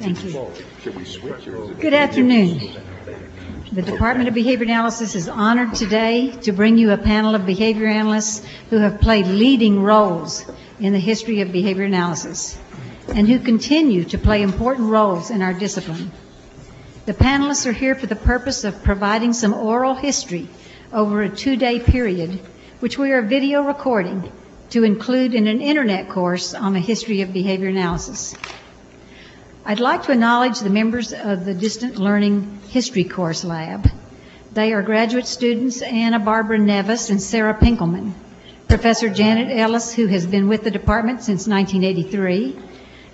Thank you. Good afternoon. The Department of Behavior Analysis is honored today to bring you a panel of behavior analysts who have played leading roles in the history of behavior analysis and who continue to play important roles in our discipline. The panelists are here for the purpose of providing some oral history over a 2-day period, which we are video recording to include in an internet course on the history of behavior analysis. I'd like to acknowledge the members of the Distant Learning History Course Lab. They are graduate students Anna Barbara Nevis and Sarah Pinkelman, Professor Janet Ellis, who has been with the department since 1983,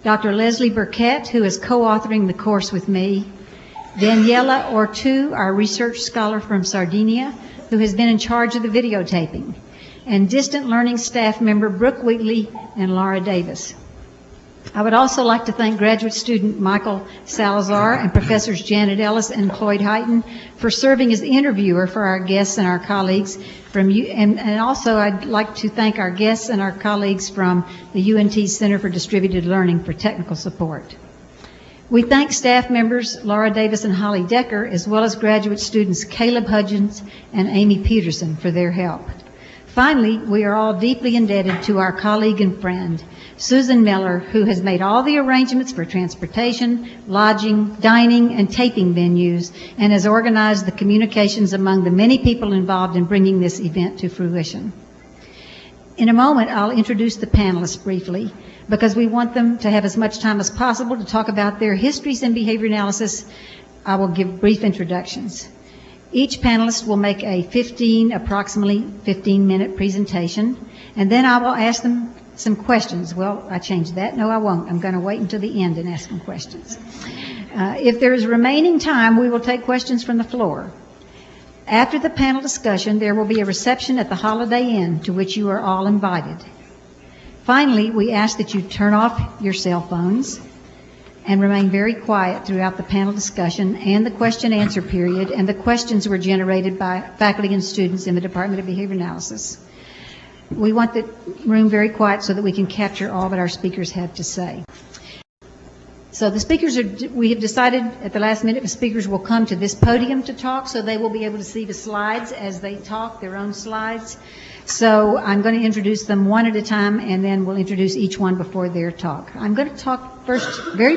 Dr. Leslie Burkett, who is co-authoring the course with me, Daniela Ortu, our research scholar from Sardinia, who has been in charge of the videotaping, and Distant Learning staff member Brooke Wheatley and Laura Davis. I would also like to thank graduate student Michael Salazar and Professors Janet Ellis and Cloyd Heighton for serving as the interviewer for our guests and our colleagues from and also I'd like to thank our guests and our colleagues from the UNT Center for Distributed Learning for technical support. We thank staff members Laura Davis and Holly Decker, as well as graduate students Caleb Hudgens and Amy Peterson for their help. Finally, we are all deeply indebted to our colleague and friend, Susan Miller, who has made all the arrangements for transportation, lodging, dining, and taping venues, and has organized the communications among the many people involved in bringing this event to fruition. In a moment, I'll introduce the panelists briefly, because we want them to have as much time as possible to talk about their histories in behavior analysis. I will give brief introductions. Each panelist will make a approximately 15-minute presentation, and then I will ask them some questions. Well, I changed that. No, I won't. I'm going to wait until the end and ask them questions. If there is remaining time, we will take questions from the floor. After the panel discussion, there will be a reception at the Holiday Inn to which you are all invited. Finally, we ask that you turn off your cell phones and remain very quiet throughout the panel discussion and the question-answer period, and the questions were generated by faculty and students in the Department of Behavior Analysis. We want the room very quiet so that we can capture all that our speakers have to say. So the speakers we have decided at the last minute the speakers will come to this podium to talk, so they will be able to see the slides as they talk, their own slides. So I'm going to introduce them one at a time, and then we'll introduce each one before their talk. I'm going to talk first very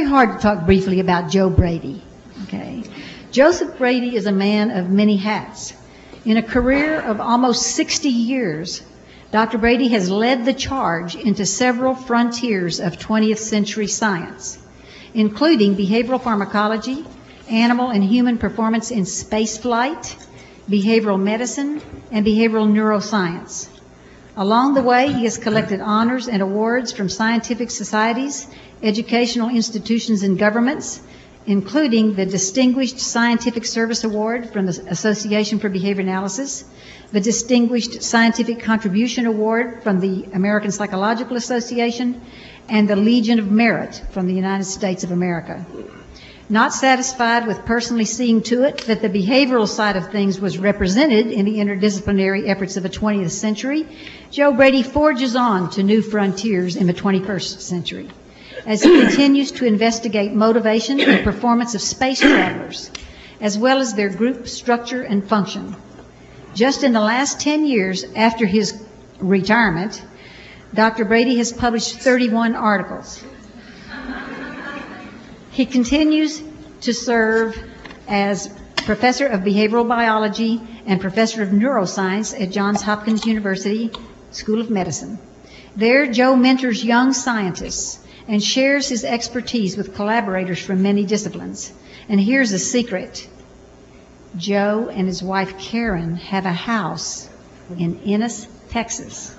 hard to talk briefly about Joe Brady. Okay. Joseph Brady is a man of many hats. In a career of almost 60 years, Dr. Brady has led the charge into several frontiers of 20th century science, including behavioral pharmacology, animal and human performance in spaceflight, behavioral medicine, and behavioral neuroscience. Along the way, he has collected honors and awards from scientific societies, educational institutions, and governments, including the Distinguished Scientific Service Award from the Association for Behavior Analysis, the Distinguished Scientific Contribution Award from the American Psychological Association, and the Legion of Merit from the United States of America. Not satisfied with personally seeing to it that the behavioral side of things was represented in the interdisciplinary efforts of the 20th century, Joe Brady forges on to new frontiers in the 21st century as he continues to investigate motivation and performance of space travelers, as well as their group structure and function. Just in the last 10 years after his retirement, Dr. Brady has published 31 articles. He continues to serve as Professor of Behavioral Biology and Professor of Neuroscience at Johns Hopkins University School of Medicine. There, Joe mentors young scientists and shares his expertise with collaborators from many disciplines. And here's a secret. Joe and his wife Karen have a house in Ennis, Texas.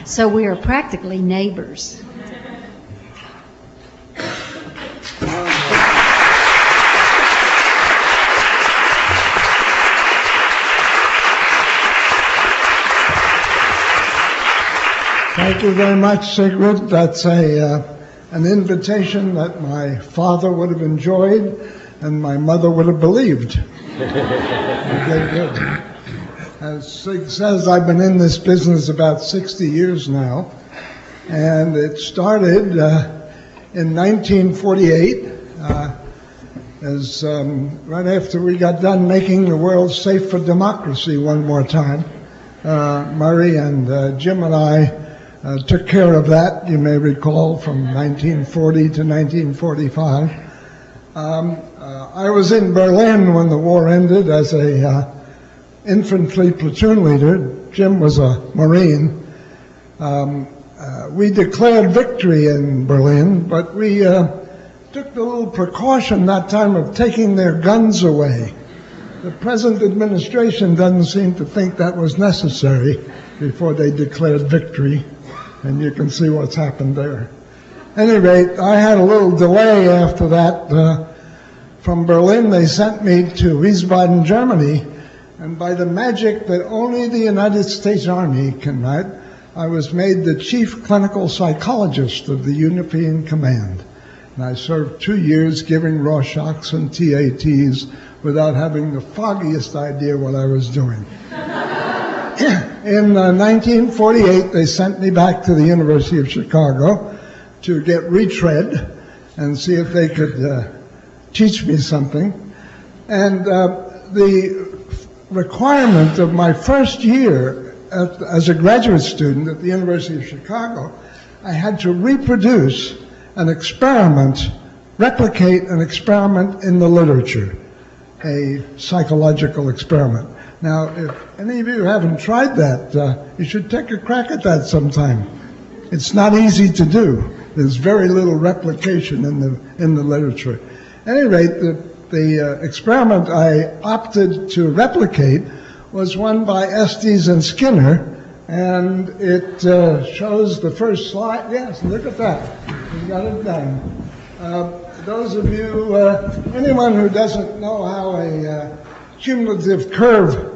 So we are practically neighbors. Thank you very much, Sigrid. That's an invitation that my father would have enjoyed and my mother would have believed. Okay, good. As Sig says, I've been in this business about 60 years now, And it started in 1948, right after we got done making the world safe for democracy one more time. Murray and Jim and I took care of that, you may recall, from 1940 to 1945. I was in Berlin when the war ended as a infantry platoon leader. Jim was a Marine. We declared victory in Berlin, but we took the little precaution that time of taking their guns away. The present administration doesn't seem to think that was necessary before they declared victory, and you can see what's happened there. At any rate, I had a little delay after that. From Berlin, they sent me to Wiesbaden, Germany, and by the magic that only the United States Army can write, I was made the chief clinical psychologist of the European Command. And I served 2 years giving Rorschachs and TATs without having the foggiest idea what I was doing. In 1948, they sent me back to the University of Chicago to get retread and see if they could teach me something. And the requirement of my first year as a graduate student at the University of Chicago, I had to reproduce an experiment, replicate an experiment in the literature, a psychological experiment. Now, if any of you haven't tried that, you should take a crack at that sometime. It's not easy to do. There's very little replication in the literature. At any rate, the experiment I opted to replicate was one by Estes and Skinner, and it shows the first slide. Yes, look at that. We got it done. Those of you, anyone who doesn't know how a cumulative curve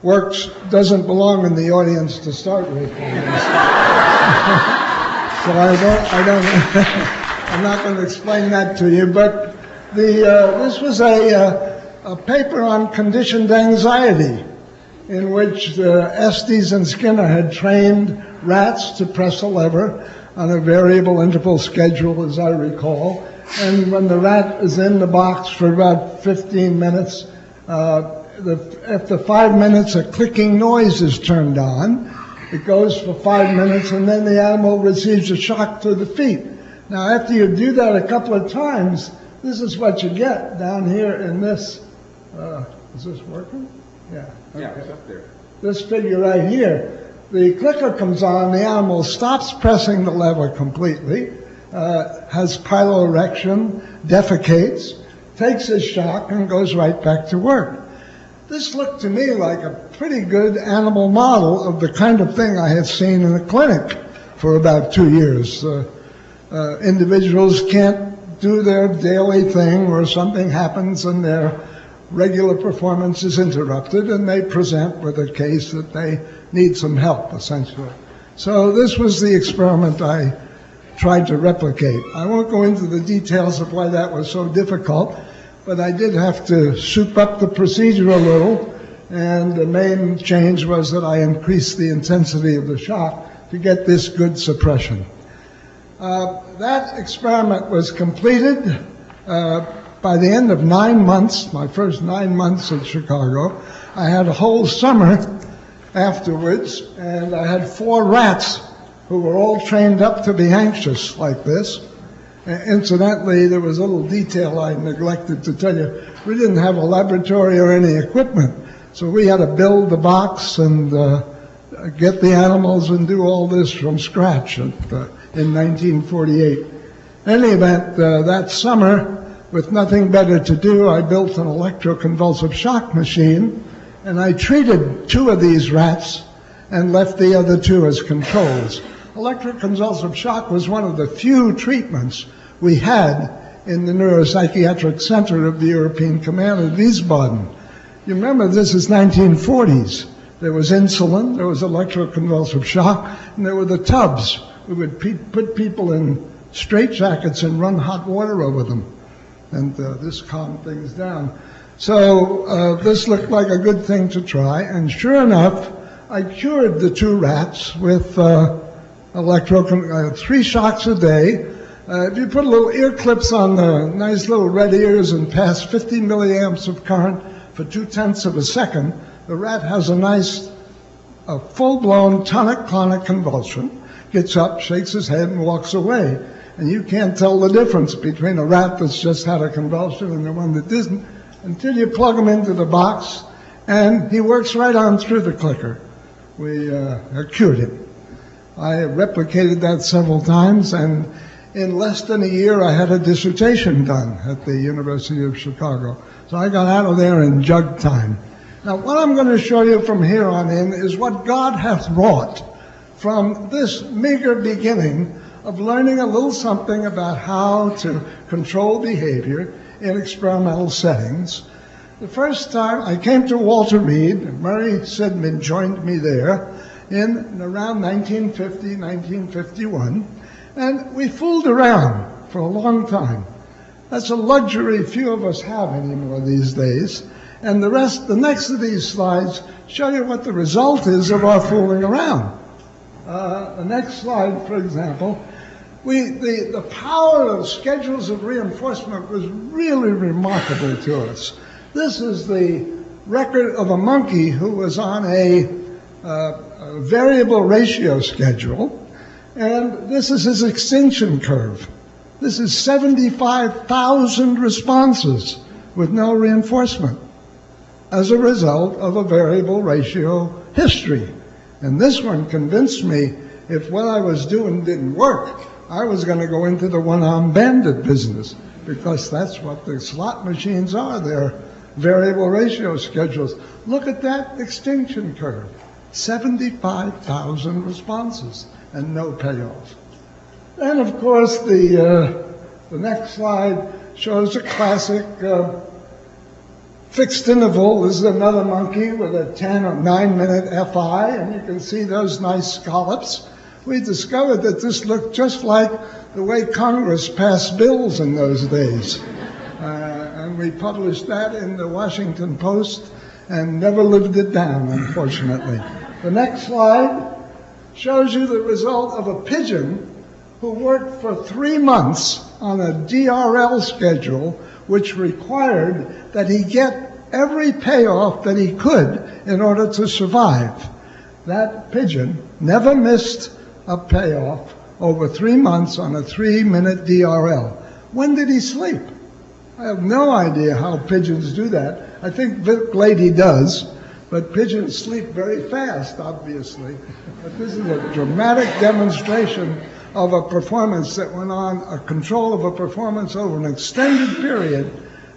works doesn't belong in the audience to start with. So I'm not going to explain that to you, but this was a paper on conditioned anxiety in which Estes and Skinner had trained rats to press a lever on a variable interval schedule, as I recall. And when the rat is in the box for about 15 minutes, after 5 minutes, a clicking noise is turned on. It goes for 5 minutes, and then the animal receives a shock to the feet. Now, after you do that a couple of times, this is what you get down here in this. Is this working? Yeah. Okay. Yeah, it's up there. This figure right here. The clicker comes on, the animal stops pressing the lever completely, has piloerection, defecates, takes his shock, and goes right back to work. This looked to me like a pretty good animal model of the kind of thing I had seen in a clinic for about 2 years. Individuals can't do their daily thing or something happens and their regular performance is interrupted and they present with a case that they need some help, essentially. So this was the experiment I tried to replicate. I won't go into the details of why that was so difficult, but I did have to soup up the procedure a little, and the main change was that I increased the intensity of the shock to get this good suppression. That experiment was completed by the end of 9 months, my first 9 months in Chicago. I had a whole summer afterwards, and I had 4 rats who were all trained up to be anxious like this. Incidentally, there was a little detail I neglected to tell you. We didn't have a laboratory or any equipment, so we had to build the box and get the animals and do all this from scratch in 1948. In any event, that summer, with nothing better to do, I built an electroconvulsive shock machine, and I treated 2 of these rats and left the other 2 as controls. Electroconvulsive shock was one of the few treatments we had in the Neuropsychiatric Center of the European Command at Wiesbaden. You remember, this is 1940s. There was insulin, there was electroconvulsive shock, and there were the tubs. We would put people in straitjackets and run hot water over them. And this calmed things down. So this looked like a good thing to try, and sure enough, I cured the 2 rats with 3 shocks a day. If you put little ear clips on the nice little red ears and pass 50 milliamps of current for 0.2 of a second, the rat has a nice full-blown tonic-clonic convulsion, gets up, shakes his head, and walks away. And you can't tell the difference between a rat that's just had a convulsion and the one that didn't until you plug him into the box, and he works right on through the clicker. We cured him. I replicated that several times, and in less than a year I had a dissertation done at the University of Chicago. So I got out of there in jug time. Now what I'm going to show you from here on in is what God hath wrought from this meager beginning of learning a little something about how to control behavior in experimental settings. The first time I came to Walter Reed, M.Sidman joined me there in around 1950, 1951, and we fooled around for a long time. That's a luxury few of us have anymore these days. And the next of these slides show you what the result is of our fooling around. The next slide, for example, the power of schedules of reinforcement was really remarkable to us. This is the record of a monkey who was on a variable ratio schedule, and this is his extinction curve. This is 75,000 responses with no reinforcement as a result of a variable ratio history. And this one convinced me if what I was doing didn't work, I was going to go into the one-armed bandit business, because that's what the slot machines are. They're variable ratio schedules. Look at that extinction curve. 75,000 responses and no payoff. And of course, the next slide shows a classic fixed interval. This is another monkey with a 10 or 9 minute FI, and you can see those nice scallops. We discovered that this looked just like the way Congress passed bills in those days. And we published that in the Washington Post and never lived it down, unfortunately. The next slide shows you the result of a pigeon who worked for 3 months on a DRL schedule, which required that he get every payoff that he could in order to survive. That pigeon never missed a payoff over 3 months on a 3-minute DRL. When did he sleep? I have no idea how pigeons do that. I think Vic Laties does, but pigeons sleep very fast, obviously. But this is a dramatic demonstration of a performance that went on, a control of a performance over an extended period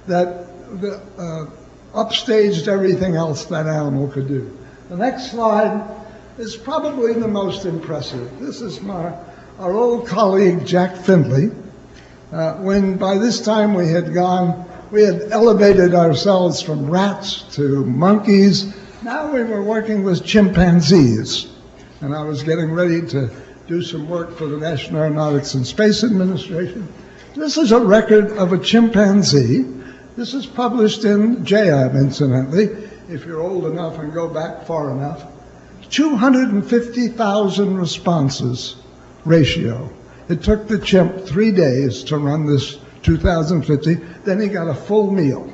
that upstaged everything else that animal could do. The next slide is probably the most impressive. This is our old colleague, Jack Findlay. When by this time we had elevated ourselves from rats to monkeys. Now we were working with chimpanzees. And I was getting ready to do some work for the National Aeronautics and Space Administration. This is a record of a chimpanzee. This is published in JAB, incidentally, if you're old enough and go back far enough. 250,000 responses ratio. It took the chimp 3 days to run this 2050, then he got a full meal.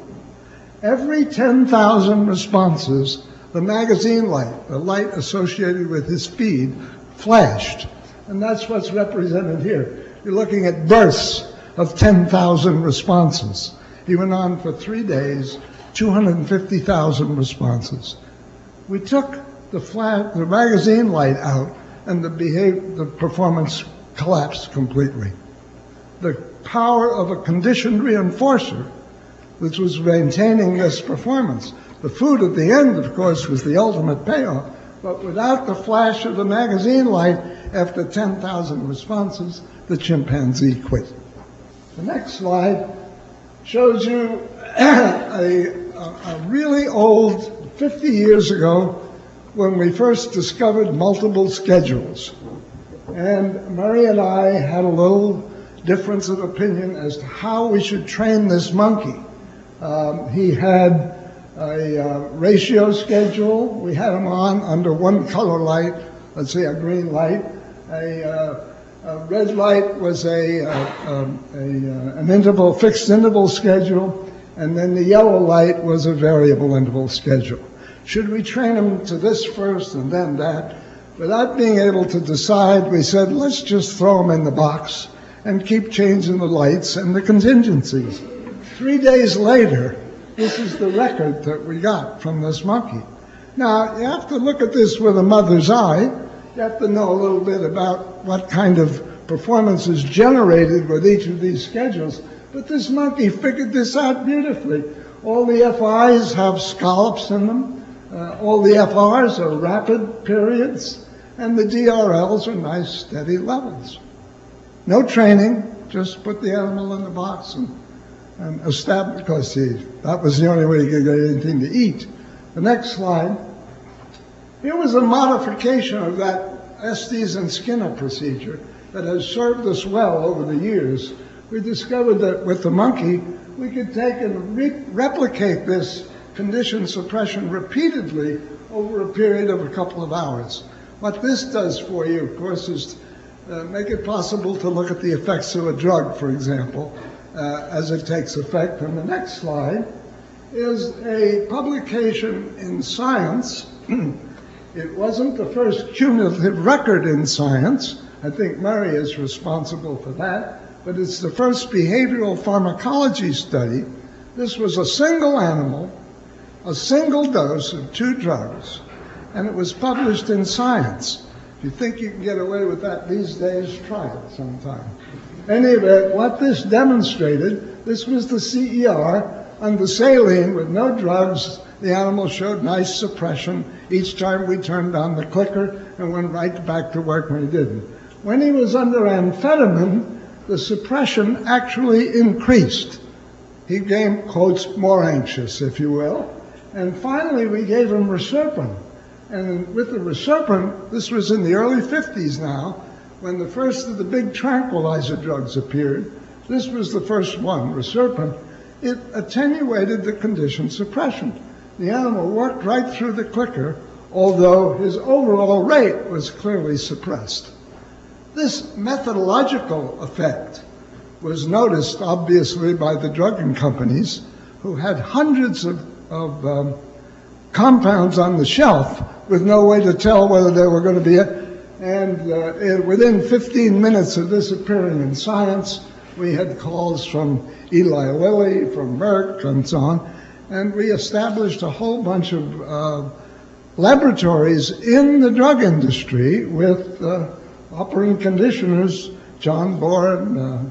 Every 10,000 responses, the magazine light, the light associated with his feed, flashed. And that's what's represented here. You're looking at bursts of 10,000 responses. He went on for 3 days, 250,000 responses. We took the magazine light out, and the performance collapsed completely. The power of a conditioned reinforcer, which was maintaining this performance. The food at the end, of course, was the ultimate payoff, but without the flash of the magazine light, after 10,000 responses, the chimpanzee quit. The next slide shows you a really old, 50 years ago, when we first discovered multiple schedules. And Murray and I had a little difference of opinion as to how we should train this monkey. He had a ratio schedule. We had him on under one color light, let's say a green light, A red light was an fixed interval schedule, and then the yellow light was a variable interval schedule. Should we train them to this first and then that? Without being able to decide, we said, let's just throw them in the box and keep changing the lights and the contingencies. 3 days later, this is the record that we got from this monkey. Now, you have to look at this with a mother's eye. You have to know a little bit about what kind of performance is generated with each of these schedules. But this monkey figured this out beautifully. All the FIs have scallops in them. All the FRs are rapid periods. And the DRLs are nice, steady levels. No training, just put the animal in the box and establish, because that was the only way you could get anything to eat. The next slide. Here was a modification of that Estes and Skinner procedure that has served us well over the years. We discovered that with the monkey, we could take and replicate this condition suppression repeatedly over a period of a couple of hours. What this does for you, of course, is make it possible to look at the effects of a drug, for example, as it takes effect. And the next slide is a publication in Science. It wasn't the first cumulative record in science. I think Murray is responsible for that. But it's the first behavioral pharmacology study. This was a single animal, a single dose of 2 drugs, and it was published in Science. If you think you can get away with that these days, try it sometime. Anyway, what this demonstrated, this was the CER under saline with no drugs. The animal showed nice suppression each time we turned on the clicker and went right back to work when he didn't. When he was under amphetamine, the suppression actually increased. He became, quotes, more anxious, if you will. And finally, we gave him reserpine. And with the reserpine, this was in the early 50s now, when the first of the big tranquilizer drugs appeared. This was the first one, reserpine. It attenuated the condition suppression. The animal worked right through the clicker, although his overall rate was clearly suppressed. This methodological effect was noticed, obviously, by the drugging companies, who had hundreds of compounds on the shelf with no way to tell whether they were going to be within 15 minutes of this appearing in Science, we had calls from Eli Lilly, from Merck, and so on. And we established a whole bunch of laboratories in the drug industry with operant conditioners. John Bourne,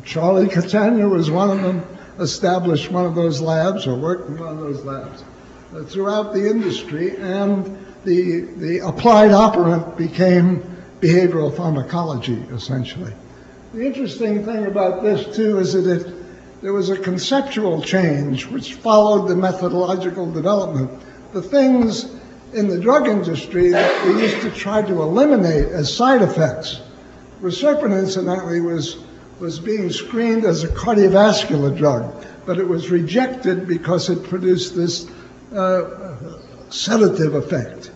Charlie Catania was one of them, established one of those labs or worked in one of those labs throughout the industry, and the applied operant became behavioral pharmacology, essentially. The interesting thing about this, too, is that there was a conceptual change which followed the methodological development. The things in the drug industry that we used to try to eliminate as side effects. Reserpine, incidentally, was being screened as a cardiovascular drug, but it was rejected because it produced this sedative effect.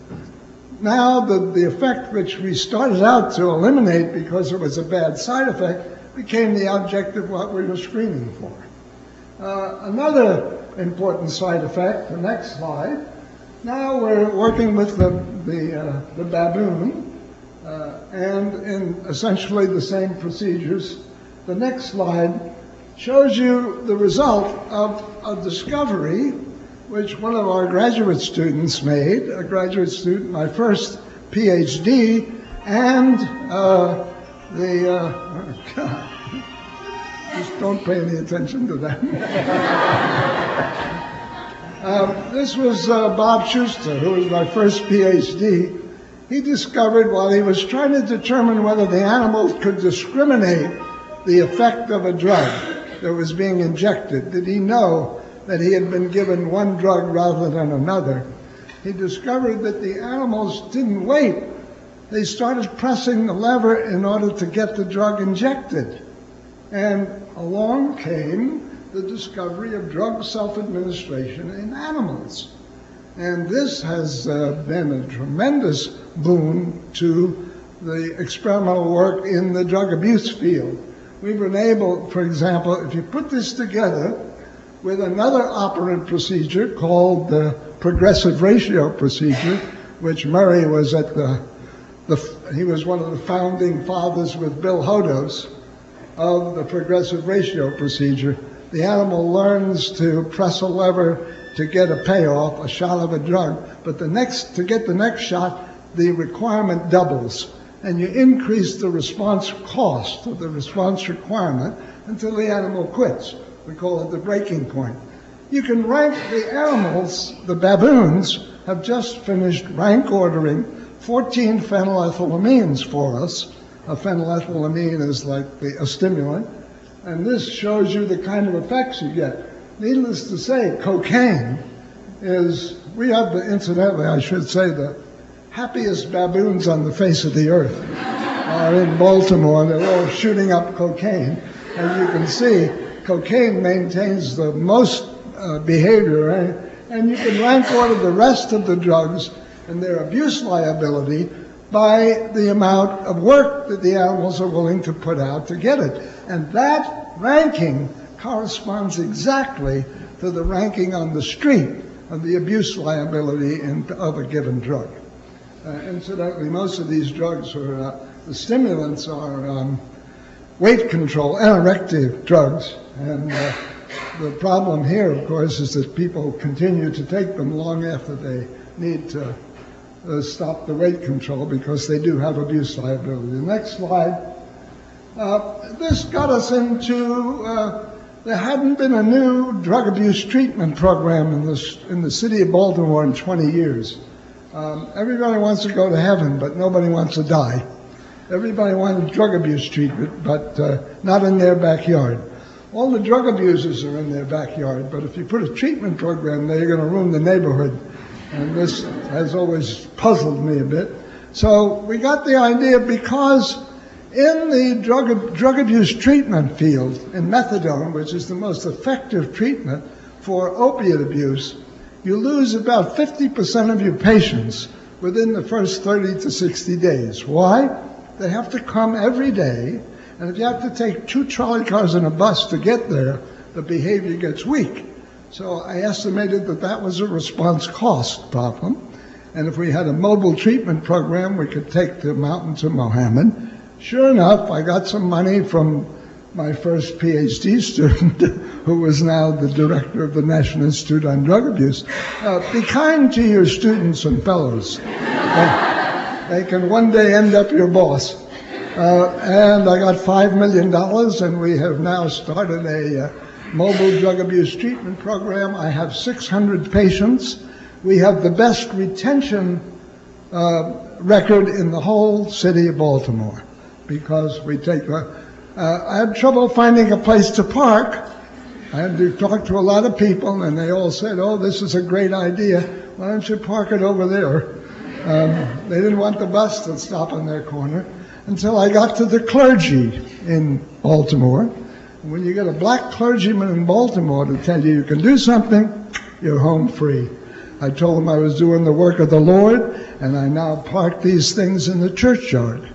Now the effect which we started out to eliminate because it was a bad side effect became the object of what we were screening for. Another important side effect, the next slide. Now we're working with the baboon and in essentially the same procedures. The next slide shows you the result of a discovery which one of our graduate students made, a graduate student, my first PhD, and just don't pay any attention to that. This was Bob Schuster, who was my first PhD. He discovered while he was trying to determine whether the animals could discriminate the effect of a drug that was being injected. Did he know that he had been given one drug rather than another? He discovered that the animals didn't wait. They started pressing the lever in order to get the drug injected. And along came the discovery of drug self-administration in animals. And this has been a tremendous boon to the experimental work in the drug abuse field. We've been able, for example, if you put this together with another operant procedure called the progressive ratio procedure, which Murray was at he was one of the founding fathers with Bill Hodos of the progressive ratio procedure. The animal learns to press a lever to get a payoff, a shot of a drug, but to get the next shot, the requirement doubles, and you increase the response cost of the response requirement until the animal quits. We call it the breaking point. You can rank the animals. The baboons have just finished rank ordering 14 phenylethylamines for us. A phenylethylamine is like a stimulant, and this shows you the kind of effects you get. Needless to say, cocaine incidentally, I should say, the happiest baboons on the face of the earth are in Baltimore. They're all shooting up cocaine. As you can see, cocaine maintains the most behavior, and you can rank order the rest of the drugs and their abuse liability by the amount of work that the animals are willing to put out to get it. And that ranking corresponds exactly to the ranking on the street of the abuse liability of a given drug. Incidentally, most of these drugs the stimulants are weight control, anorectic drugs, and the problem here, of course, is that people continue to take them long after they need to stop the weight control because they do have abuse liability. The next slide. This got us into, there hadn't been a new drug abuse treatment program in the city of Baltimore in 20 years. Everybody wants to go to heaven, but nobody wants to die. Everybody wanted drug abuse treatment, but not in their backyard. All the drug abusers are in their backyard, but if you put a treatment program there, you're going to ruin the neighborhood. And this has always puzzled me a bit. So we got the idea because in the drug abuse treatment field, in methadone, which is the most effective treatment for opiate abuse, you lose about 50% of your patients within the first 30 to 60 days. Why? They have to come every day, and if you have to take 2 trolley cars and a bus to get there, the behavior gets weak. So I estimated that was a response cost problem, and if we had a mobile treatment program, we could take the mountain to Mohammed. Sure enough, I got some money from my first PhD student, who was now the director of the National Institute on Drug Abuse. Be kind to your students and fellows. They can one day end up your boss. And I got $5 million, and we have now started a mobile drug abuse treatment program. I have 600 patients. We have the best retention record in the whole city of Baltimore because we take I had trouble finding a place to park. I had to talk to a lot of people, and they all said, "Oh, this is a great idea. Why don't you park it over there?" They didn't want the bus to stop on their corner until I got to the clergy in Baltimore. When you get a black clergyman in Baltimore to tell you can do something, you're home free. I told him I was doing the work of the Lord, and I now park these things in the churchyard,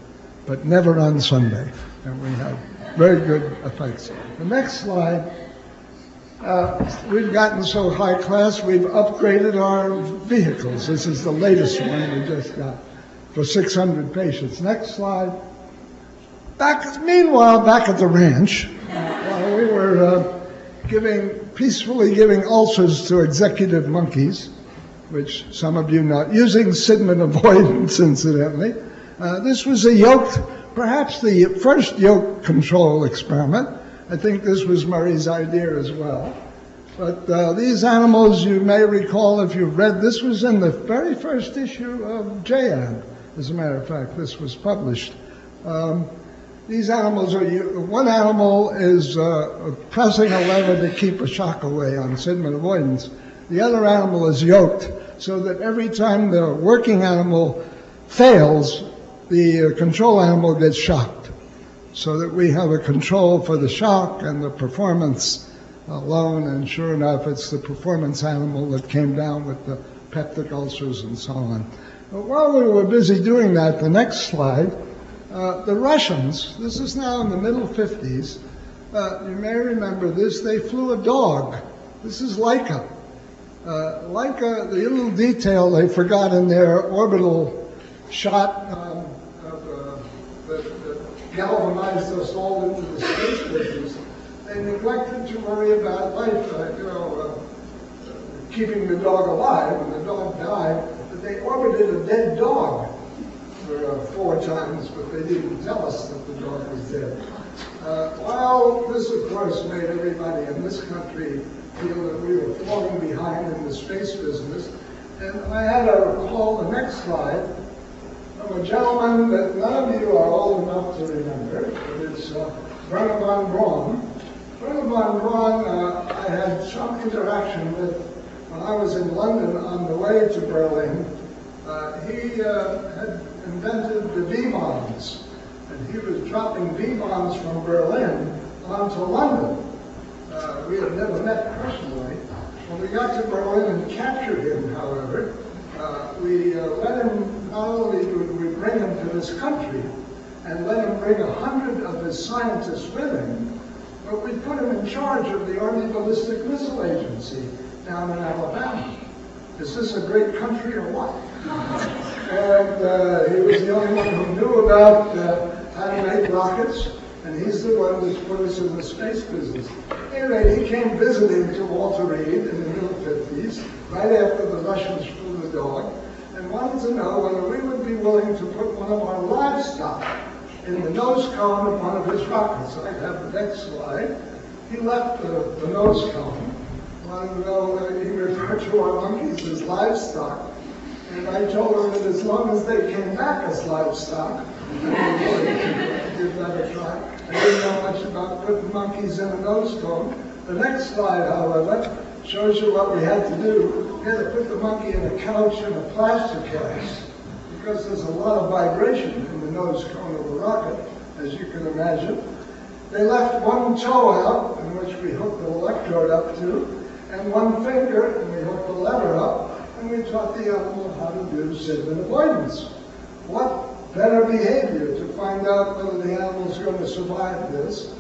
but never on Sunday. And we have very good effects. The next slide, we've gotten so high class, we've upgraded our vehicles. This is the latest one we just got for 600 patients. Next slide. Meanwhile, back at the ranch, while we were peacefully giving ulcers to executive monkeys, which some of you know, using M.Sidman avoidance, incidentally. This was perhaps the first yoke control experiment. I think this was Murray's idea as well. But these animals, you may recall if you've read, this was in the very first issue of JAD. As a matter of fact, this was published. These animals one animal is pressing a lever to keep a shock away on M.Sidman avoidance. The other animal is yoked so that every time the working animal fails, the control animal gets shocked, so that we have a control for the shock and the performance alone, and sure enough, it's the performance animal that came down with the peptic ulcers and so on. But while we were busy doing that, the next slide, The Russians, this is now in the middle 50s, you may remember this, they flew a dog. This is Laika. Laika, the little detail they forgot in their orbital shot that galvanized us all into the space business, they neglected to worry about life, keeping the dog alive, and the dog died, but they orbited a dead dog for 4 times, but they didn't tell us that the dog was dead. Well, this of course made everybody in this country feel that we were falling behind in the space business, and I had to recall the next slide from a gentleman that none of you are old enough to remember, but it's Werner von Braun. Werner von Braun I had some interaction with when I was in London on the way to Berlin. He had invented the V-bombs, and he was dropping V-bombs from Berlin onto London. We had never met personally. When we got to Berlin and captured him, however, we let him, not only would we bring him to this country and let him bring 100 of his scientists with him, but we put him in charge of the Army Ballistic Missile Agency down in Alabama. Is this a great country or what? And he was the only one who knew about how to make rockets, and he's the one who's put us in the space business. Anyway, he came visiting to Walter Reed in the middle 50s, right after the Russians flew the dog, and wanted to know whether we would be willing to put one of our livestock in the nose cone of one of his rockets. I have the next slide. He left the nose cone. Wanted to know, he referred to our monkeys as livestock. And I told him that as long as they came back as livestock, I'd give that a try. I didn't know much about putting monkeys in a nose cone. The next slide, however, shows you what we had to do. We had to put the monkey in a couch in a plaster cast, because there's a lot of vibration in the nose cone of a rocket, as you can imagine. They left one toe out, in which we hooked the electrode up to, and one finger, and we hooked the lever up, and we taught the animal how to do S.I.D.Man avoidance. What better behavior to find out whether the animal's going to survive this?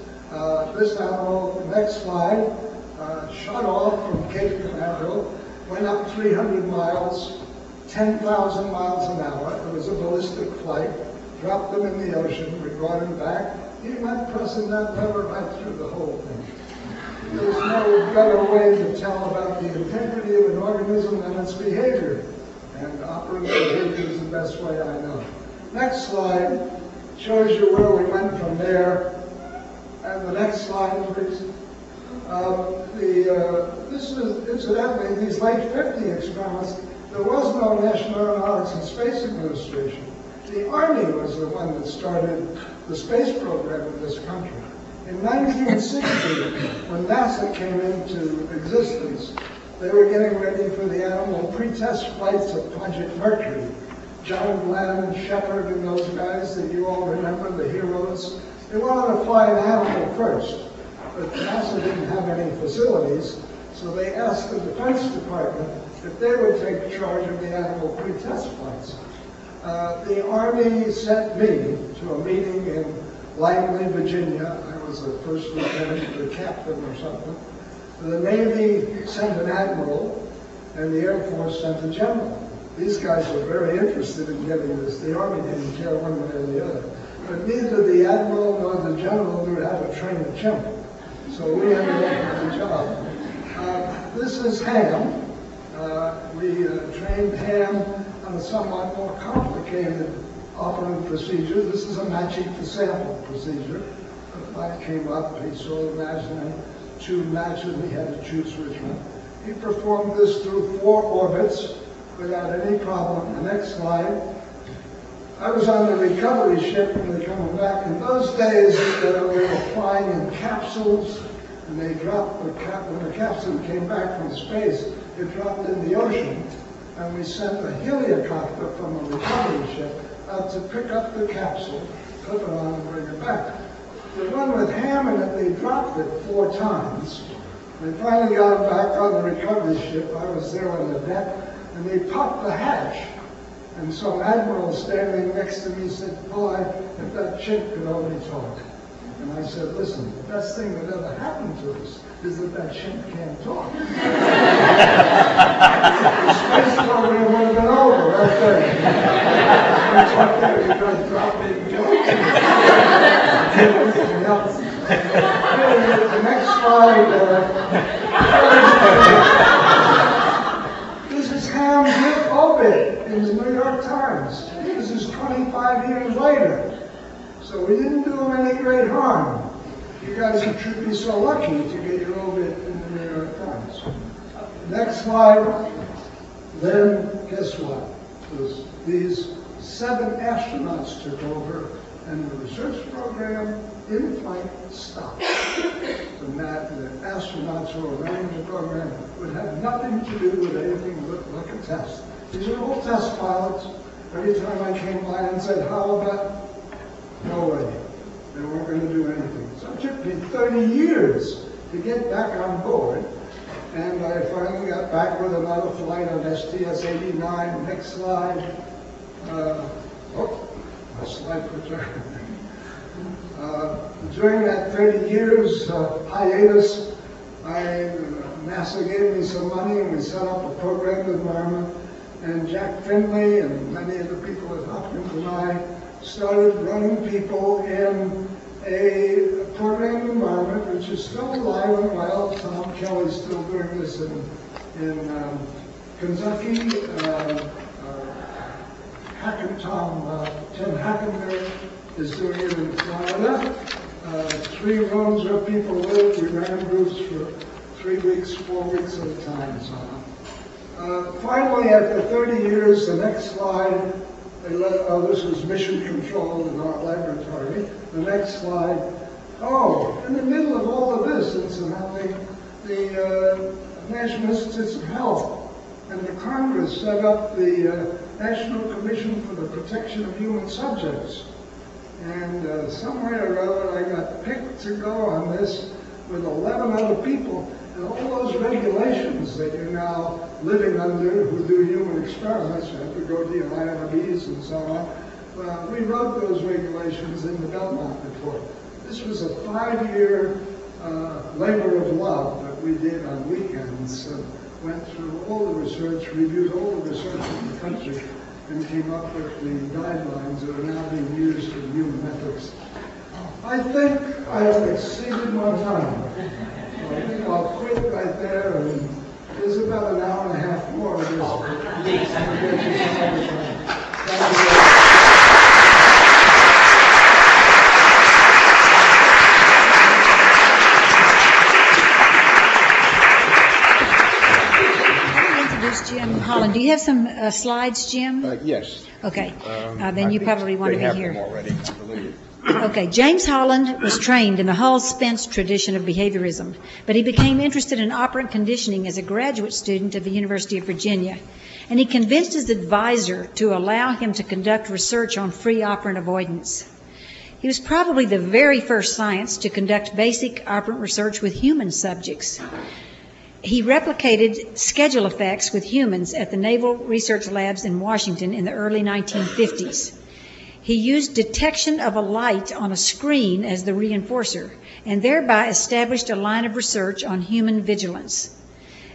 This animal, next slide, shot off from Cape Canaveral, went up 300 miles, 10,000 miles an hour. It was a ballistic flight. Dropped them in the ocean. We brought him back. He went pressing that lever right through the whole thing. There's no better way to tell about the integrity of an organism than its behavior. And operative behavior is the best way I know. Next slide shows you where we went from there. And the next slide, please. This is, incidentally, these late 50 experiments, there was no National Aeronautics and Space Administration. The Army was the one that started the space program in this country. In 1960, when NASA came into existence, they were getting ready for the animal pre-test flights of Project Mercury. John Glenn, Shepard, and those guys that you all remember, the heroes, they wanted to fly an animal first, but NASA didn't have any facilities, so they asked the Defense Department if they would take charge of the animal pre-test flights. The Army sent me to a meeting in Langley, Virginia. I was a first lieutenant or captain or something. The Navy sent an admiral, and the Air Force sent a general. These guys were very interested in getting this. The Army didn't care one way or the other. But neither the admiral nor the general knew how to train a chimp. So we ended up with the job. This is Ham. We trained Ham on a somewhat more complicated operative procedure. This is a matching to sample procedure. The flight came up, he saw the imaginary two matches, and he had to choose which one. He performed this through 4 orbits without any problem. The next slide. I was on the recovery ship when they were coming back. In those days, we were flying in capsules, and they dropped when the capsule came back from space, it dropped in the ocean, and we sent a helicopter from a recovery ship out to pick up the capsule, clip it on, and bring it back. The one with Ham in it, they dropped it 4 times. They finally got it back on the recovery ship. I was there on the deck, and they popped the hatch. And some admiral standing next to me said, "Boy, if that chimp could only talk." And I said, "Listen, the best thing that ever happened to us is that chimp can't talk." The space program would have been over right there. It's right there, you're going to drop me and joke. Anything else. The next slide. This is Ham's obit in the New York Times. This is 25 years later. So we didn't do him any great harm. You guys should be so lucky to get your obit in the New York Times. Next slide. Then, guess what? These 7 astronauts took over, and the research program in flight stopped. And that the astronauts who were running the program would have nothing to do with anything like a test. These are all test pilots. Every time I came by and said, "How about?" No way. They weren't going to do anything. So it took me 30 years to get back on board. And I finally got back with another flight on STS-89. Next slide. A slide return. During that 30 years hiatus, NASA gave me some money and we set up a programmed environment. And Jack Finley and many of the people at Hopkins and I started running people in a programmed environment, which is still alive and well. Tom Kelly's still doing this in Kentucky. Tim Hackenberg is doing it in Florida. 3 rooms where people live. We ran groups for 3 weeks, 4 weeks at a time, and so on. Finally, after 30 years, the next slide. This was mission control in our laboratory. The next slide. In the middle of all of this, incidentally, the National Institutes of Health and the Congress set up the National Commission for the Protection of Human Subjects. And somewhere or other, I got picked to go on this with 11 other people. And all those regulations that you're now living under who do human experiments, you have to go to your IRBs and so on. Well, we wrote those regulations in the Belmont report. This was a 5-year labor of love that we did on weekends. Went through all the research, reviewed all the research in the country, and came up with the guidelines that are now being used in human ethics. I think I have exceeded my time. I think I'll quit right there, and there's about an hour and a half more of this. Introduce Jim Holland. Do you have some slides, Jim? Yes. Okay. Then you probably want to be here. They have them already, I believe. Okay, James Holland was trained in the Hall Spence tradition of behaviorism, but he became interested in operant conditioning as a graduate student at the University of Virginia, and he convinced his advisor to allow him to conduct research on free operant avoidance. He was probably the very first scientist to conduct basic operant research with human subjects. He replicated schedule effects with humans at the Naval Research Labs in Washington in the early 1950s. He used detection of a light on a screen as the reinforcer, and thereby established a line of research on human vigilance.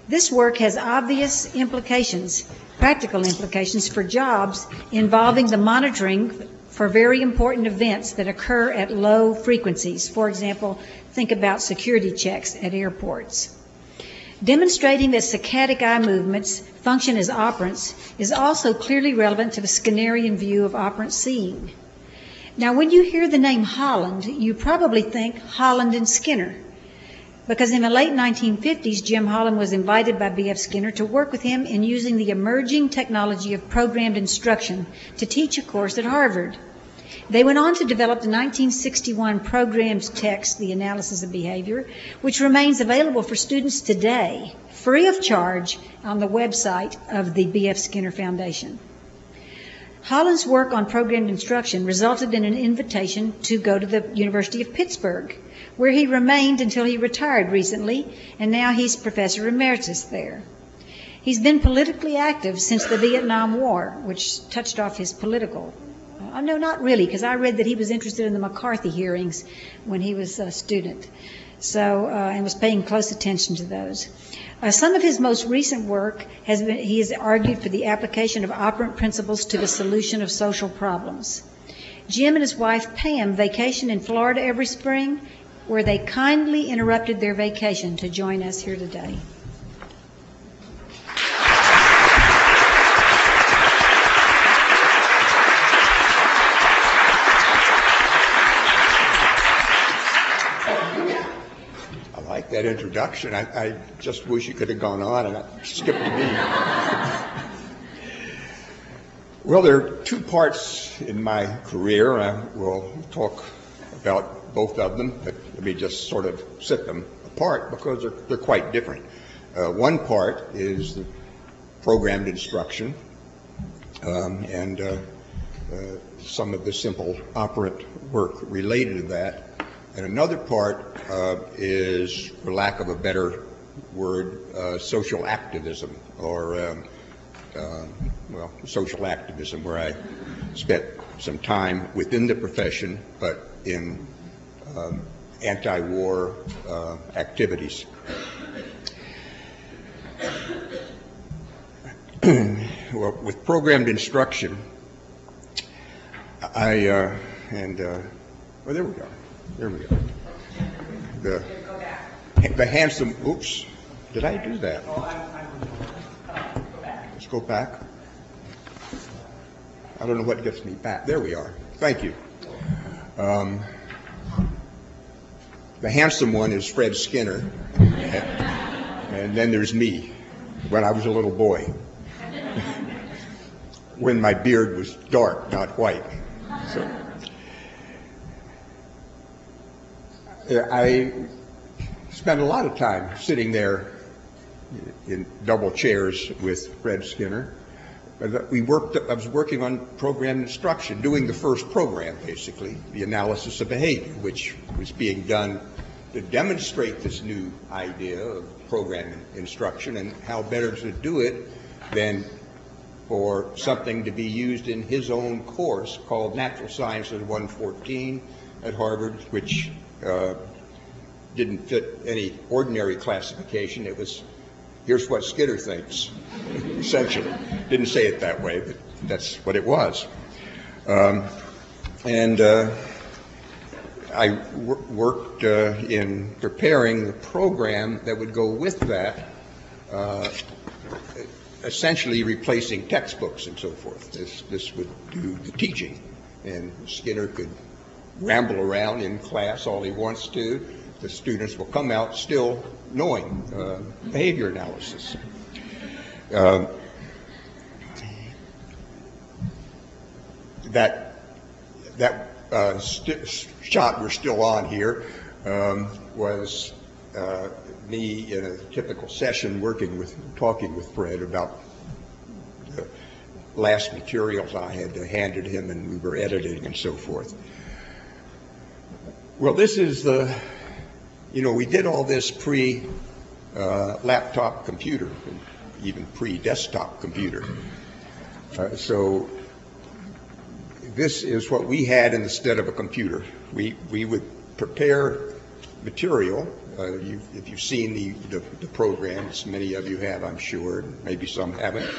This work has obvious implications, practical implications for jobs involving the monitoring for very important events that occur at low frequencies. For example, think about security checks at airports. Demonstrating that saccadic eye movements function as operants is also clearly relevant to the Skinnerian view of operant seeing. Now, when you hear the name Holland, you probably think Holland and Skinner, because in the late 1950s, Jim Holland was invited by B.F. Skinner to work with him in using the emerging technology of programmed instruction to teach a course at Harvard. They went on to develop the 1961 programmed text, The Analysis of Behavior, which remains available for students today, free of charge, on the website of the B.F. Skinner Foundation. Holland's work on programmed instruction resulted in an invitation to go to the University of Pittsburgh, where he remained until he retired recently, and now he's professor emeritus there. He's been politically active since the Vietnam War, which touched off his political. No, not really, because I read that he was interested in the McCarthy hearings when he was a student, and was paying close attention to those. Some of his most recent work he has argued for the application of operant principles to the solution of social problems. Jim and his wife Pam vacation in Florida every spring, where they kindly interrupted their vacation to join us here today. That introduction. I just wish you could have gone on and I skipped to me. Well, there are two parts in my career. I will talk about both of them, but let me just sort of set them apart because they're quite different. One part is the programmed instruction and some of the simple operant work related to that. And another part is, for lack of a better word, social activism, or social activism, where I spent some time within the profession, but in anti-war activities. Well, with programmed instruction, well, there we go. There we go. The handsome, oops, did I do that? Let's go back. I don't know what gets me back. There we are. Thank you. The handsome one is Fred Skinner, and then there's me when I was a little boy, when my beard was dark, not white. So. I spent a lot of time sitting there in double chairs with Fred Skinner. I was working on programmed instruction, doing the first program, basically, the analysis of behavior, which was being done to demonstrate this new idea of programmed instruction and how better to do it than for something to be used in his own course called Natural Sciences 114 at Harvard, which didn't fit any ordinary classification. It was, here's what Skinner thinks, essentially. Didn't say it that way, but that's what it was. I worked in preparing the program that would go with that, essentially replacing textbooks and so forth. This would do the teaching, and Skinner could ramble around in class all he wants to. The students will come out still knowing behavior analysis. That shot we're still on here was me in a typical session talking with Fred about the last materials I had handed him, and we were editing and so forth. Well, this is we did all this pre-laptop computer, even pre-desktop computer. So this is what we had instead of a computer. We would prepare material. If you've seen the programs, many of you have, I'm sure, maybe some haven't.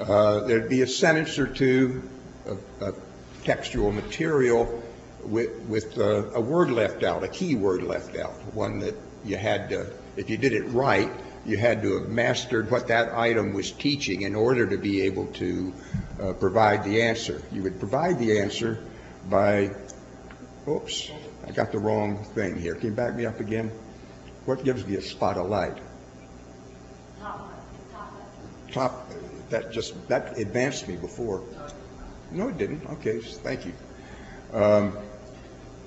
There'd be a sentence or two of textual material with a word left out, a key word left out, one that you had to, if you did it right, you had to have mastered what that item was teaching in order to be able to provide the answer. You would provide the answer by, oops, I got the wrong thing here. Can you back me up again? What gives me a spot of light? Top, that advanced me before. No, it didn't. Okay, thank you.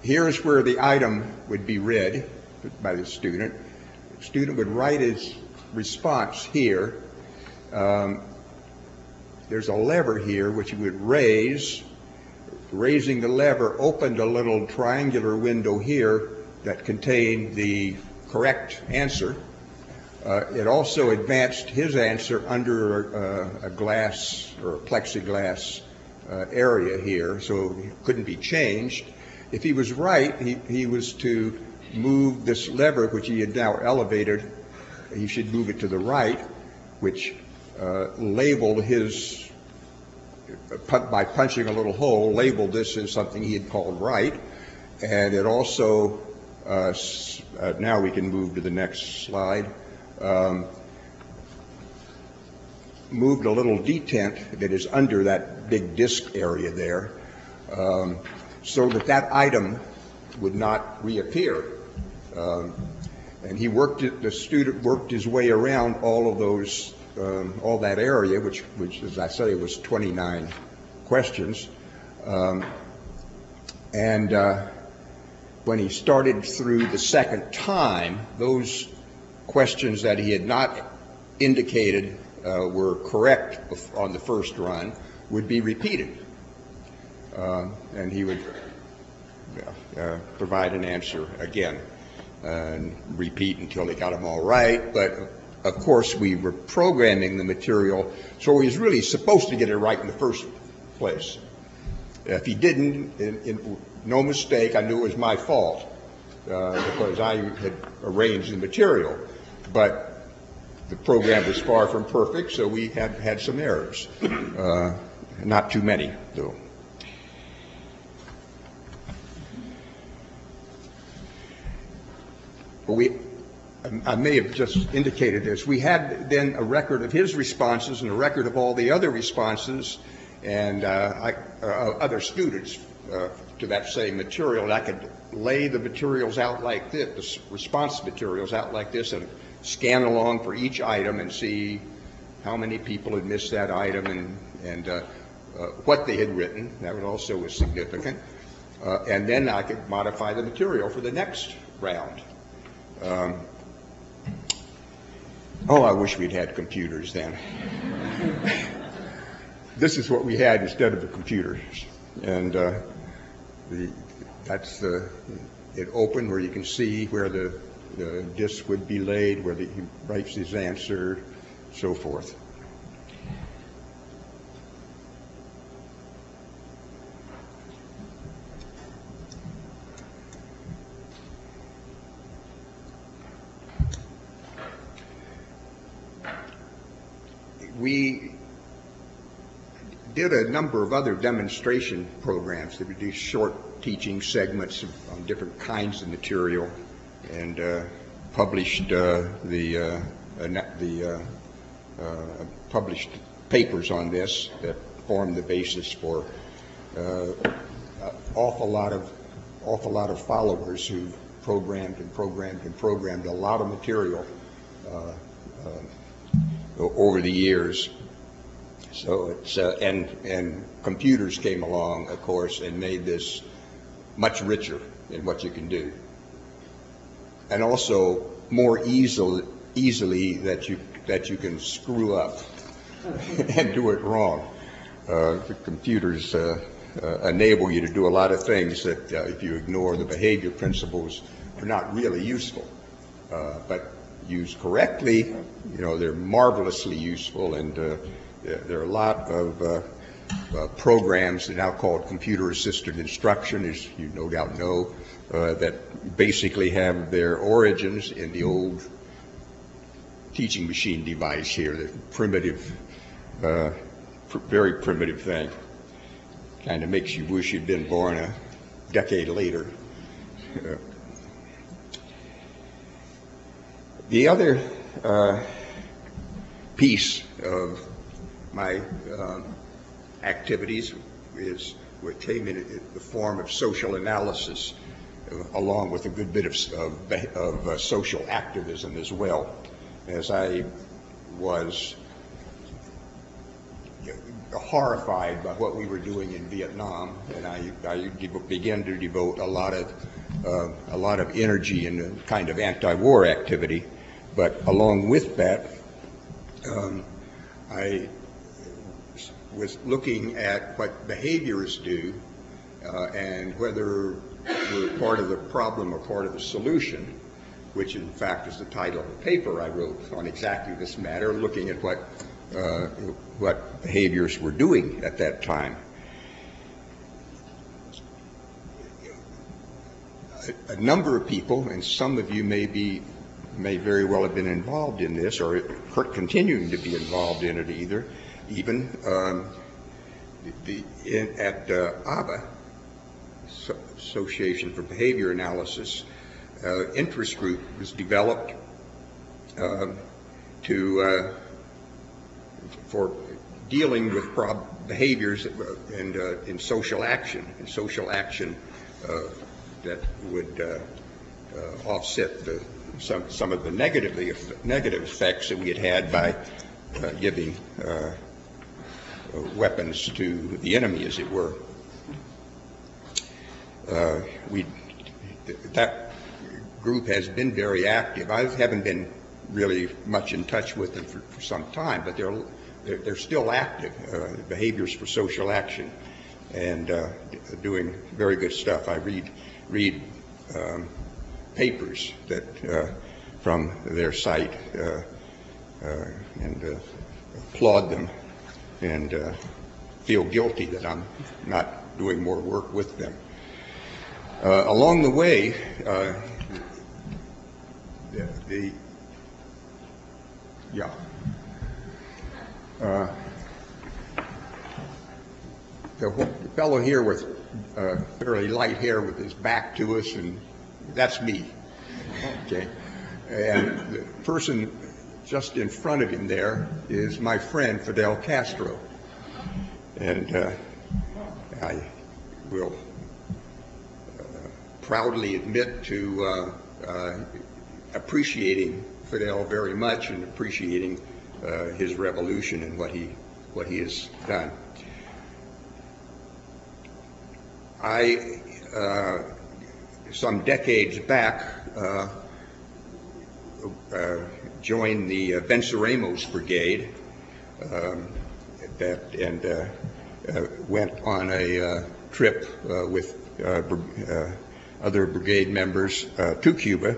Here's where the item would be read by the student. The student would write his response here. There's a lever here which he would raise. Raising the lever opened a little triangular window here that contained the correct answer. It also advanced his answer under a glass or a plexiglass area here, so it couldn't be changed. If he was right, he was to move this lever, which he had now elevated. He should move it to the right, which labeled his, by punching a little hole, labeled this as something he had called right. And it also, now we can move to the next slide, moved a little detent that is under that big disc area there, so that that item would not reappear. And he worked it, the student worked his way around all of those, all that area, which as I say was 29 questions. When he started through the second time, those questions that he had not indicated were correct on the first run would be repeated. And he would provide an answer again and repeat until he got them all right. But of course, we were programming the material, so he was really supposed to get it right in the first place. If he didn't, no mistake, I knew it was my fault because I had arranged the material. But the program was far from perfect, so we had some errors. Not too many, though. I may have just indicated this. We had then a record of his responses and a record of all the other responses and other students to that same material. And I could lay the materials out like this, the response materials out like this, and scan along for each item and see how many people had missed that item and what they had written. That also was significant. And then I could modify the material for the next round. Oh, I wish we'd had computers then. This is what we had instead of the computers. And that's it open where you can see where the disk would be laid, where he writes his answer, so forth. We did a number of other demonstration programs that would do short teaching segments on different kinds of material, and published published papers on this that formed the basis for awful lot of followers who programmed a lot of material over the years. So it's and computers came along, of course, and made this much richer in what you can do, and also more easily that you can screw up and do it wrong. The computers enable you to do a lot of things that if you ignore the behavior principles are not really useful, but used correctly, they're marvelously useful. And there are a lot of programs that are now called computer-assisted instruction, as you no doubt know, that basically have their origins in the old teaching machine device here, the primitive, very primitive thing. Kind of makes you wish you'd been born a decade later. The other piece of my activities is what came in the form of social analysis, along with a good bit of social activism as well, as I was horrified by what we were doing in Vietnam, and I began to devote a lot of energy in a kind of anti-war activity. But along with that, I was looking at what behaviorists do and whether we're part of the problem or part of the solution. which in fact is the title of the paper I wrote on exactly this matter, looking at what behaviors were doing at that time. A number of people, and some of you may very well have been involved in this, or continuing to be involved in it even at ABA, Association for Behavior Analysis, interest group was developed for dealing with behaviors and in social action that would offset some of the negative effects that we had by giving weapons to the enemy, as it were. That group has been very active. I haven't been really much in touch with them for some time, but they're still active, behaviors for social action, and doing very good stuff. I read papers that from their site and applaud them, and feel guilty that I'm not doing more work with them. Along the way, the fellow here with fairly light hair with his back to us, and that's me. Okay, and the person just in front of him there is my friend Fidel Castro, and I will proudly admit to appreciating Fidel very much and appreciating his revolution and what he has done. I some decades back joined the Venceremos Brigade and went on a trip with other brigade members to Cuba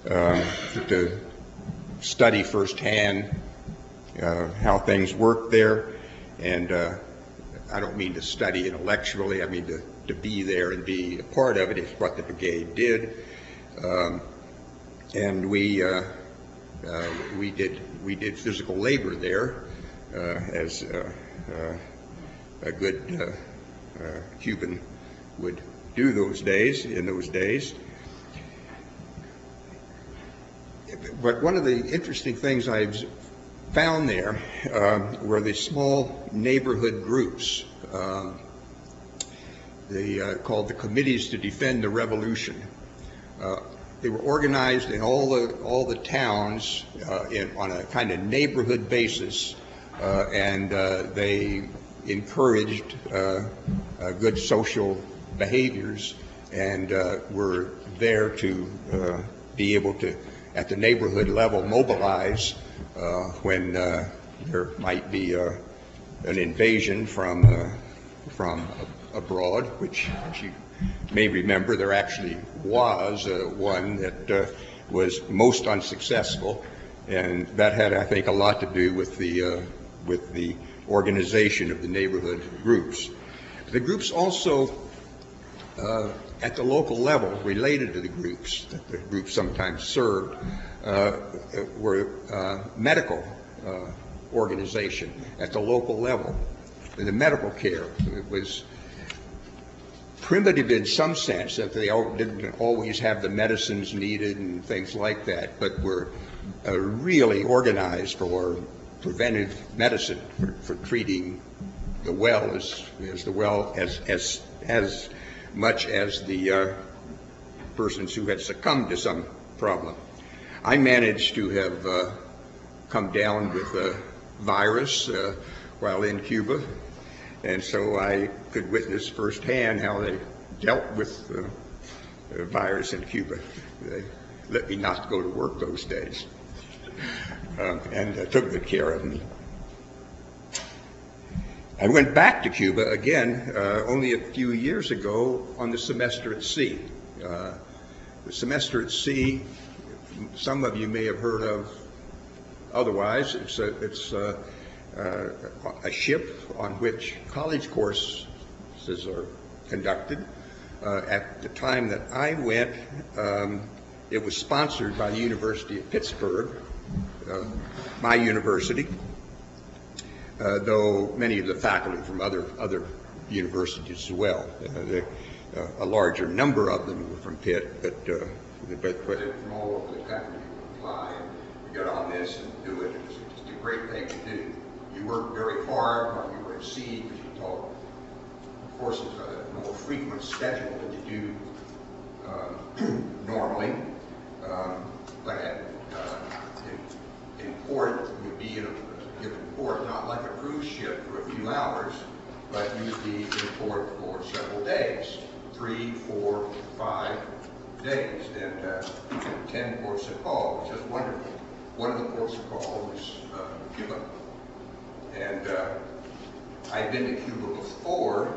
to study firsthand how things worked there. And I don't mean to study intellectually, I mean to be there and be a part of it. It's what the brigade did. And we did physical labor there as a good Cuban would do in those days. But one of the interesting things I've found there were the small neighborhood groups, called the Committees to Defend the Revolution. They were organized in all the towns on a kind of neighborhood basis, and they encouraged good social behaviors, and were there to be able to, at the neighborhood level, mobilize when there might be an invasion from abroad, which, as you may remember, there actually was one that was most unsuccessful, and that had, I think, a lot to do with the organization of the neighborhood groups. The groups also, at the local level, related to the groups that the groups sometimes served, were medical organization at the local level. The medical care, it was primitive in some sense, that they didn't always have the medicines needed and things like that, but were really organized for preventive medicine, for treating the well as much as the persons who had succumbed to some problem. I managed to have come down with a virus while in Cuba, and so I could witness firsthand how they dealt with the virus in Cuba. They let me not go to work those days, and took good care of me. I went back to Cuba again only a few years ago on the semester at sea. The semester at sea some of you may have heard of otherwise. It's a ship on which college courses are conducted. At the time that I went, it was sponsored by the University of Pittsburgh, my university, though many of the faculty from other universities as well. A larger number of them were from Pitt, but from all over the country you apply and get on this and do it. It's just a great thing to do. You work very hard while you were at sea because you taught courses at a more frequent schedule than you do normally. But in port, you would be in a given port, not like a cruise ship for a few hours, but you would be in port for several days, 3, 4, 5 days, and 10 ports of call, which is wonderful. One of the ports of call was Cuba. And I'd been to Cuba before.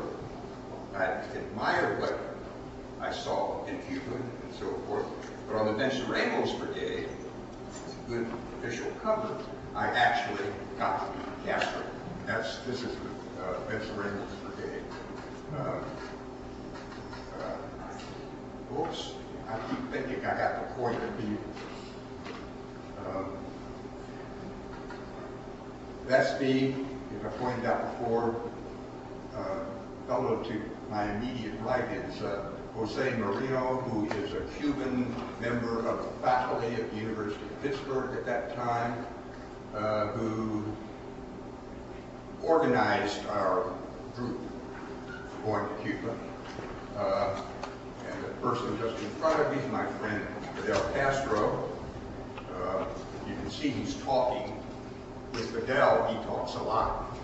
I admired what I saw in Cuba and so forth. But on the Venceremos Brigade, good official cover, I actually got to be Castro. This is the Venceremos Brigade. Oops, I keep thinking I got the point of view. That's me, as I pointed out before. Fellow to my immediate right is Jose Marino, who is a Cuban member of the faculty at the University of Pittsburgh at that time, who organized our group for going to Cuba. And the person just in front of me is my friend Fidel Castro. You can see he's talking. With Fidel, he talks a lot.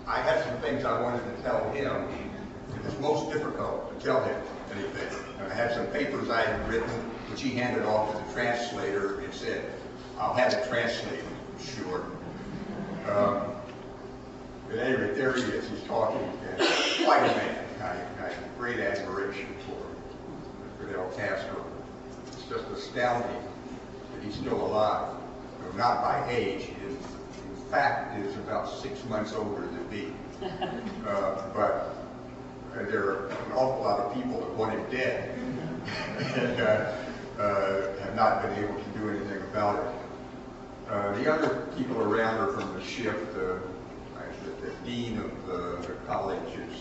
I had some things I wanted to tell him. It was most difficult to tell him anything. And I had some papers I had written, which he handed off to the translator and said, "I'll have it translated." Sure. At any rate, there he is. He's talking. And quite a man. I have great admiration for Fidel Castro. It's just astounding that he's still alive. Though not by age. He is, in fact, is about 6 months older than me. But there are an awful lot of people that want him dead and have not been able to do anything about it. The other people around are from the ship. The dean of the college is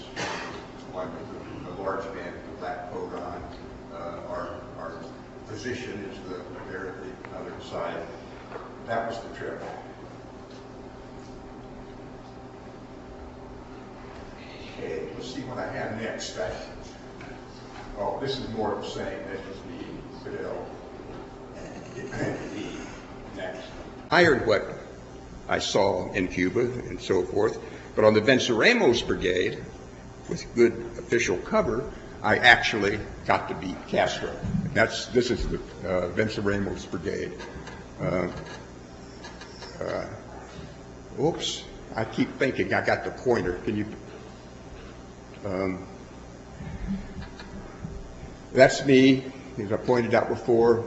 one with a large man with a black coat on. Our physician is there at the other side. That was the trip. Okay, let's see what I have next. Oh, this is more of the same. This is the Fidel. Next. I heard what I saw in Cuba and so forth, but on the Venceremos Brigade, with good official cover, I actually got to beat Castro. This is the Venceremos Brigade. Oops, I keep thinking I got the pointer. Can you? That's me, as I pointed out before.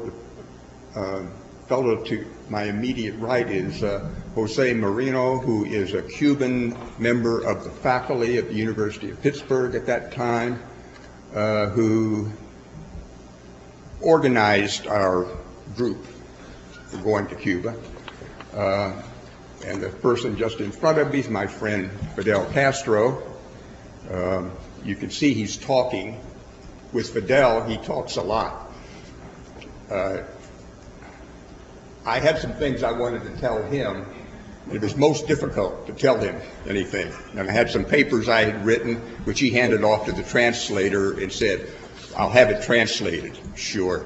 The fellow to my immediate right is Jose Marino, who is a Cuban member of the faculty at the University of Pittsburgh at that time, who organized our group for going to Cuba. And the person just in front of me is my friend Fidel Castro. You can see he's talking. With Fidel, he talks a lot. I had some things I wanted to tell him. It was most difficult to tell him anything. And I had some papers I had written, which he handed off to the translator and said, "I'll have it translated." Sure.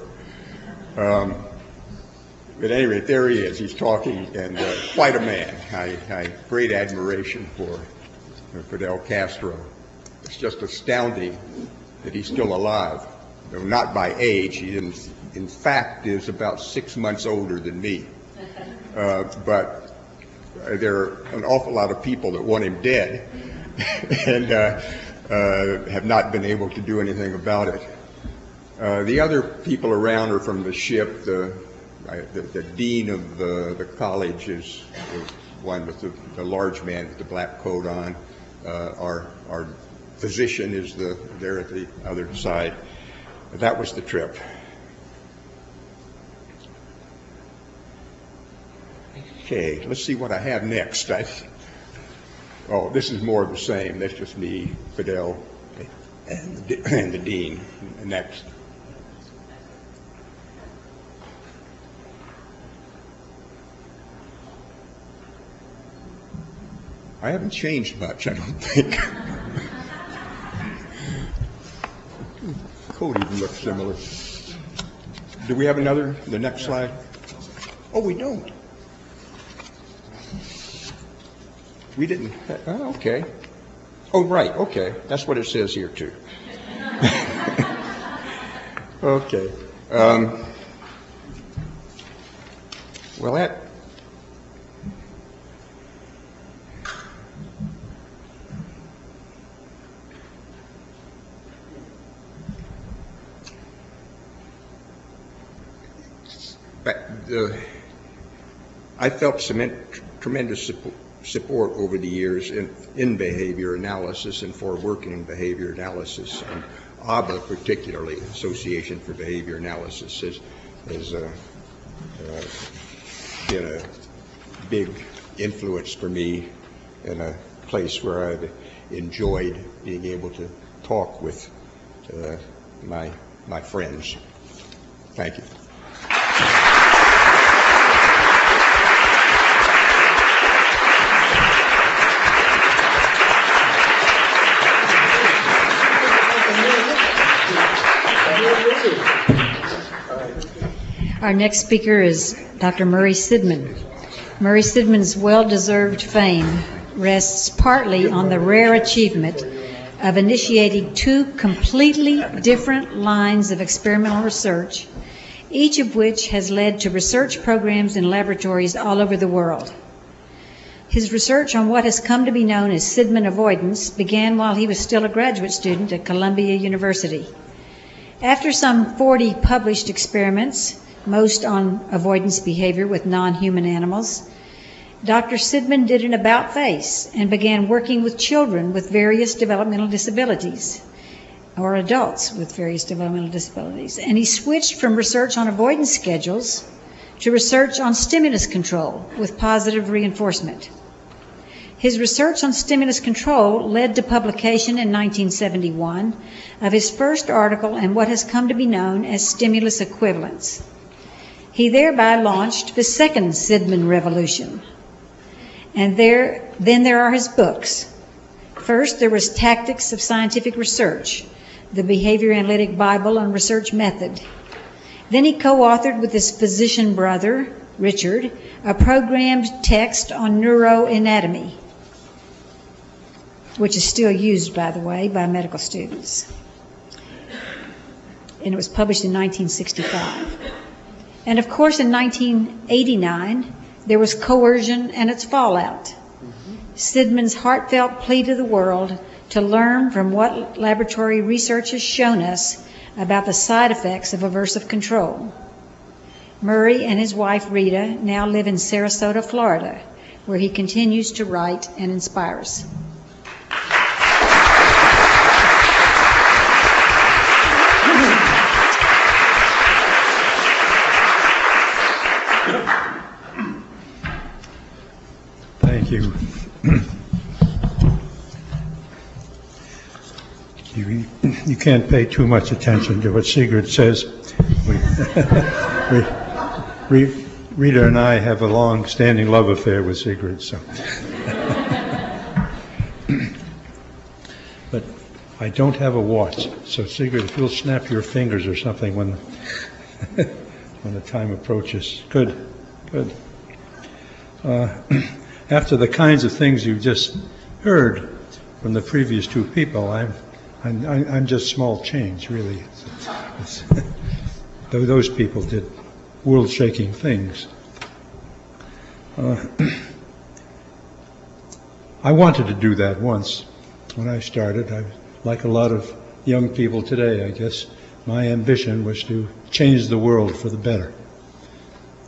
At any rate, there he is. He's talking, and quite a man. I have great admiration for Fidel Castro. It's just astounding that he's still alive. Though not by age, he in fact is about 6 months older than me. But there are an awful lot of people that want him dead and have not been able to do anything about it. The other people around are from the ship. The dean of the college is one with the large man with the black coat on. Our physician is there at the other side. That was the trip. Okay, let's see what I have next. Oh, this is more of the same. That's just me, Fidel, and the dean. Next. I haven't changed much, I don't think. Coat even looks similar. Do we have the next slide? Oh, we don't. We didn't, okay. Oh, right, okay. That's what it says here, too. Okay. Well, I felt tremendous support over the years in behavior analysis and for working in behavior analysis. And ABBA, particularly, Association for Behavior Analysis, has been a big influence for me in a place where I've enjoyed being able to talk with my friends. Thank you. Our next speaker is Dr. M.Sidman. M.Sidman's well-deserved fame rests partly on the rare achievement of initiating two completely different lines of experimental research, each of which has led to research programs in laboratories all over the world. His research on what has come to be known as Sidman avoidance began while he was still a graduate student at Columbia University. After some 40 published experiments, most on avoidance behavior with non-human animals, Dr. Sidman did an about-face and began working with children with various developmental disabilities, or adults with various developmental disabilities. And he switched from research on avoidance schedules to research on stimulus control with positive reinforcement. His research on stimulus control led to publication in 1971 of his first article in what has come to be known as stimulus equivalence. He thereby launched the second Sidman revolution. And then there are his books. First, there was Tactics of Scientific Research, the Behavior Analytic Bible and Research Method. Then he co-authored with his physician brother, Richard, a programmed text on neuroanatomy, which is still used, by the way, by medical students. And it was published in 1965. And of course, in 1989, there was coercion and its fallout. Sidman's heartfelt plea to the world to learn from what laboratory research has shown us about the side effects of aversive control. Murray and his wife Rita now live in Sarasota, Florida, where he continues to write and inspire us. Thank you. You can't pay too much attention to what Sigrid says. Rita and I have a long-standing love affair with Sigrid, so. But I don't have a watch, so Sigrid, if you'll snap your fingers or something when when the time approaches. Good. After the kinds of things you've just heard from the previous two people, I'm just small change, really. Those people did world-shaking things. I wanted to do that once when I started. Like a lot of young people today, I guess, my ambition was to change the world for the better.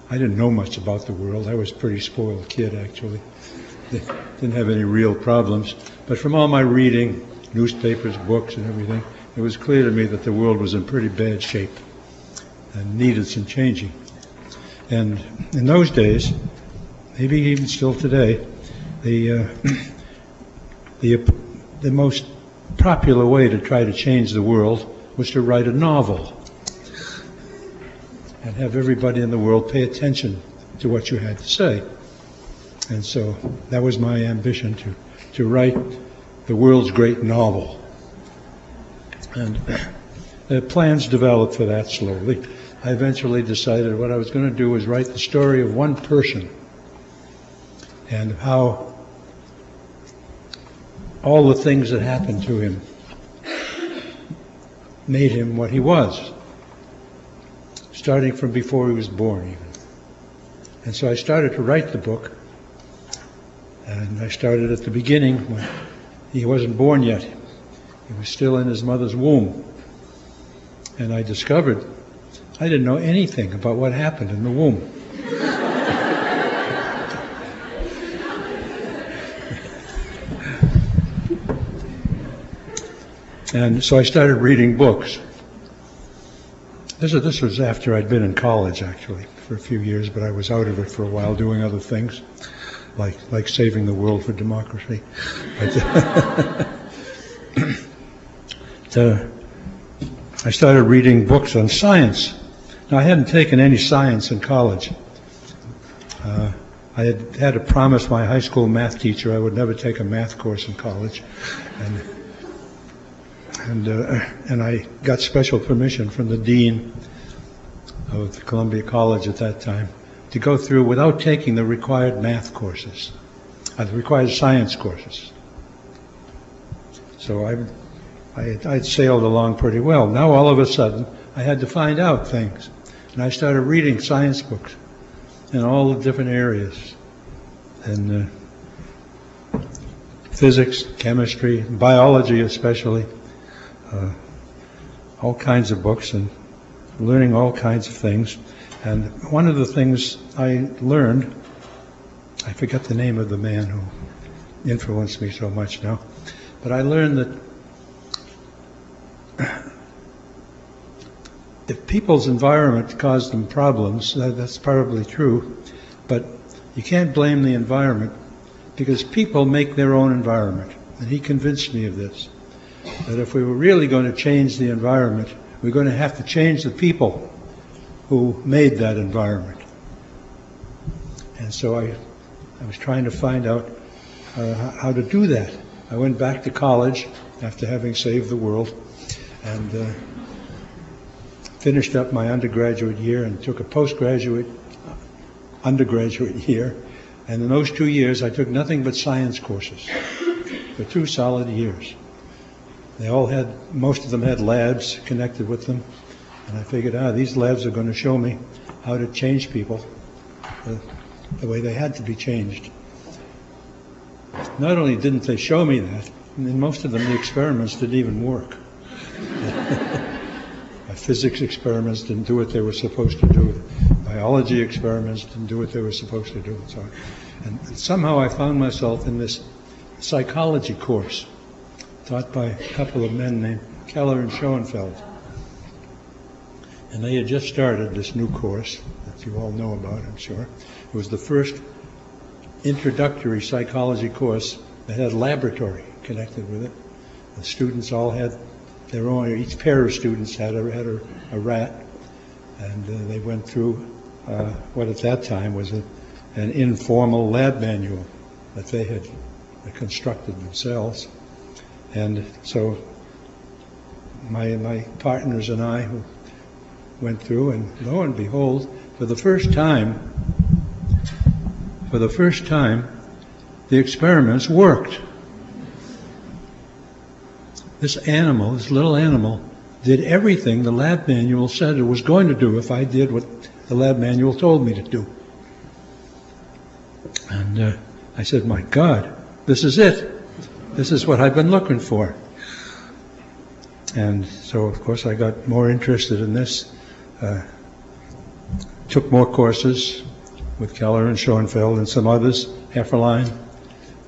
I didn't know much about the world. I was a pretty spoiled kid, actually. Didn't have any real problems. But from all my reading, newspapers, books, and everything, it was clear to me that the world was in pretty bad shape and needed some changing. And in those days, maybe even still today, the most popular way to try to change the world was to write a novel and have everybody in the world pay attention to what you had to say. And so that was my ambition, to write the world's great novel. And the plans developed for that slowly. I eventually decided what I was going to do was write the story of one person and how all the things that happened to him made him what he was, starting from before he was born even. And so I started to write the book, and I started at the beginning when he wasn't born yet. He was still in his mother's womb. And I discovered I didn't know anything about what happened in the womb. And so I started reading books. This was after I'd been in college, actually, for a few years, but I was out of it for a while doing other things, like saving the world for democracy. I started reading books on science. Now, I hadn't taken any science in college. I had to promise my high school math teacher I would never take a math course in college, and I got special permission from the dean of Columbia College at that time to go through without taking the required math courses, the required science courses. So I'd sailed along pretty well. Now all of a sudden I had to find out things, and I started reading science books in all the different areas, and physics, chemistry, biology especially, all kinds of books, and learning all kinds of things. And one of the things I learned, I forget the name of the man who influenced me so much now, but I learned that if people's environment caused them problems, that's probably true, but you can't blame the environment because people make their own environment. And he convinced me of this, that if we were really going to change the environment, we're going to have to change the people who made that environment. And so I was trying to find out how to do that. I went back to college after having saved the world and finished up my undergraduate year and took a postgraduate undergraduate year. And in those 2 years, I took nothing but science courses for 2 solid years. Most of them had labs connected with them. And I figured, these labs are going to show me how to change people the way they had to be changed. Not only didn't they show me that, in most of them the experiments didn't even work. My physics experiments didn't do what they were supposed to do. Biology experiments didn't do what they were supposed to do. And so and somehow I found myself in this psychology course taught by a couple of men named Keller and Schoenfeld. And they had just started this new course that you all know about, I'm sure. It was the first introductory psychology course that had a laboratory connected with it. The students all had their own, each pair of students had a rat, and they went through what at that time was an informal lab manual that they had constructed themselves. And so my partners and I who went through, and lo and behold, for the first time, the experiments worked. This little animal, did everything the lab manual said it was going to do if I did what the lab manual told me to do. And I said, my God, this is it. This is what I've been looking for. And so, of course, I got more interested in this, took more courses with Keller and Schoenfeld and some others. Hefferlein,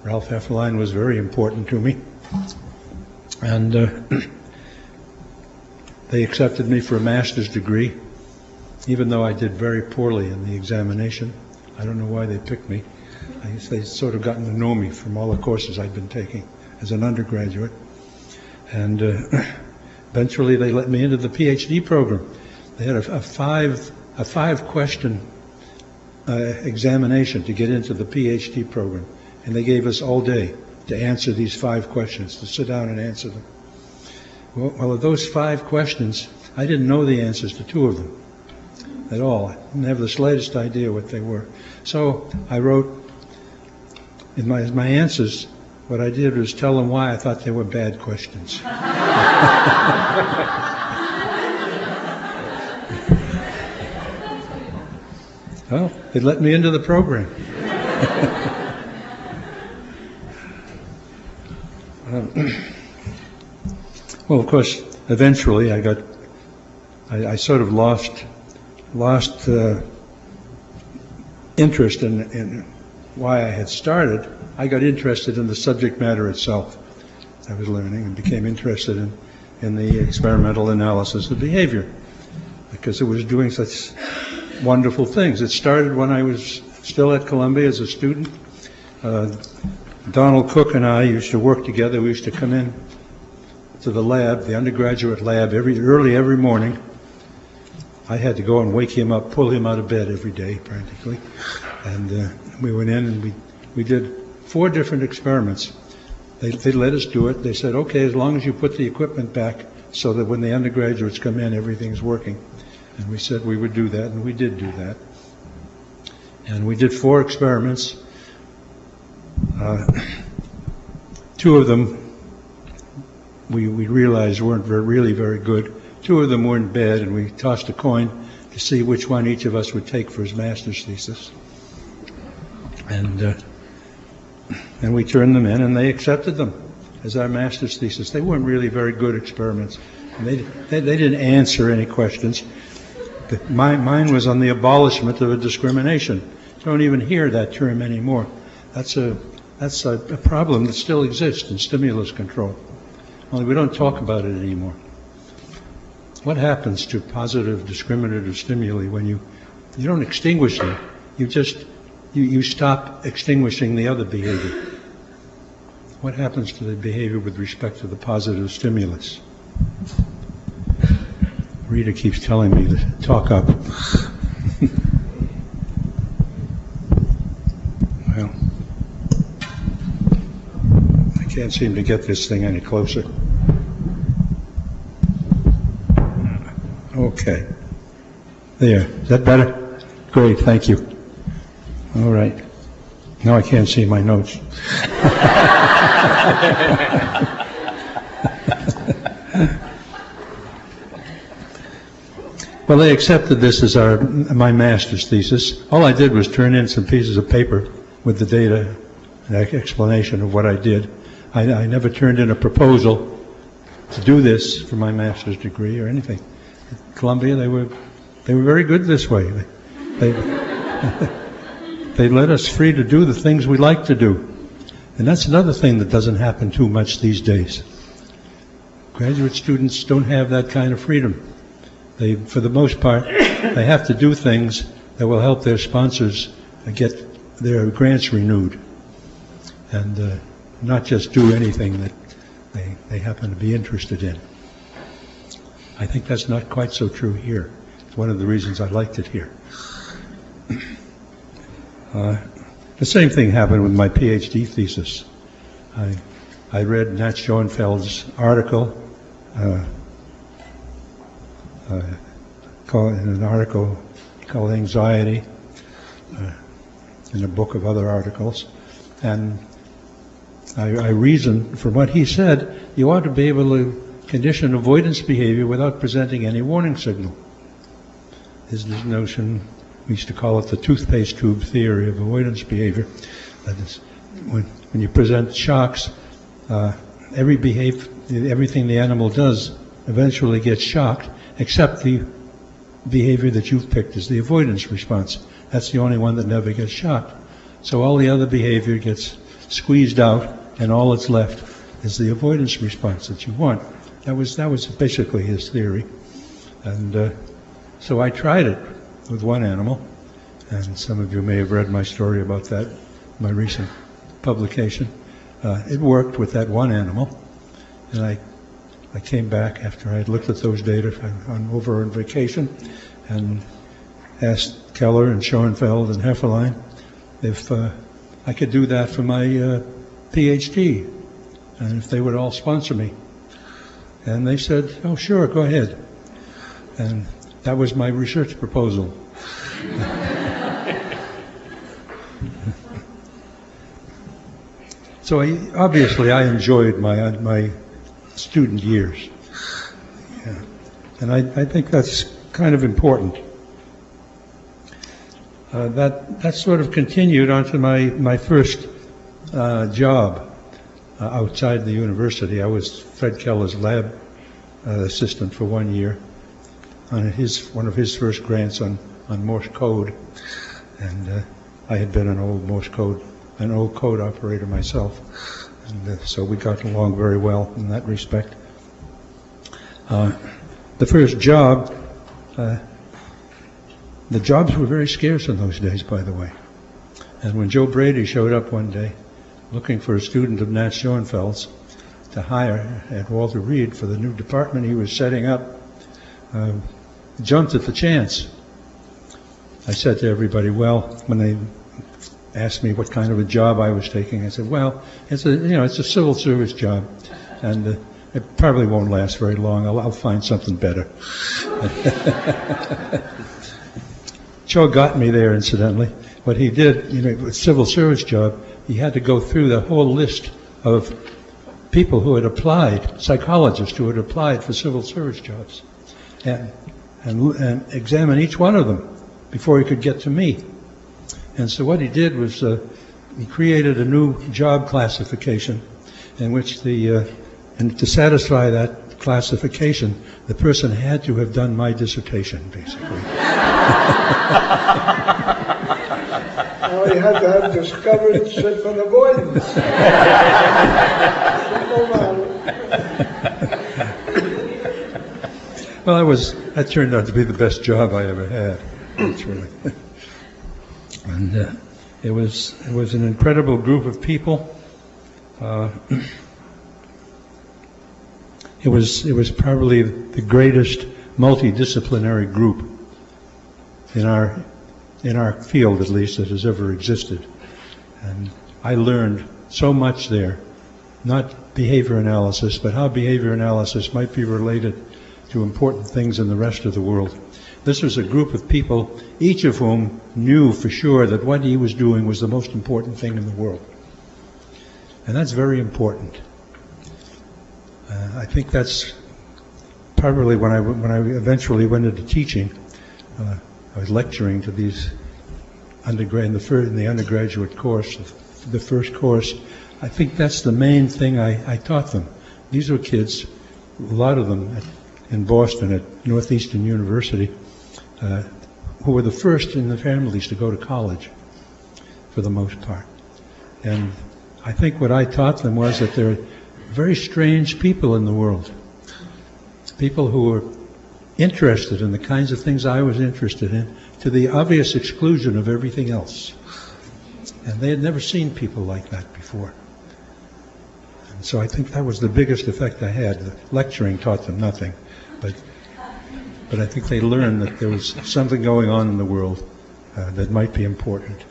Ralph Hefferlein was very important to me. And they accepted me for a master's degree, even though I did very poorly in the examination. I don't know why they picked me. I guess they'd sort of gotten to know me from all the courses I'd been taking as an undergraduate. And eventually they let me into the PhD program. They had a five-question examination to get into the PhD program. And they gave us all day to answer these 5 questions, to sit down and answer them. Well, of those 5 questions, I didn't know the answers to 2 of them at all. I didn't have the slightest idea what they were. So I wrote in my answers, what I did was tell them why I thought they were bad questions. Well, they let me into the program. Well, of course, eventually I sort of lost interest in why I had started. I got interested in the subject matter itself I was learning and became interested in the experimental analysis of behavior because it was doing such wonderful things. It started when I was still at Columbia as a student. Donald Cook and I used to work together. We used to come in to the lab, the undergraduate lab, early every morning. I had to go and wake him up, pull him out of bed every day, practically. And we went in and we did 4 different experiments. They let us do it. They said, okay, as long as you put the equipment back so that when the undergraduates come in, everything's working. And we said we would do that, and we did do that. And we did 4 experiments. 2 of them we realized weren't really very good. 2 of them weren't bad, and we tossed a coin to see which one each of us would take for his master's thesis. And we turned them in, and they accepted them as our master's thesis. They weren't really very good experiments. And they didn't answer any questions. Mine was on the abolishment of a discrimination. You don't even hear that term anymore. That's a problem that still exists in stimulus control. Only we don't talk about it anymore. What happens to positive discriminative stimuli when you don't extinguish them? You stop extinguishing the other behavior. What happens to the behavior with respect to the positive stimulus? Rita keeps telling me to talk up. Well, I can't seem to get this thing any closer. Okay. There. Is that better? Great, thank you. All right. Now I can't see my notes. Well, they accepted this as my master's thesis. All I did was turn in some pieces of paper with the data and explanation of what I did. I never turned in a proposal to do this for my master's degree or anything. At Columbia, they were very good this way. They let us free to do the things we like to do. And that's another thing that doesn't happen too much these days. Graduate students don't have that kind of freedom. For the most part, they have to do things that will help their sponsors get their grants renewed, and not just do anything that they happen to be interested in. I think that's not quite so true here. It's one of the reasons I liked it here. The same thing happened with my PhD thesis. I read Nat Schoenfeld's article, an article called Anxiety, in a book of other articles, and I reasoned from what he said, you ought to be able to condition avoidance behavior without presenting any warning signal. His notion, we used to call it the toothpaste tube theory of avoidance behavior. That is, when you present shocks, everything the animal does eventually gets shocked, except the behavior that you've picked is the avoidance response. That's the only one that never gets shocked. So all the other behavior gets squeezed out, and all that's left is the avoidance response that you want. That was basically his theory. And so I tried it with one animal, and some of you may have read my story about that, my recent publication. It worked with that one animal, and I came back after I had looked at those data over on vacation and asked Keller and Schoenfeld and Hefferlein if I could do that for my PhD, and if they would all sponsor me. And they said, oh, sure, go ahead. And that was my research proposal. So obviously I enjoyed my student years. Yeah. And I think that's kind of important. That sort of continued onto my first job outside the university. I was Fred Keller's lab assistant for 1 year on one of his first grants on Morse code, and I had been an old code operator myself, and so we got along very well in that respect. The first job, the jobs were very scarce in those days, by the way. And when Joe Brady showed up one day looking for a student of Nat Schoenfeld's to hire at Walter Reed for the new department he was setting up, jumped at the chance. I said to everybody, well, when they asked me what kind of a job I was taking, I said, well, it's a civil service job, and it probably won't last very long. I'll find something better. Joe got me there, incidentally. What he did, with a civil service job, he had to go through the whole list of people who had applied, psychologists who had applied for civil service jobs, and examine each one of them before he could get to me. And so what he did was he created a new job classification in which and to satisfy that classification, the person had to have done my dissertation, basically. Well, you had to have discovered sick and avoidance. Well, that turned out to be the best job I ever had, actually. And it was an incredible group of people. It was probably the greatest multidisciplinary group in our field, at least, that has ever existed. And I learned so much there, not behavior analysis, but how behavior analysis might be related to important things in the rest of the world. This was a group of people, each of whom knew for sure that what he was doing was the most important thing in the world. And that's very important. I think that's probably when I eventually went into teaching. I was lecturing to these in the undergraduate course, the first course. I think that's the main thing I taught them. These were kids, a lot of them in Boston at Northeastern University, who were the first in their families to go to college, for the most part. And I think what I taught them was that there are very strange people in the world, people who were interested in the kinds of things I was interested in, to the obvious exclusion of everything else. And they had never seen people like that before. And so I think that was the biggest effect I had. The lecturing taught them nothing, but I think they learned that there was something going on in the world that might be important.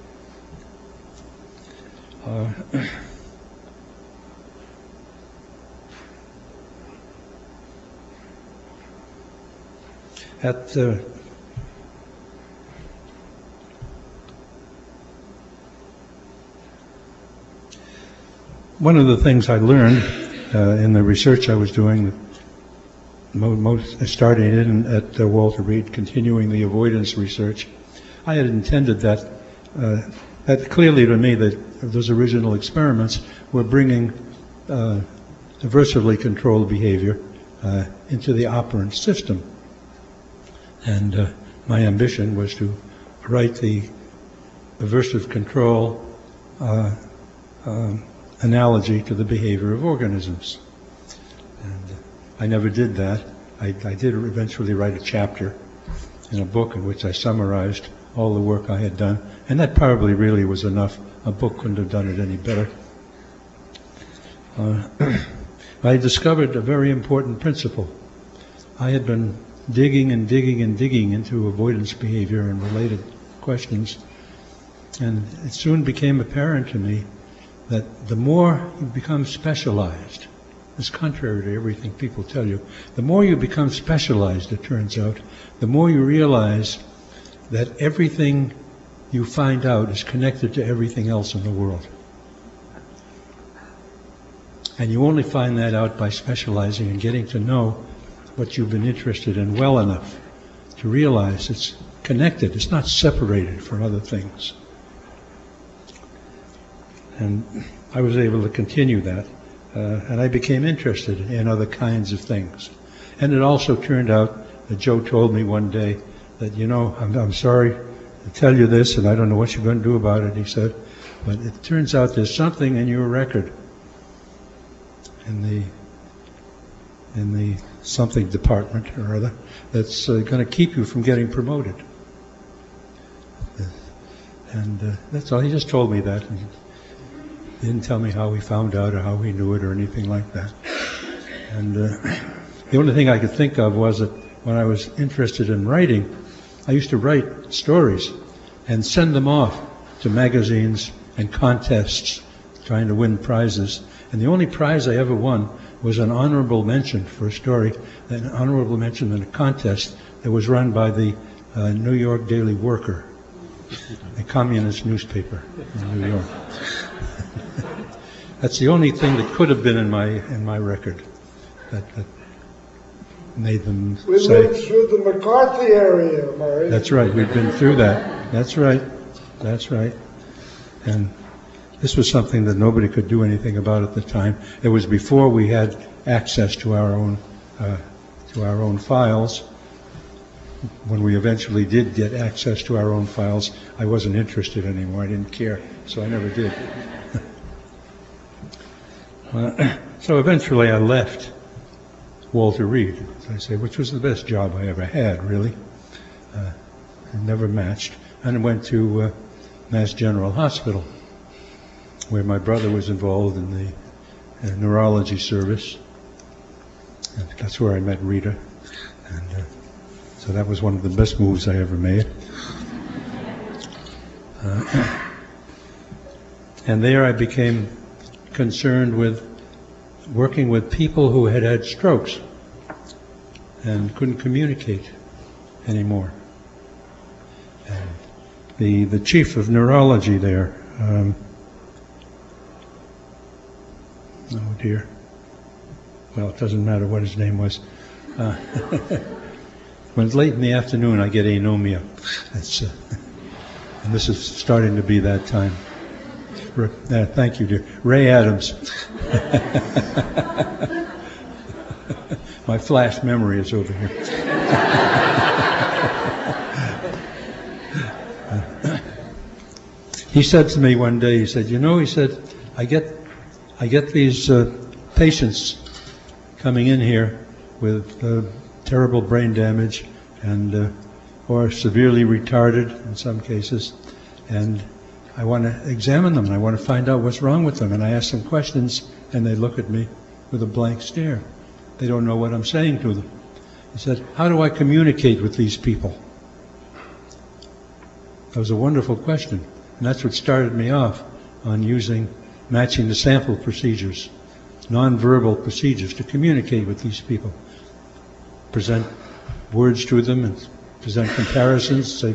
One of the things I learned in the research I was doing, starting at Walter Reed, continuing the avoidance research, I had intended that clearly to me that those original experiments were bringing aversively controlled behavior into the operant system. And my ambition was to write the aversive control analogy to the behavior of organisms. And I never did that. I did eventually write a chapter in a book in which I summarized all the work I had done, and that probably really was enough. A book couldn't have done it any better. I discovered a very important principle. I had been digging and digging and digging into avoidance behavior and related questions, and it soon became apparent to me that the more you become specialized, it's contrary to everything people tell you, the more you become specialized, it turns out, the more you realize that everything you find out is connected to everything else in the world. And you only find that out by specializing and getting to know what you've been interested in well enough to realize it's connected, it's not separated from other things. And I was able to continue that, and I became interested in other kinds of things. And it also turned out that Joe told me one day that, you know, I'm sorry to tell you this, and I don't know what you're going to do about it, he said, but it turns out there's something in your record, in the something department or other, that's going to keep you from getting promoted. And that's all. He just told me that. And he didn't tell me how he found out or how he knew it or anything like that. And the only thing I could think of was that when I was interested in writing, I used to write stories and send them off to magazines and contests trying to win prizes. And the only prize I ever won was an honorable mention for a story, an honorable mention in a contest that was run by the New York Daily Worker, a communist newspaper in New York. That's the only thing that could have been in my record that made them We say. lived through the McCarthy area, Murray. That's right. We've been through that. That's right. That's right. And this was something that nobody could do anything about at the time. It was before we had access to our own files. When we eventually did get access to our own files, I wasn't interested anymore. I didn't care, so I never did. So eventually I left Walter Reed, as I say, which was the best job I ever had, really. Never matched. And I went to Mass General Hospital, where my brother was involved in the neurology service. And that's where I met Rita. And so that was one of the best moves I ever made. And there I became concerned with working with people who had had strokes and couldn't communicate anymore. And the chief of neurology there, oh dear, well, it doesn't matter what his name was. When it's late in the afternoon, I get anomia. That's, and this is starting to be that time. Thank you, dear. Ray Adams. My flash memory is over here. He said to me one day, he said, you know, he said, I get these patients coming in here with terrible brain damage and or severely retarded in some cases, and I want to examine them, and I want to find out what's wrong with them. And I ask them questions, and they look at me with a blank stare. They don't know what I'm saying to them. He said, how do I communicate with these people? That was a wonderful question. And that's what started me off on matching the sample procedures, nonverbal procedures to communicate with these people. Present words to them and present comparisons, say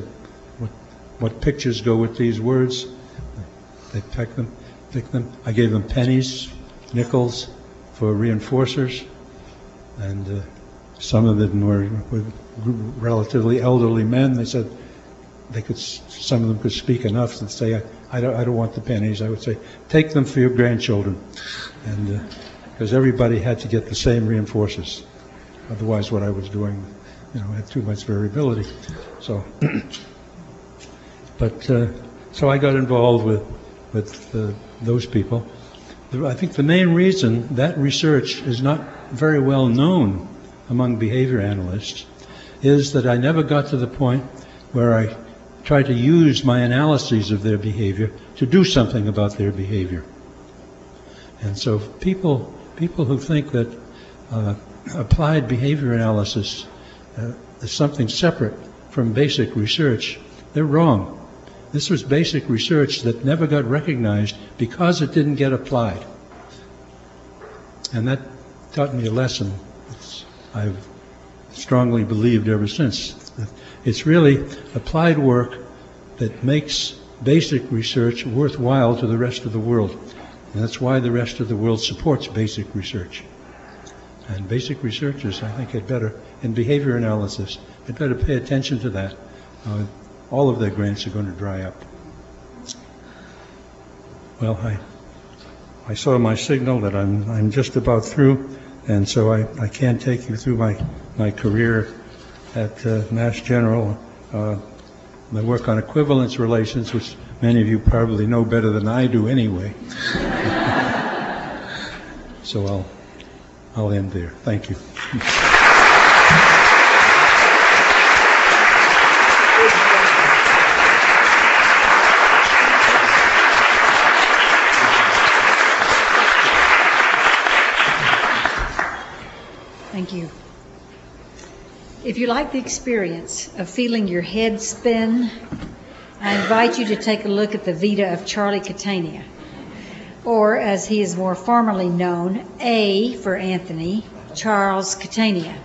what pictures go with these words. They pick them. I gave them pennies, nickels for reinforcers, and some of them were relatively elderly men. They said some of them could speak enough to say, I don't want the pennies. I would say, take them for your grandchildren, and because everybody had to get the same reinforcers. Otherwise, what I was doing, had too much variability. So, so I got involved with those people. I think the main reason that research is not very well known among behavior analysts is that I never got to the point where I tried to use my analyses of their behavior to do something about their behavior. And so people who think that applied behavior analysis is something separate from basic research, they're wrong. This was basic research that never got recognized because it didn't get applied. And that taught me a lesson I've strongly believed ever since. It's really applied work that makes basic research worthwhile to the rest of the world. And that's why the rest of the world supports basic research. And basic researchers, I think, had better, in behavior analysis, had better pay attention to that. All of their grants are going to dry up. Well, I saw my signal that I'm just about through, and so I can't take you through my career at Mass General, my work on equivalence relations, which many of you probably know better than I do anyway. So I'll end there. Thank you. Thank you. If you like the experience of feeling your head spin, I invite you to take a look at the Vita of Charlie Catania, or as he is more formally known, A for Anthony, Charles Catania.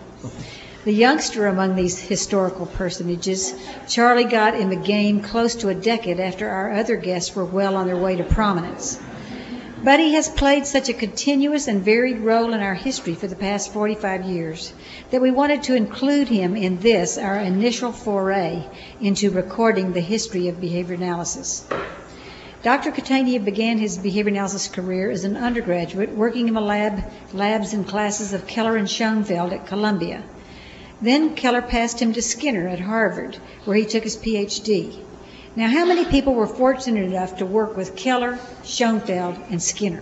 The youngster among these historical personages, Charlie got in the game close to a decade after our other guests were well on their way to prominence. But he has played such a continuous and varied role in our history for the past 45 years that we wanted to include him in this, our initial foray into recording the history of behavior analysis. Dr. Catania began his behavior analysis career as an undergraduate working in the labs and classes of Keller and Schoenfeld at Columbia. Then Keller passed him to Skinner at Harvard, where he took his PhD. Now, how many people were fortunate enough to work with Keller, Schoenfeld, and Skinner?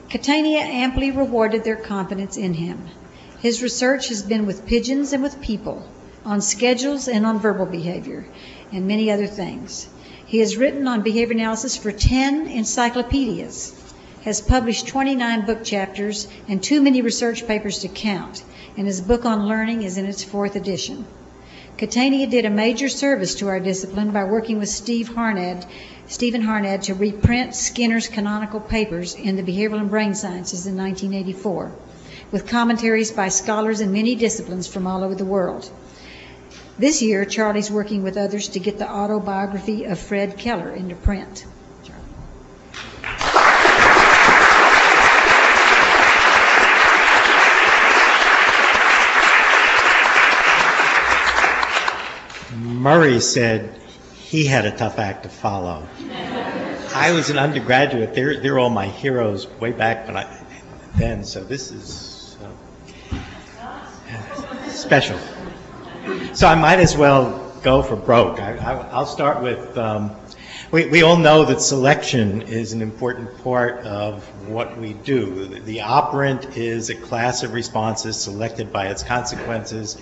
Catania amply rewarded their confidence in him. His research has been with pigeons and with people, on schedules and on verbal behavior, and many other things. He has written on behavior analysis for 10 encyclopedias, has published 29 book chapters, and too many research papers to count, and his book on learning is in its 4th edition. Catania did a major service to our discipline by working with Stephen Harnad to reprint Skinner's canonical papers in the Behavioral and Brain Sciences in 1984, with commentaries by scholars in many disciplines from all over the world. This year, Charlie's working with others to get the autobiography of Fred Keller into print. Murray said he had a tough act to follow. I was an undergraduate. They're all my heroes way back then, so this is special. So I might as well go for broke. I'll start with, we all know that selection is an important part of what we do. The operant is a class of responses selected by its consequences.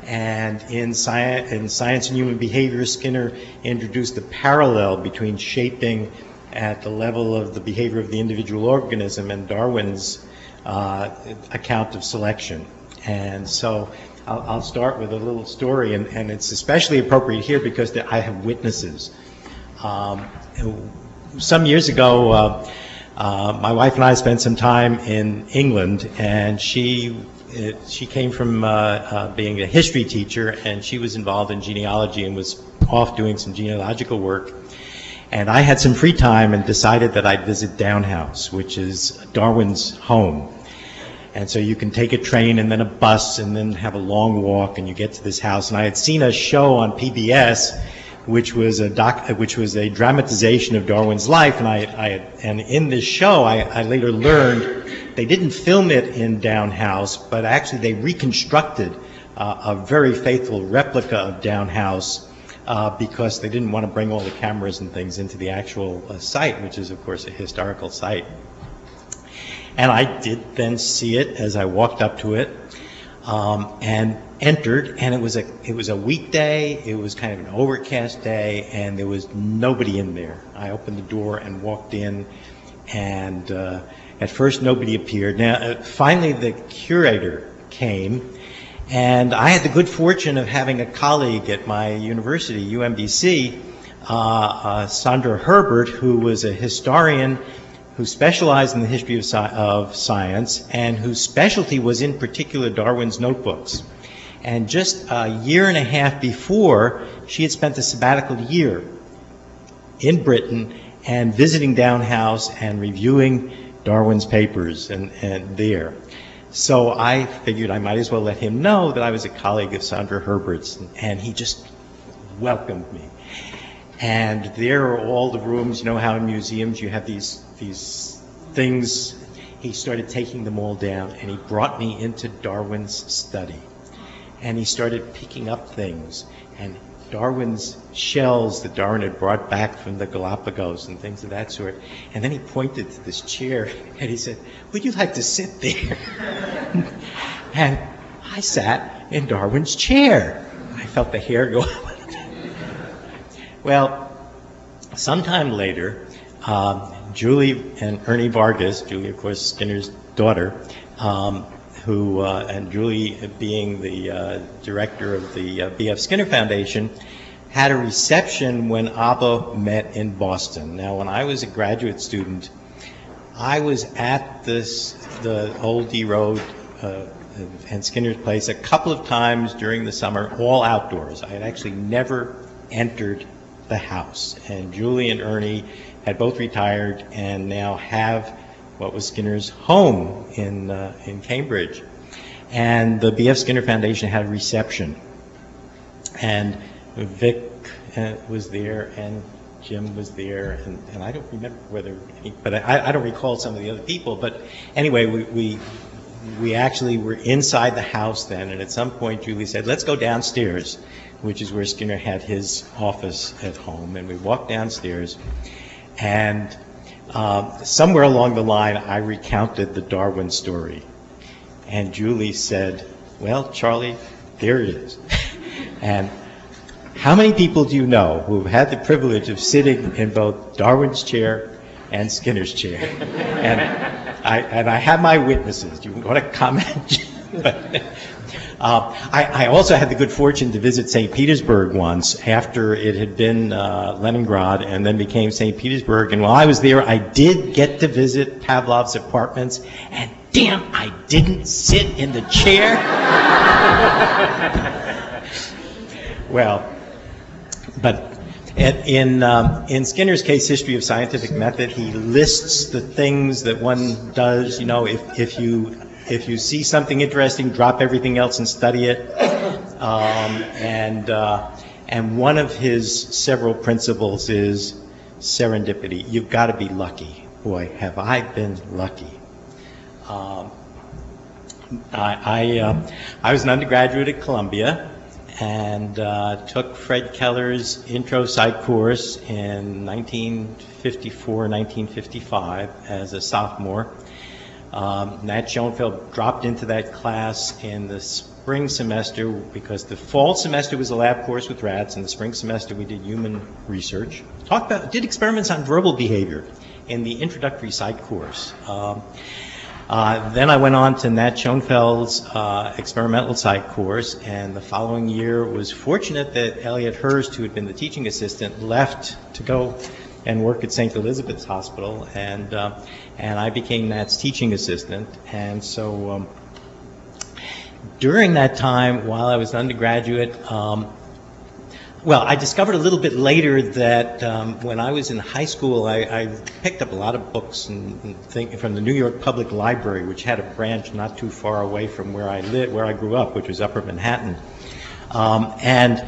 And in Science and Human Behavior, Skinner introduced a parallel between shaping at the level of the behavior of the individual organism and Darwin's account of selection. And so I'll start with a little story, and it's especially appropriate here because I have witnesses. Some years ago, my wife and I spent some time in England, and she came from being a history teacher, and she was involved in genealogy and was off doing some genealogical work. And I had some free time and decided that I'd visit Downhouse, which is Darwin's home. And so you can take a train and then a bus and then have a long walk, and you get to this house. And I had seen a show on PBS, which was a dramatization of Darwin's life. And in this show, I later learned they didn't film it in Down House, but actually they reconstructed a very faithful replica of Down House because they didn't want to bring all the cameras and things into the actual site, which is, of course, a historical site. And I did then see it as I walked up to it and entered, and it was a weekday. It was kind of an overcast day, and there was nobody in there. I opened the door and walked in, and at first nobody appeared. Now, finally, the curator came, and I had the good fortune of having a colleague at my university, UMBC, Sandra Herbert, who was a historian who specialized in the history of science, and whose specialty was in particular Darwin's notebooks. And just a year and a half before, she had spent a sabbatical year in Britain and visiting Down House and reviewing Darwin's papers and there. So I figured I might as well let him know that I was a colleague of Sandra Herbert's, and he just welcomed me. And there are all the rooms. You know how in museums you have these things. He started taking them all down, and he brought me into Darwin's study. And he started picking up things, and Darwin's shells that Darwin had brought back from the Galapagos and things of that sort. And then he pointed to this chair, and he said, "Would you like to sit there?" And I sat in Darwin's chair. I felt the hair go up. Well, sometime later, Julie and Ernie Vargas, Julie, of course, Skinner's daughter, and Julie being the director of the B.F. Skinner Foundation, had a reception when ABBA met in Boston. Now, when I was a graduate student, I was at the Old D Road and Skinner's place a couple of times during the summer, all outdoors. I had actually never entered the house. And Julie and Ernie had both retired and now have what was Skinner's home in Cambridge. And the B.F. Skinner Foundation had a reception. And Vic was there, and Jim was there, and I don't remember whether, but I don't recall some of the other people. But anyway, we actually were inside the house then, and at some point Julie said, "Let's go downstairs," which is where Skinner had his office at home. And we walked downstairs, and somewhere along the line I recounted the Darwin story. And Julie said, "Well, Charlie, there it is." And how many people do you know who have had the privilege of sitting in both Darwin's chair and Skinner's chair? And I have my witnesses. Do you want to comment? I also had the good fortune to visit St. Petersburg once after it had been Leningrad and then became St. Petersburg. And while I was there, I did get to visit Pavlov's apartments, and damn, I didn't sit in the chair. Well, but in Skinner's case, History of Scientific Method, he lists the things that one does. You know, if you see something interesting, drop everything else and study it. And one of his several principles is serendipity. You've got to be lucky. Boy, have I been lucky. I was an undergraduate at Columbia and took Fred Keller's intro psych course in 1954, 1955 as a sophomore. Nat Schoenfeld dropped into that class in the spring semester because the fall semester was a lab course with rats, and the spring semester we did human research. Did experiments on verbal behavior in the introductory psych course. Then I went on to Nat Schoenfeld's experimental psych course, and the following year was fortunate that Elliot Hurst, who had been the teaching assistant, left to go and work at St. Elizabeth's Hospital, and I became Nat's teaching assistant. And so during that time, while I was an undergraduate, well, I discovered a little bit later that when I was in high school, I picked up a lot of books and from the New York Public Library, which had a branch not too far away from where I grew up, which was Upper Manhattan. And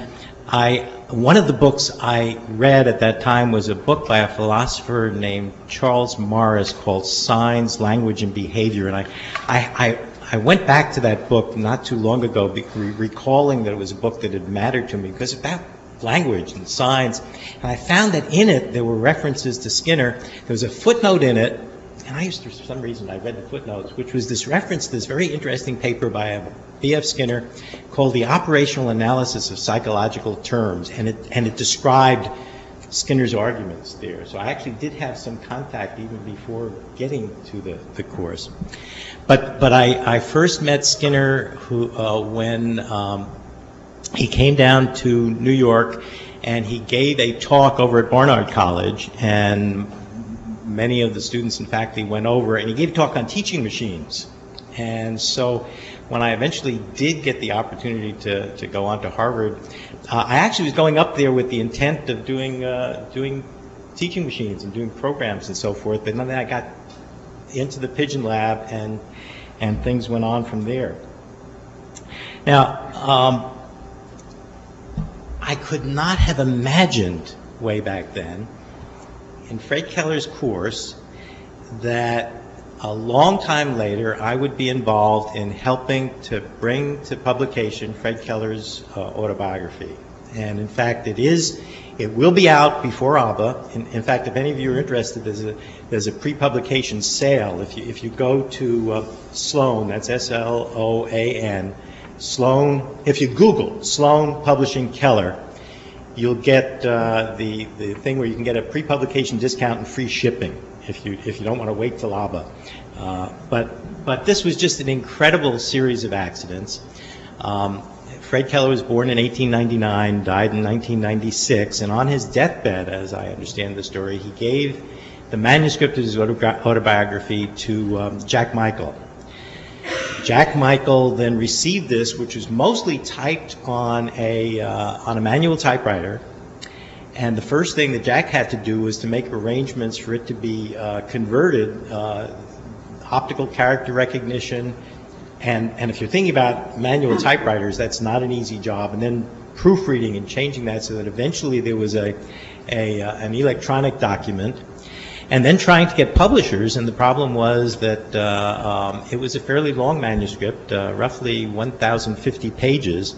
One of the books I read at that time was a book by a philosopher named Charles Morris called Signs, Language, and Behavior. And I went back to that book not too long ago, recalling that it was a book that had mattered to me because of that language and signs. And I found that in it there were references to Skinner. There was a footnote in it, and for some reason, I read the footnotes, which was this reference to this very interesting paper by B.F. Skinner called The Operational Analysis of Psychological Terms, and it described Skinner's arguments there. So I actually did have some contact even before getting to the course. But I first met Skinner when he came down to New York, and he gave a talk over at Barnard College, and many of the students and faculty went over, and he gave a talk on teaching machines. And so when I eventually did get the opportunity to go on to Harvard, I actually was going up there with the intent of doing teaching machines and doing programs and so forth, but then I got into the Pigeon Lab, and things went on from there. Now, I could not have imagined way back then in Fred Keller's course that a long time later I would be involved in helping to bring to publication Fred Keller's autobiography. And in fact, it will be out before ABBA. In fact, if any of you are interested, there's a pre-publication sale. If you go to Sloan, that's S-L-O-A-N, Sloan, if you Google Sloan Publishing Keller, you'll get the thing where you can get a pre-publication discount and free shipping if you don't want to wait till ABBA. But this was just an incredible series of accidents. Fred Keller was born in 1899, died in 1996, and on his deathbed, as I understand the story, he gave the manuscript of his autobiography to Jack Michael. Jack Michael then received this, which was mostly typed on a manual typewriter, and the first thing that Jack had to do was to make arrangements for it to be converted, optical character recognition, and if you're thinking about manual typewriters, that's not an easy job, and then proofreading and changing that so that eventually there was an electronic document. And then trying to get publishers, and the problem was that it was a fairly long manuscript, roughly 1,050 pages,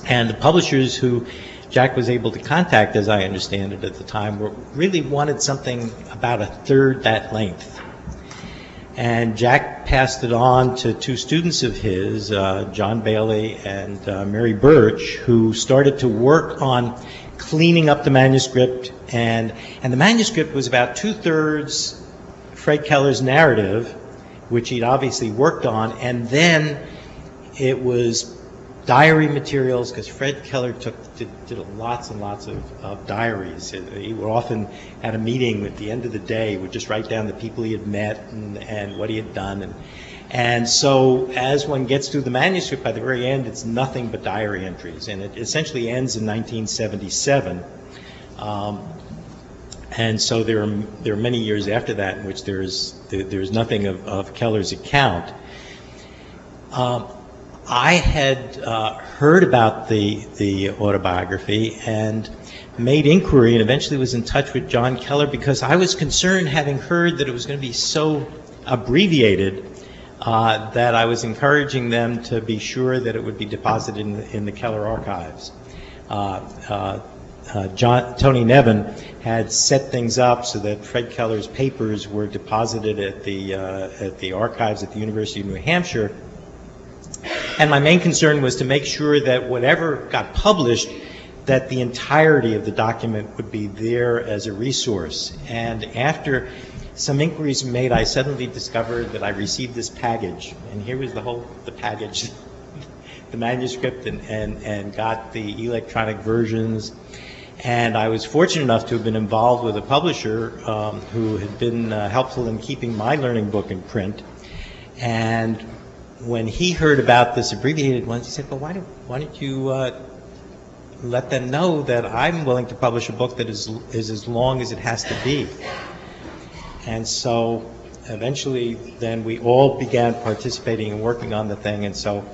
and the publishers who Jack was able to contact, as I understand it at the time, really wanted something about a third that length. And Jack passed it on to two students of his, John Bailey and Mary Birch, who started to work on cleaning up the manuscript, and the manuscript was about 2/3 Fred Keller's narrative, which he'd obviously worked on, and then it was diary materials, because Fred Keller did lots and lots of diaries. He would often, at a meeting at the end of the day, would just write down the people he had met and what he had done. And so as one gets through the manuscript, by the very end, it's nothing but diary entries. And it essentially ends in 1977. And so there are many years after that in which there's nothing of Keller's account. I had heard about the autobiography and made inquiry, and eventually was in touch with John Keller because I was concerned, having heard that it was going to be so abbreviated, that I was encouraging them to be sure that it would be deposited in the Keller archives. Tony Nevin had set things up so that Fred Keller's papers were deposited at the archives at the University of New Hampshire. And my main concern was to make sure that whatever got published, that the entirety of the document would be there as a resource. And after some inquiries were made, I suddenly discovered that I received this package, and here was the package, the manuscript, and got the electronic versions. And I was fortunate enough to have been involved with a publisher who had been helpful in keeping my learning book in print. And when he heard about this abbreviated one, he said, well, why don't you let them know that I'm willing to publish a book that is as long as it has to be. And so eventually then we all began participating and working on the thing. And so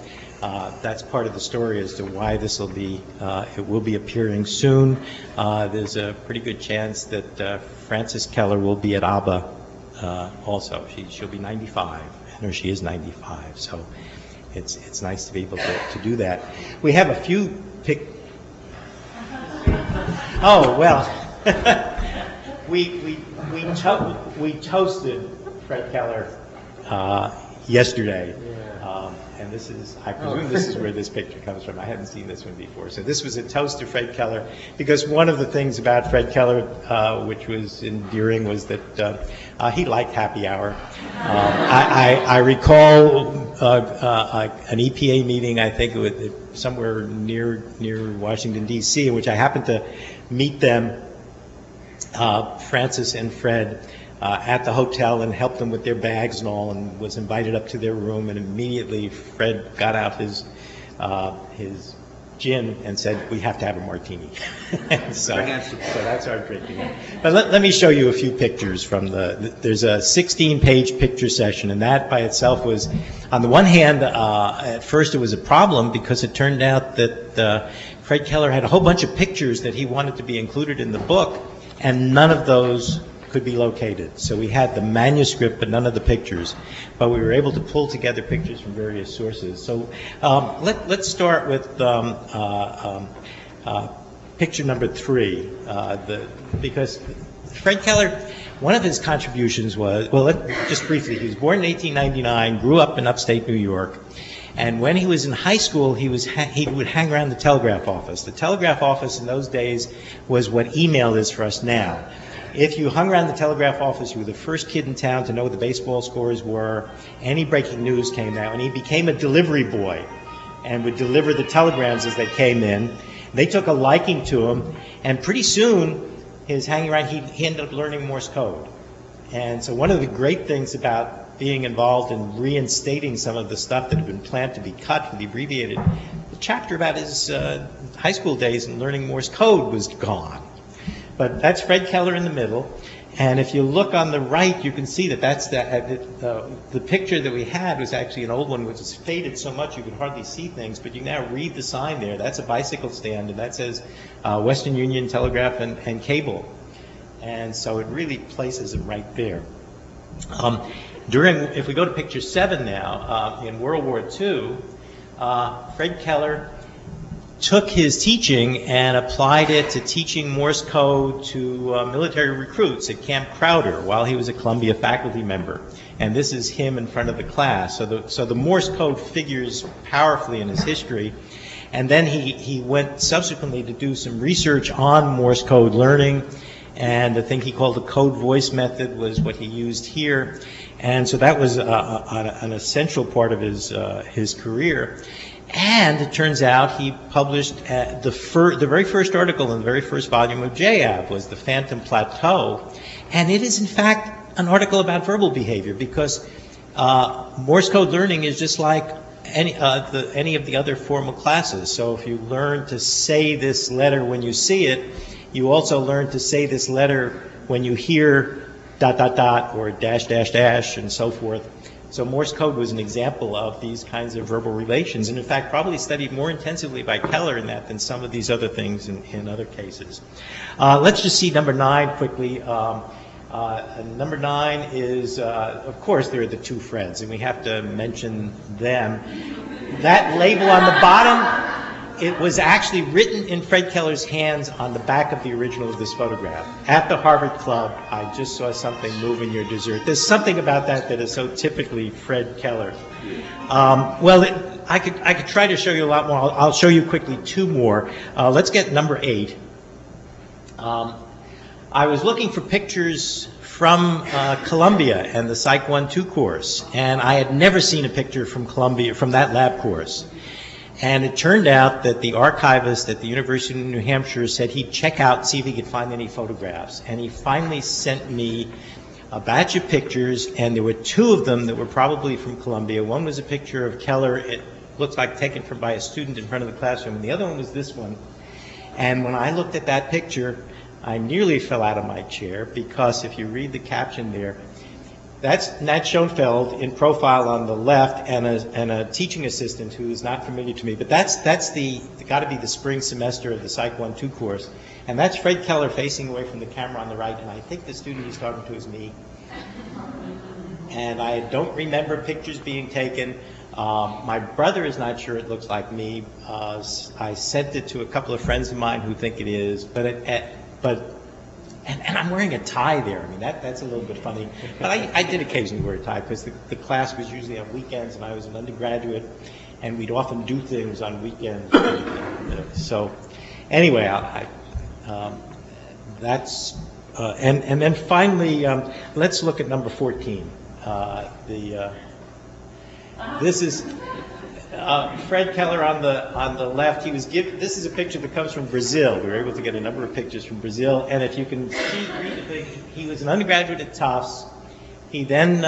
that's part of the story as to why this will be, it will be appearing soon. There's a pretty good chance that Frances Keller will be at ABBA also. She'll be 95, or she is 95, so it's nice to be able to do that. We have a few Oh, well, we toasted Fred Keller yesterday. And this is, I presume this is where this picture comes from. I hadn't seen this one before. So this was a toast to Fred Keller, because one of the things about Fred Keller, which was endearing, was that he liked happy hour. I recall an EPA meeting, I think it was somewhere near Washington, D.C., in which I happened to meet them, Frances and Fred, at the hotel, and helped them with their bags and all, and was invited up to their room, and immediately Fred got out his gin and said, "We have to have a martini." so that's our drinking. But let me show you a few pictures from there's a 16-page picture session, and that by itself was, on the one hand, at first it was a problem, because it turned out that Fred Keller had a whole bunch of pictures that he wanted to be included in the book, and none of those could be located. So we had the manuscript, but none of the pictures. But we were able to pull together pictures from various sources. So let's start with picture number 3, because Fred Keller, one of his contributions was, just briefly, he was born in 1899, grew up in upstate New York, and when he was in high school, he would hang around the telegraph office. The telegraph office in those days was what email is for us now. If you hung around the telegraph office, you were the first kid in town to know what the baseball scores were. Any breaking news came out, and he became a delivery boy and would deliver the telegrams as they came in. They took a liking to him, and pretty soon, his hanging around, he ended up learning Morse code. And so one of the great things about being involved in reinstating some of the stuff that had been planned to be cut for the abbreviated, the chapter about his high school days and learning Morse code was gone. But that's Fred Keller in the middle, and if you look on the right, you can see that that's the picture that we had was actually an old one, which is faded so much you could hardly see things, but you can now read the sign there. That's a bicycle stand, and that says Western Union Telegraph and Cable. And so it really places it right there. If we go to picture 7 now, in World War II, Fred Keller took his teaching and applied it to teaching Morse code to military recruits at Camp Crowder while he was a Columbia faculty member. And this is him in front of the class. So the Morse code figures powerfully in his history. And then he went subsequently to do some research on Morse code learning, and the thing he called the code voice method was what he used here. And so that was an essential part of his career. And it turns out he published the very first article in the very first volume of JAV was The Phantom Plateau. And it is, in fact, an article about verbal behavior, because Morse code learning is just like any of the other formal classes. So if you learn to say this letter when you see it, you also learn to say this letter when you hear ... or ... and so forth. So Morse code was an example of these kinds of verbal relations, and in fact probably studied more intensively by Keller in that than some of these other things in other cases. Let's just see number 9 quickly. Number 9 is, of course, there are the 2 Freds, and we have to mention them. That label on the bottom, it was actually written in Fred Keller's hands on the back of the original of this photograph. At the Harvard Club, I just saw something move in your dessert. There's something about that is so typically Fred Keller. I could try to show you a lot more. I'll show you quickly 2 more. Let's get number 8. I was looking for pictures from Columbia and the Psych 1-2 course, and I had never seen a picture from Columbia, from that lab course. And it turned out that the archivist at the University of New Hampshire said he'd check out and see if he could find any photographs. And he finally sent me a batch of pictures, and there were 2 of them that were probably from Columbia. One was a picture of Keller, it looks like taken by a student in front of the classroom, and the other one was this one. And when I looked at that picture, I nearly fell out of my chair, because if you read the caption there, That's Nat Schoenfeld in profile on the left, and a teaching assistant who is not familiar to me. But that's got to be the spring semester of the Psych 1-2 course. And that's Fred Keller facing away from the camera on the right, and I think the student he's talking to is me. And I don't remember pictures being taken. My brother is not sure it looks like me. I sent it to a couple of friends of mine who think it is, and I'm wearing a tie there. I mean, that's a little bit funny. But I did occasionally wear a tie because the class was usually on weekends, and I was an undergraduate, and we'd often do things on weekends. So anyway, that's and then finally, let's look at number 14. This is Fred Keller on the left. He was given. This is a picture that comes from Brazil. We were able to get a number of pictures from Brazil, and if you can see, he was an undergraduate at Tufts. He then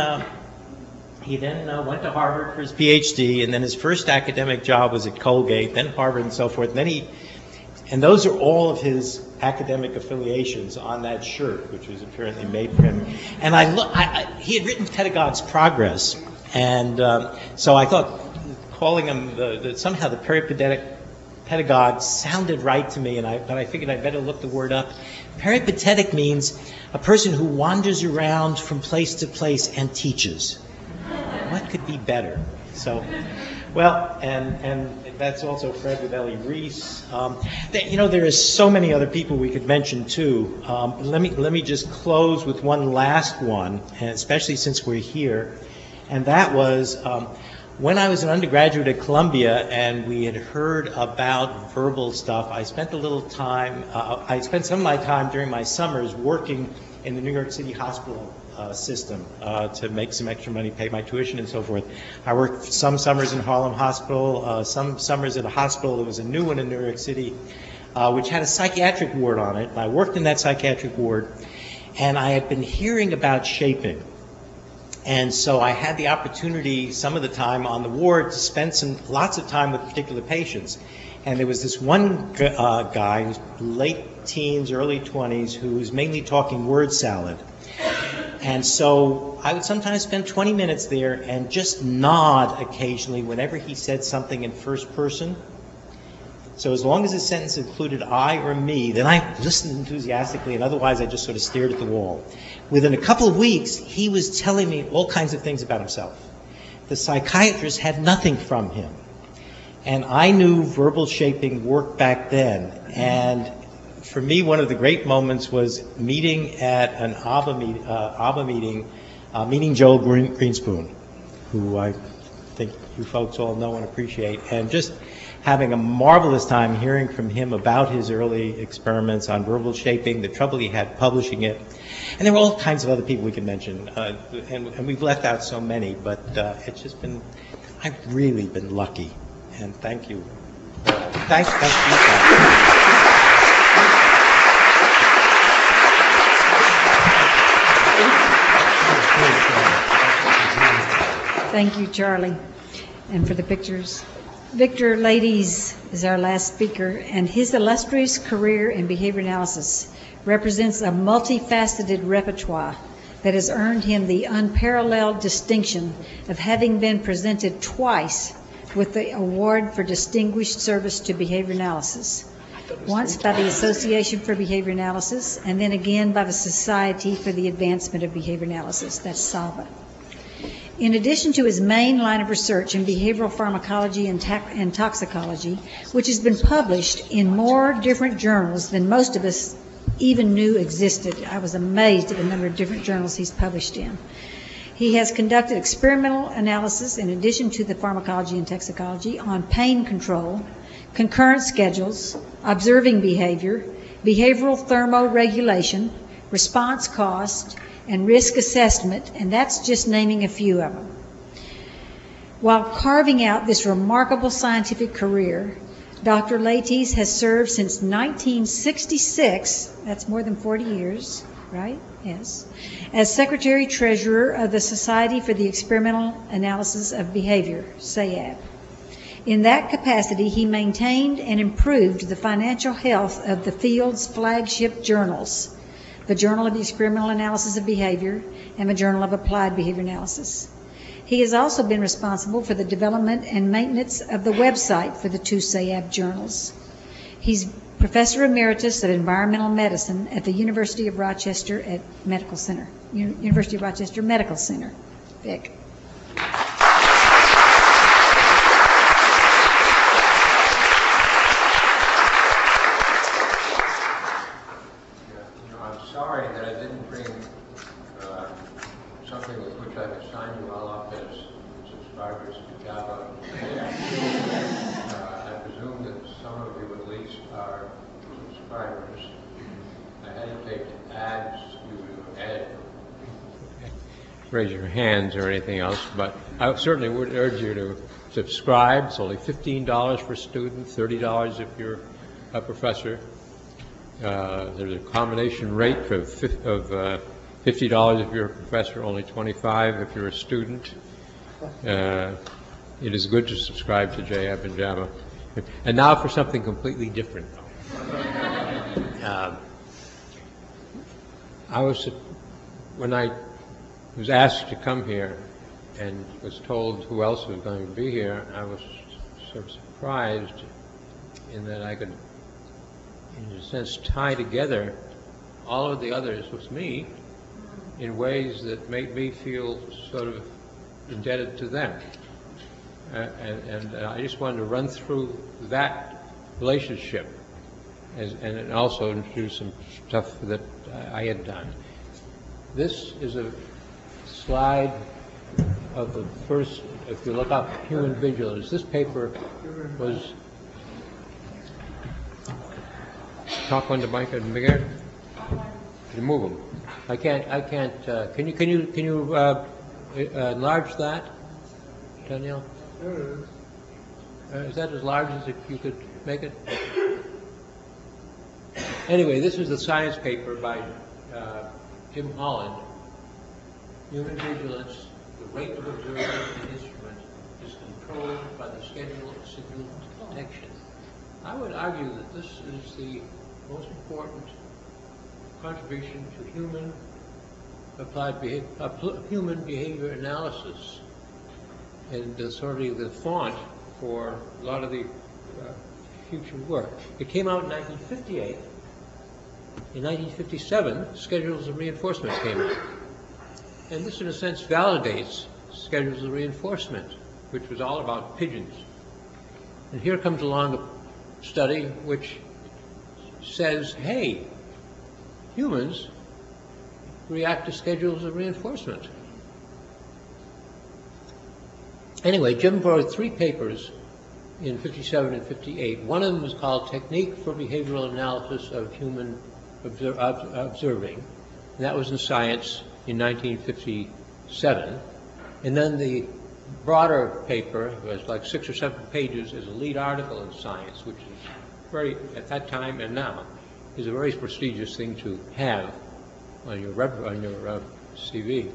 went to Harvard for his PhD, and then his first academic job was at Colgate, then Harvard, and so forth. And those are all of his academic affiliations on that shirt, which was apparently made for him. And he had written Pedagog's Progress, and so I thought calling him somehow the peripatetic pedagogue sounded right to me, but I figured I'd better look the word up. Peripatetic means a person who wanders around from place to place and teaches. What could be better? So, well, and that's also Fred with Ellie Reese. There is so many other people we could mention too. Let me just close with one last one, and especially since we're here, and that was when I was an undergraduate at Columbia and we had heard about verbal stuff. I spent some of my time during my summers working in the New York City hospital system to make some extra money, pay my tuition and so forth. I worked some summers in Harlem Hospital, some summers at a hospital. There was a new one in New York City, which had a psychiatric ward on it. I worked in that psychiatric ward, and I had been hearing about shaping. And so I had the opportunity some of the time on the ward to spend lots of time with particular patients. And there was this one guy who's late teens, early 20s, who was mainly talking word salad. And so I would sometimes spend 20 minutes there and just nod occasionally whenever he said something in first person. So as long as his sentence included I or me, then I listened enthusiastically, and otherwise I just sort of stared at the wall. Within a couple of weeks, he was telling me all kinds of things about himself. The psychiatrist had nothing from him. And I knew verbal shaping worked back then. And for me, one of the great moments was meeting at an ABBA meeting, meeting Joel Greenspoon, who I think you folks all know and appreciate, and just having a marvelous time hearing from him about his early experiments on verbal shaping, the trouble he had publishing it. And there were all kinds of other people we could mention, and we've left out so many, but it's just been, I've really been lucky, and thank you. Thanks to you guys. Thank you, Charlie, and for the pictures. Vic Laties is our last speaker, and his illustrious career in behavior analysis represents a multifaceted repertoire that has earned him the unparalleled distinction of having been presented twice with the Award for Distinguished Service to Behavior Analysis, once by the Association for Behavior Analysis, and then again by the Society for the Advancement of Behavior Analysis, that's SABA. In addition to his main line of research in behavioral pharmacology and toxicology, which has been published in more different journals than most of us even knew existed. I was amazed at the number of different journals he's published in. He has conducted experimental analysis in addition to the pharmacology and toxicology on pain control, concurrent schedules, observing behavior, behavioral thermoregulation, response cost, and risk assessment, and that's just naming a few of them. While carving out this remarkable scientific career, Dr. Laties has served since 1966, that's more than 40 years, right? Yes. As Secretary-Treasurer of the Society for the Experimental Analysis of Behavior, SAAB. In that capacity, he maintained and improved the financial health of the field's flagship journals, the Journal of Experimental Analysis of Behavior, and the Journal of Applied Behavior Analysis. He has also been responsible for the development and maintenance of the website for the two SAAB journals. He's Professor Emeritus of Environmental Medicine at the University of Rochester at Medical Center, University of Rochester Medical Center. Vic. I'm sorry that I didn't bring something with which I've assigned you all up as subscribers to Java. I presume that some of you at least are subscribers. I hesitate to add you to add raise your hands or anything else, but I certainly would urge you to subscribe. It's only $15 for a student, $30 if you're a professor. There's a combination rate of $50 if you're a professor, only $25 if you're a student. It is good to subscribe to JAB and JAMA. And now for something completely different. When I was asked to come here and was told who else was going to be here, I was sort of surprised in that I could, in a sense, tie together all of the others with me in ways that made me feel sort of indebted to them. And I just wanted to run through that relationship and also introduce some stuff that I had done. This is a slide of the first, if you look up human vigilance, this paper was, talk on the mic and bigger, you move them. I can't, can you enlarge that, Danielle? Is that as large as you could make it? Anyway, this is the science paper by Jim Holland. Human vigilance, the rate of observing an instrument is controlled by the schedule of signal detection. I would argue that this is the most important contribution to human behavior analysis, and sort of the font for a lot of the future work. It came out in 1958. In 1957, schedules of reinforcement came out. And this, in a sense, validates schedules of reinforcement, which was all about pigeons. And here comes along a study which says, hey, humans react to schedules of reinforcement. Anyway, Jim wrote 3 papers in 57 and 58. One of them was called Technique for Behavioral Analysis of Human Observing, and that was in Science in 1957. And then the broader paper was like 6 or 7 pages as a lead article in Science, which is very, at that time and now, is a very prestigious thing to have on your CV.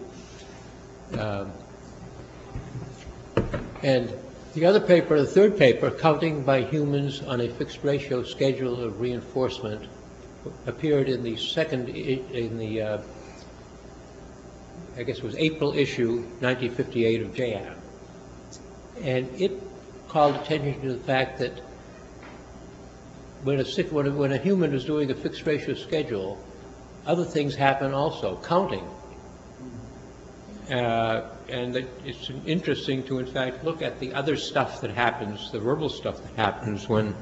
And the other paper, the third paper, Counting by Humans on a Fixed Ratio Schedule of Reinforcement, appeared in the I guess it was April issue, 1958 of JAB. And it called attention to the fact that when a human is doing a fixed ratio schedule, other things happen also, counting. And it's interesting to, in fact, look at the other stuff that happens, the verbal stuff that happens when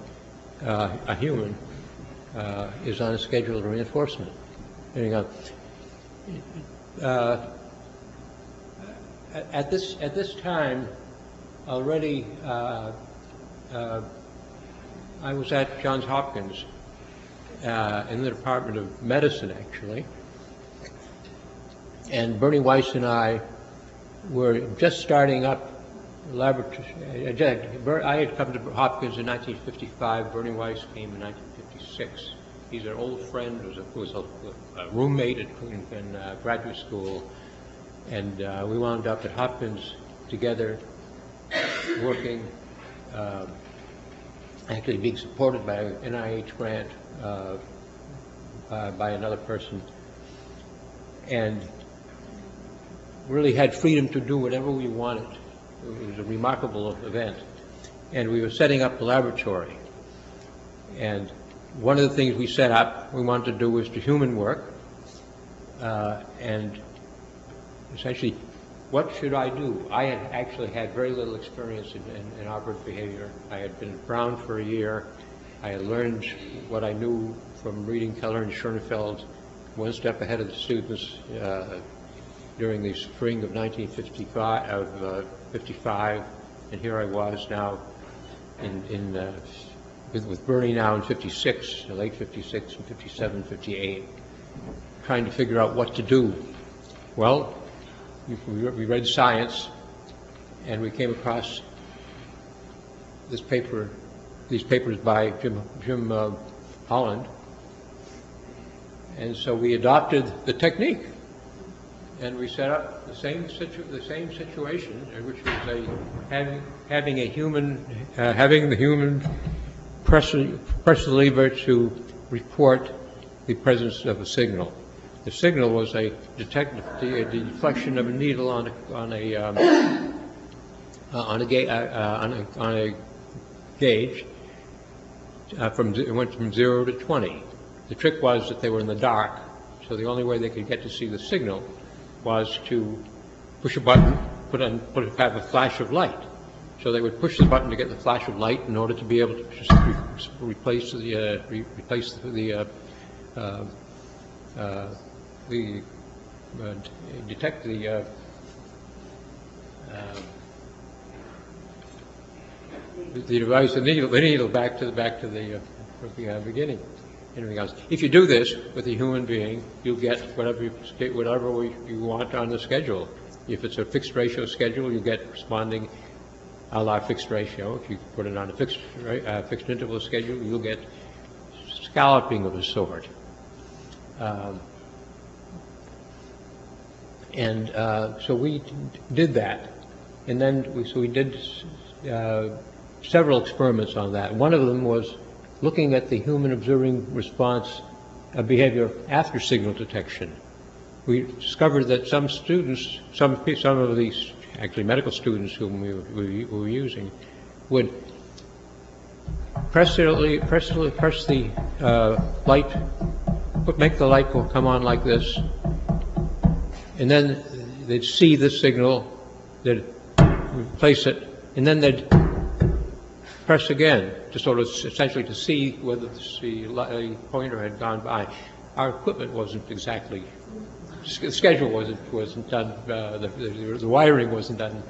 a human is on a schedule of reinforcement. At this time, already, I was at Johns Hopkins in the Department of Medicine, actually, and Bernie Weiss and I were just starting up laboratory. I had come to Hopkins in 1955. Bernie Weiss came in 1956. He's an old friend, was a roommate in graduate school, and we wound up at Hopkins together, working, actually being supported by an NIH grant by another person. and really had freedom to do whatever we wanted. It was a remarkable event. And we were setting up the laboratory. And one of the things we set up, we wanted to do was the human work. And essentially, what should I do? I had actually had very little experience in operative behavior. I had been at Brown for a year. I had learned what I knew from reading Keller and Schoenfeld one step ahead of the students during the spring of 55, and here I was now with Bernie now in 56, late 56 and 57, 58, trying to figure out what to do. Well, we read science, and we came across these papers by Jim Holland, and so we adopted the technique, and we set up the same situation, which was having the human press the lever to report the presence of a signal. The signal was a deflection of a needle on a gauge. It went from 0 to 20. The trick was that they were in the dark, so the only way they could get to see the signal was to push a button, have a flash of light. So they would push the button to get the flash of light in order to be able to just detect the device, the needle back to the beginning. Anything else? If you do this with a human being, you'll get whatever you want on the schedule. If it's a fixed ratio schedule, you get responding a la fixed ratio. If you put it on a fixed interval schedule, you'll get scalloping of a sort. So we did that, and then we did several experiments on that. One of them was looking at the human observing response behavior after signal detection. We discovered that some students, some of these actually medical students whom we were using, would press the light, make the light come on like this, and then they'd see the signal, they'd replace it, and then they'd press again to sort of essentially to see whether the pointer had gone by. Our equipment wasn't exactly, the schedule wasn't done, the wiring wasn't done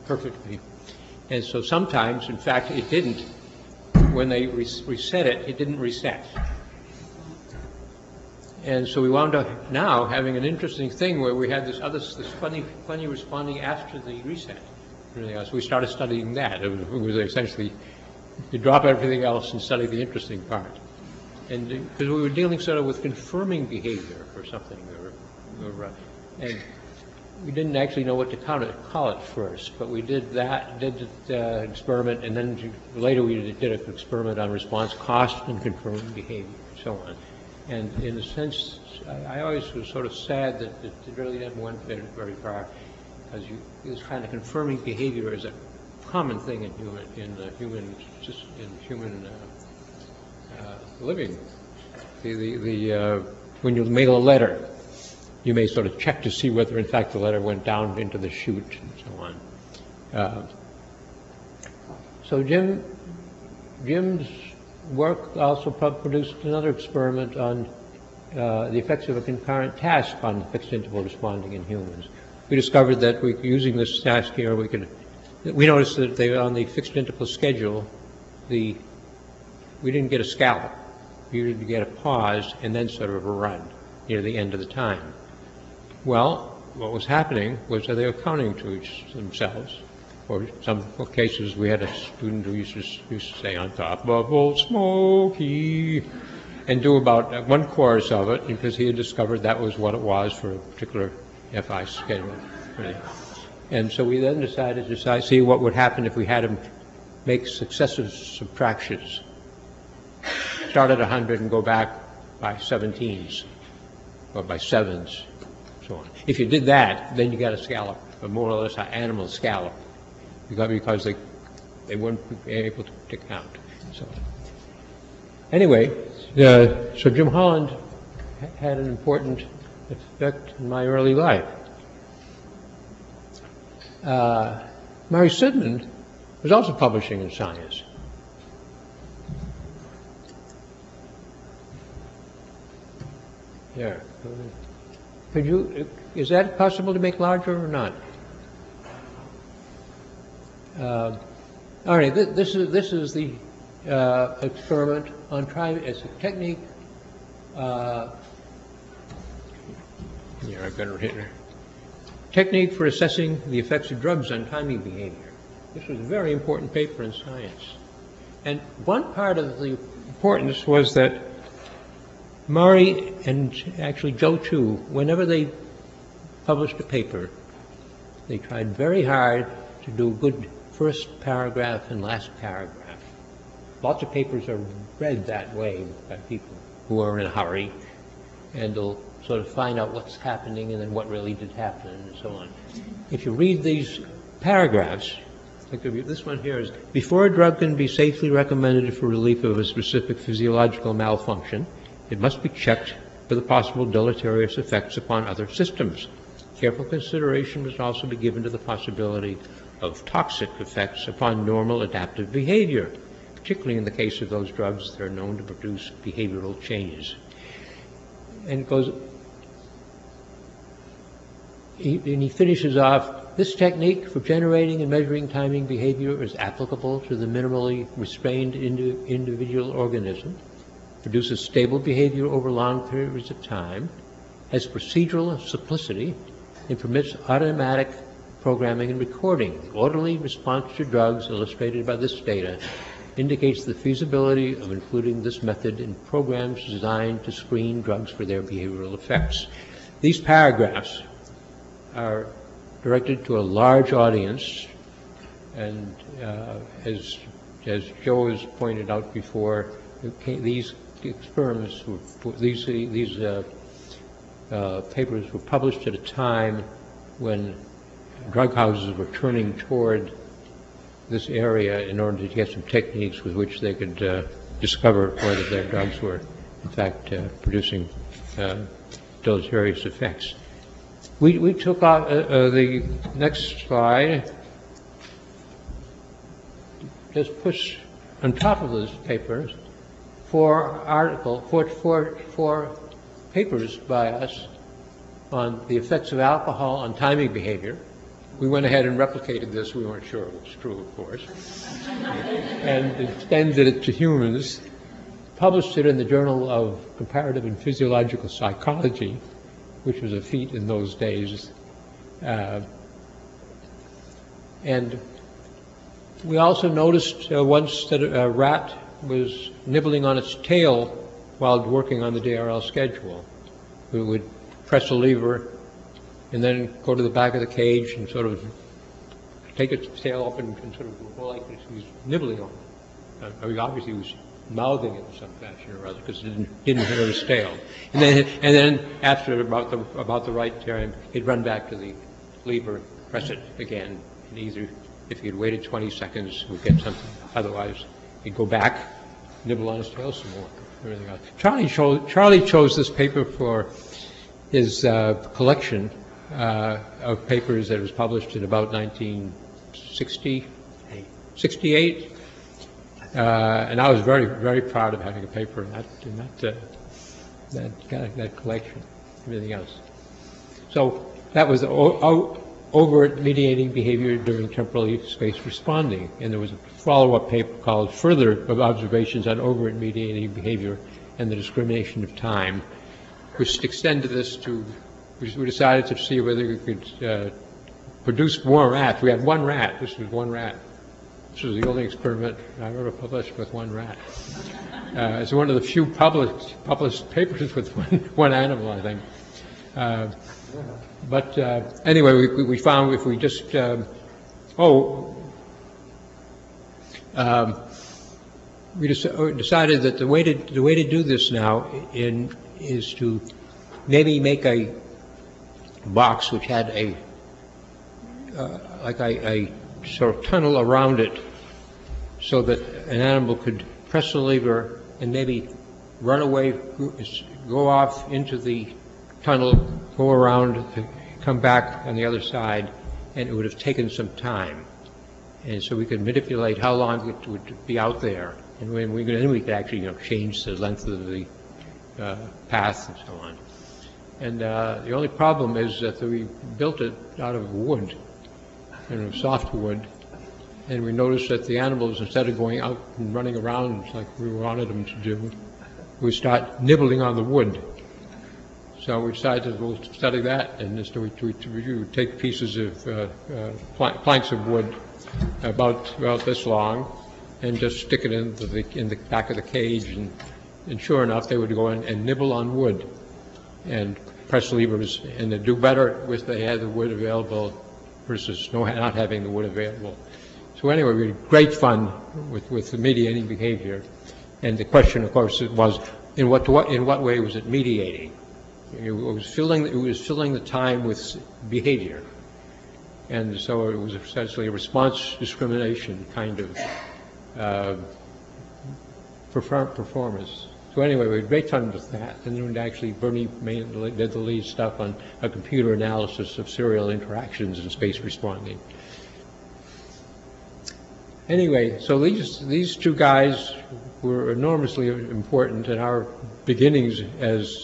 perfectly. And so sometimes, in fact, it didn't. When they reset it, it didn't reset. And so we wound up now having an interesting thing where we had this funny responding after the reset. So we started studying that. It was essentially, you drop everything else and study the interesting part. And because we were dealing sort of with confirming behavior or something, and we didn't actually know what to call it first, but we did the experiment, and then later we did an experiment on response cost and confirming behavior, and so on. And in a sense, I always was sort of sad that it really didn't went very far, because this kind of confirming behavior is a common thing in human living. When you mail a letter, you may sort of check to see whether in fact the letter went down into the chute and so on. So Jim's work also produced another experiment on the effects of a concurrent task on fixed interval responding in humans. We discovered that using this task here, we noticed that on the fixed interval schedule, we didn't get a scallop. We usually get a pause and then sort of a run near the end of the time. Well, what was happening was that they were counting to themselves. Or in some cases, we had a student who used to say, "On top of Old Smoky," and do about one chorus of it, because he had discovered that was what it was for a particular FI schedule. And so we then decided to see what would happen if we had him make successive subtractions. Start at 100 and go back by 17s, or by 7s. so on. If you did that, then you got a scallop, or more or less an animal scallop, because they weren't able to count. So anyway, so Jim Holland had an important effect in my early life. M.Sidman was also publishing in Science. There. Could you, is that possible to make larger or not? All right, this is the experiment on it's a technique. Here, I've got it here. Technique for assessing the effects of drugs on timing behavior. This was a very important paper in Science. And one part of the importance was that Murray, and actually Joe too, whenever they published a paper, they tried very hard to do a good first paragraph and last paragraph. Lots of papers are read that way by people who are in a hurry, and they'll sort of find out what's happening and then what really did happen and so on. If you read these paragraphs, like this one here is, before a drug can be safely recommended for relief of a specific physiological malfunction, it must be checked for the possible deleterious effects upon other systems. Careful consideration must also be given to the possibility of toxic effects upon normal adaptive behavior, particularly in the case of those drugs that are known to produce behavioral changes. And it goes, and he finishes off, this technique for generating and measuring timing behavior is applicable to the minimally restrained individual organism, produces stable behavior over long periods of time, has procedural simplicity, and permits automatic programming and recording. The orderly response to drugs illustrated by this data indicates the feasibility of including this method in programs designed to screen drugs for their behavioral effects. These paragraphs are directed to a large audience, and as Joe has pointed out before, these experiments were, these papers were published at a time when drug houses were turning toward this area in order to get some techniques with which they could discover whether their drugs were in fact producing deleterious effects. We took out the next slide, just push on top of those papers four papers by us on the effects of alcohol on timing behavior. We went ahead and replicated this. We weren't sure it was true, of course, and extended it to humans, published it in the Journal of Comparative and Physiological Psychology, which was a feat in those days. And we also noticed once that a rat was nibbling on its tail while working on the DRL schedule. We would press a lever and then go to the back of the cage and sort of take its tail up and sort of go like this. He was nibbling on it. I mean, obviously he was mouthing it in some fashion or other because it didn't hit his tail. And then after about the right time, he'd run back to the lever, press it again, and either if he'd waited 20 seconds, we'd get something. Otherwise, he'd go back, nibble on his tail some more. Everything else. Charlie chose this paper for his collection of papers that was published in about 1968. And I was very, very proud of having a paper in that collection, everything else. So that was overt mediating behavior during temporally spaced responding. And there was a follow-up paper called Further Observations on Overt Mediating Behavior and the Discrimination of Time, which extended this to, we decided to see whether we could produce more rats. We had one rat. This was one rat. This was the only experiment I've ever published with one rat. It's one of the few published papers with one animal, I think. But anyway, we found if we just we decided that the way to do this now is to maybe make a box which had a sort of tunnel around it, so that an animal could press the lever and maybe run away, go off into the tunnel, go around, come back on the other side, and it would have taken some time. And so we could manipulate how long it would be out there, and then we could actually, change the length of the path and so on. And the only problem is that we built it out of wood, soft wood, and we noticed that the animals, instead of going out and running around like we wanted them to do, we start nibbling on the wood. So we decided we'll study that, and so we would take pieces of planks of wood about this long, and just stick it in the back of the cage, and sure enough, they would go in and nibble on wood and press levers, and they'd do better if they had the wood available versus not having the wood available. So anyway, we had great fun with the mediating behavior, and the question, of course, was in what way was it mediating? It was filling the time with behavior, and so it was essentially a response discrimination kind of performance. So anyway, we had great fun with that, and then actually Bernie did the lead stuff on a computer analysis of serial interactions and space responding. Anyway, so these two guys were enormously important in our beginnings as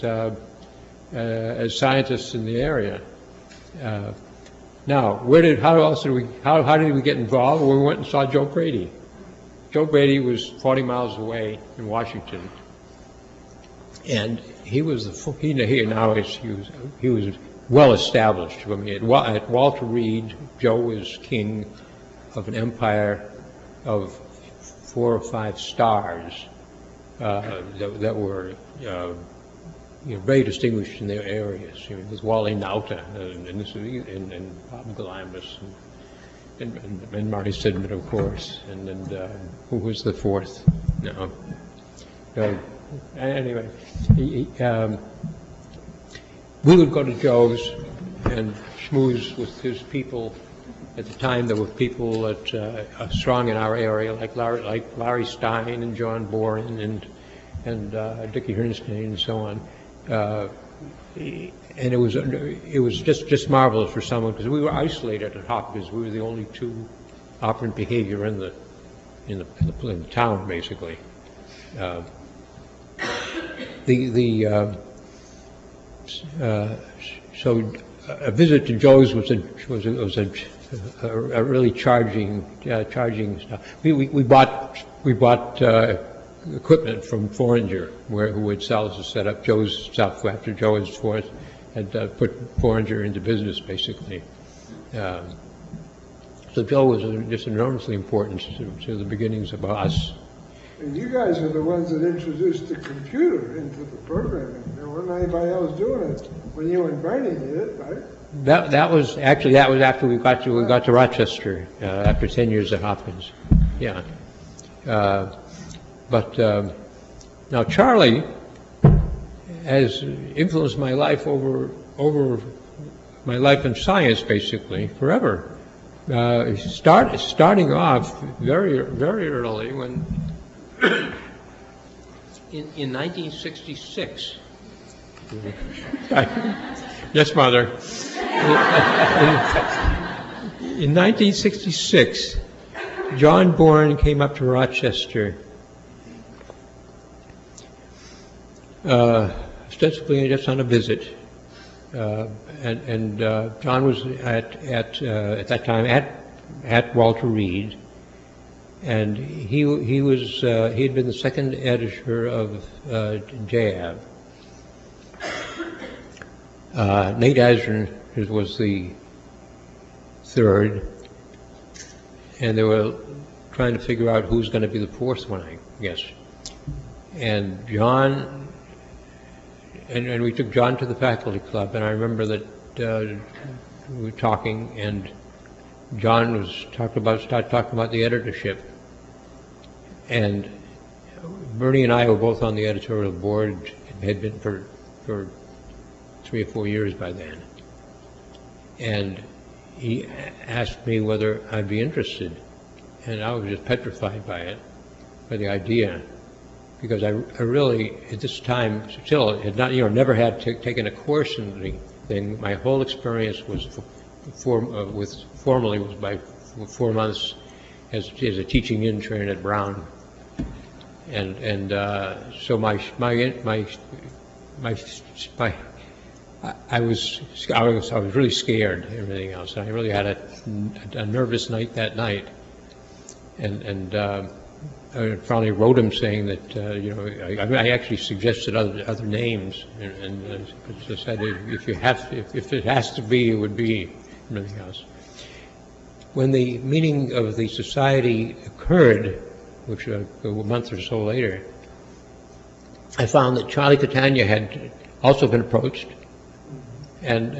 scientists in the area. Now, how did we get involved? Well, we went and saw Joe Brady. Joe Brady was 40 miles away in Washington, and he was well established. I mean, at Walter Reed, Joe was king of an empire of 4 or 5 stars that were very distinguished in their areas. With Wally Nauta and Bob Glamis and Marty Sidman, of course, and who was the fourth? No. Anyway, we would go to Joe's and schmooze with his people. At the time, there were people that strong in our area, like Larry Stein and John Boren and Dickie Hernstein and so on. And it was just marvelous for someone, because we were isolated at Hopkins. We were the only two operant behavior in the town, basically. So a visit to Joe's was a really charging stuff. We bought equipment from Foreigner, who would sell us to set up Joe's stuff after Joe was forth, had put Foreigner into business, basically. So Joe was just enormously important to the beginnings of us. And you guys are the ones that introduced the computer into the programming. There wasn't anybody else doing it when you and Brady did it, right? That was after we got to Rochester, after 10 years at Hopkins. Yeah. But now Charlie has influenced my life over my life in science, basically, forever. Starting off very early when in 1966. Yes, Mother. In 1966, John Bourne came up to Rochester, ostensibly just on a visit, and John was at that time at Walter Reed, and he had been the second editor of JAB. Nate Asron was the third, and they were trying to figure out who's going to be the fourth one, I guess. And John, and we took John to the faculty club, and I remember that we were started talking about the editorship, and Bernie and I were both on the editorial board, had been for 3 or 4 years by then. and he asked me whether I'd be interested. And I was just petrified by it, by the idea, because I really, at this time, still had not, never had taken a course in the thing. My whole experience was formally was by 4 months as a teaching intern at Brown, and so I was really scared and everything else. I really had a nervous night that night, and I finally wrote him saying that I actually suggested other names, and I said if it has to be, it would be, and everything else. When the meeting of the society occurred, which a month or so later, I found that Charlie Catania had also been approached and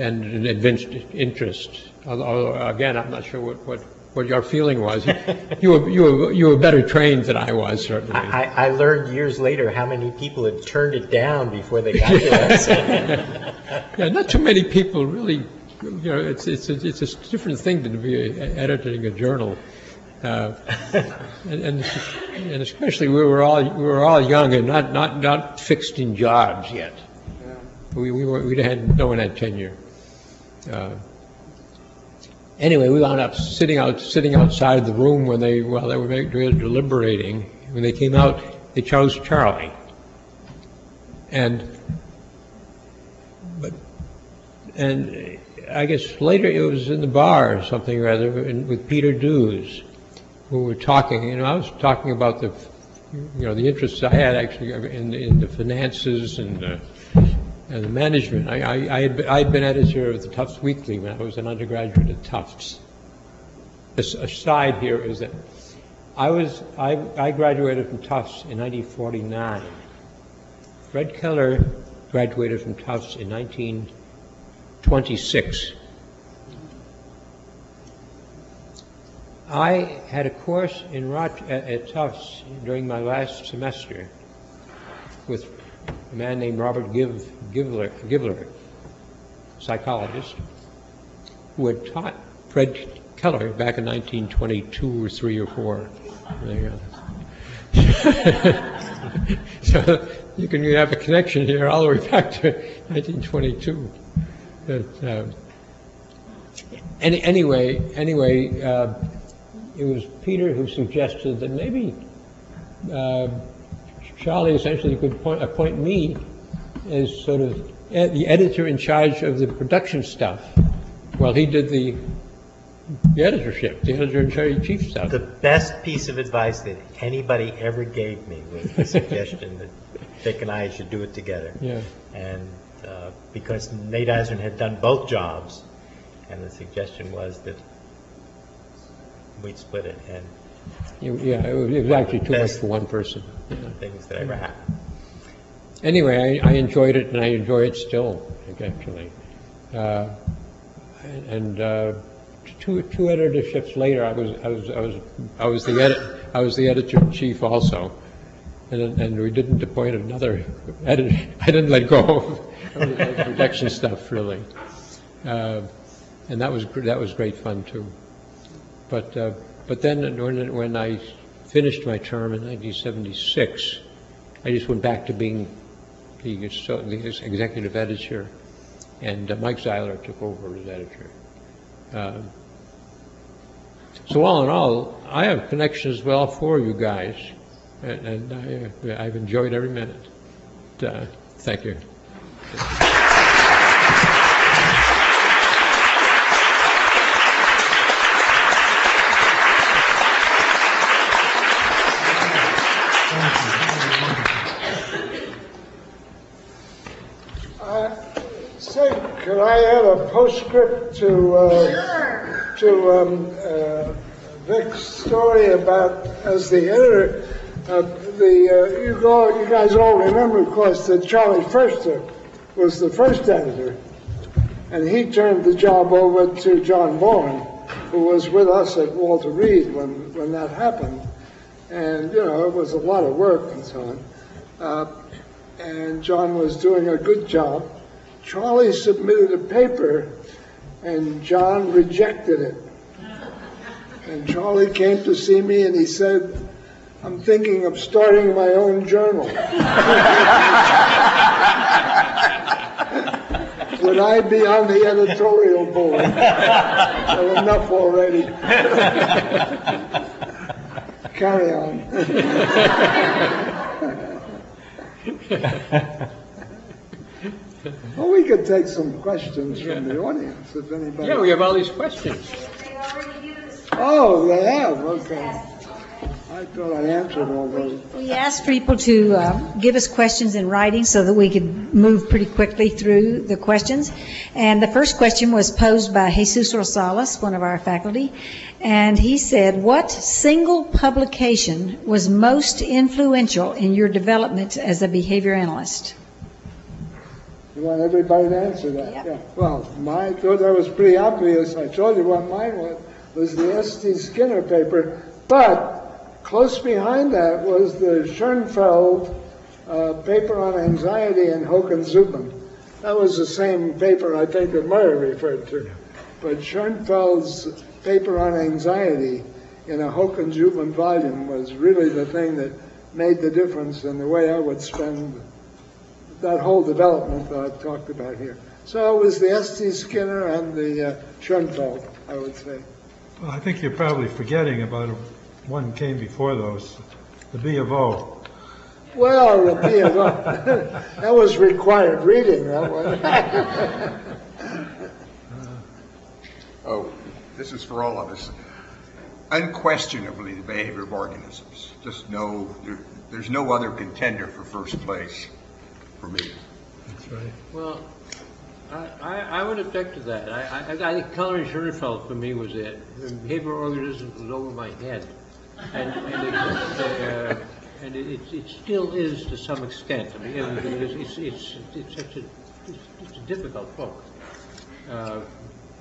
evinced interest. Although, again, I'm not sure what your feeling was. You were better trained than I was, certainly. I learned years later how many people had turned it down before they got to us. Yeah, not too many people really. It's a different thing than to be editing a journal, and especially we were all young and not fixed in jobs yet. No one had tenure. Anyway, we wound up sitting outside the room while they were deliberating. When they came out, they chose Charlie, and I guess later it was in the bar or something or other with Peter Dews, who were talking. I was talking about the interests I had actually in the finances and the management. I'd been editor of the Tufts Weekly when I was an undergraduate at Tufts. This aside here is that I graduated from Tufts in 1949. Fred Keller graduated from Tufts in 1926. I had a course at Tufts during my last semester with a man named Robert Givler, psychologist, who had taught Fred Keller back in 1922 or 3 or 4. There you go. So you can have a connection here all the way back to 1922. Anyway, it was Peter who suggested that maybe Charlie essentially could appoint me as sort of the editor in charge of the production stuff, while he did the editorship, the editor-in-chief stuff. The best piece of advice that anybody ever gave me was the suggestion that Vic and I should do it together. Yeah. And because Nate Eisman had done both jobs, and the suggestion was that we'd split it. And yeah, it was actually too much for one person. Yeah. Things that ever happened. Anyway, I enjoyed it, and I enjoy it still, actually. Two editorships later, I was the editor-in-chief also, and we didn't appoint another editor. I didn't let go of the production stuff really, and that was great fun too. But then when I finished my term in 1976, I just went back to being the executive editor, and Mike Zeiler took over as editor. So all in all, I have connections well for you guys, and I've enjoyed every minute. Thank you. Could I add a postscript to Vic's story about, as the editor, you guys all remember, of course, that Charlie Firster was the first editor, and he turned the job over to John Bourne, who was with us at Walter Reed when that happened. And, it was a lot of work and so on. And John was doing a good job. Charlie submitted a paper, and John rejected it. And Charlie came to see me and he said, I'm thinking of starting my own journal. Would I be on the editorial board? Well, enough already. Carry on. Well, we could take some questions from the audience, if anybody... Yeah, we have all these questions. Oh, they have? Okay. I thought I answered all those. We asked people to give us questions in writing so that we could move pretty quickly through the questions. And the first question was posed by Jesus Rosales, one of our faculty. And he said, what single publication was most influential in your development as a behavior analyst? You want everybody to answer that? Yep. Yeah. Well, I thought that was pretty obvious. I told you what mine was the S.T. Skinner paper. But close behind that was the Schoenfeld paper on anxiety in Hoch-and-Zubin. That was the same paper I think that Meyer referred to. But Schoenfeld's paper on anxiety in a Hoch-and-Zubin volume was really the thing that made the difference in the way I would spend that whole development that I've talked about here. So it was the S.T. Skinner and the Schoenfeld, I would say. Well, I think you're probably forgetting about one came before those, the B of O. Well, the B of O. That was required reading, that one. Oh, this is for all of us. Unquestionably, the behavior of organisms. Just there's no other contender for first place for me. That's right. Well, I would object to that. I think Keller and Schoenfeld for me was it. The behavioral organisms was over my head. And it still is to some extent. I mean, it's a difficult book.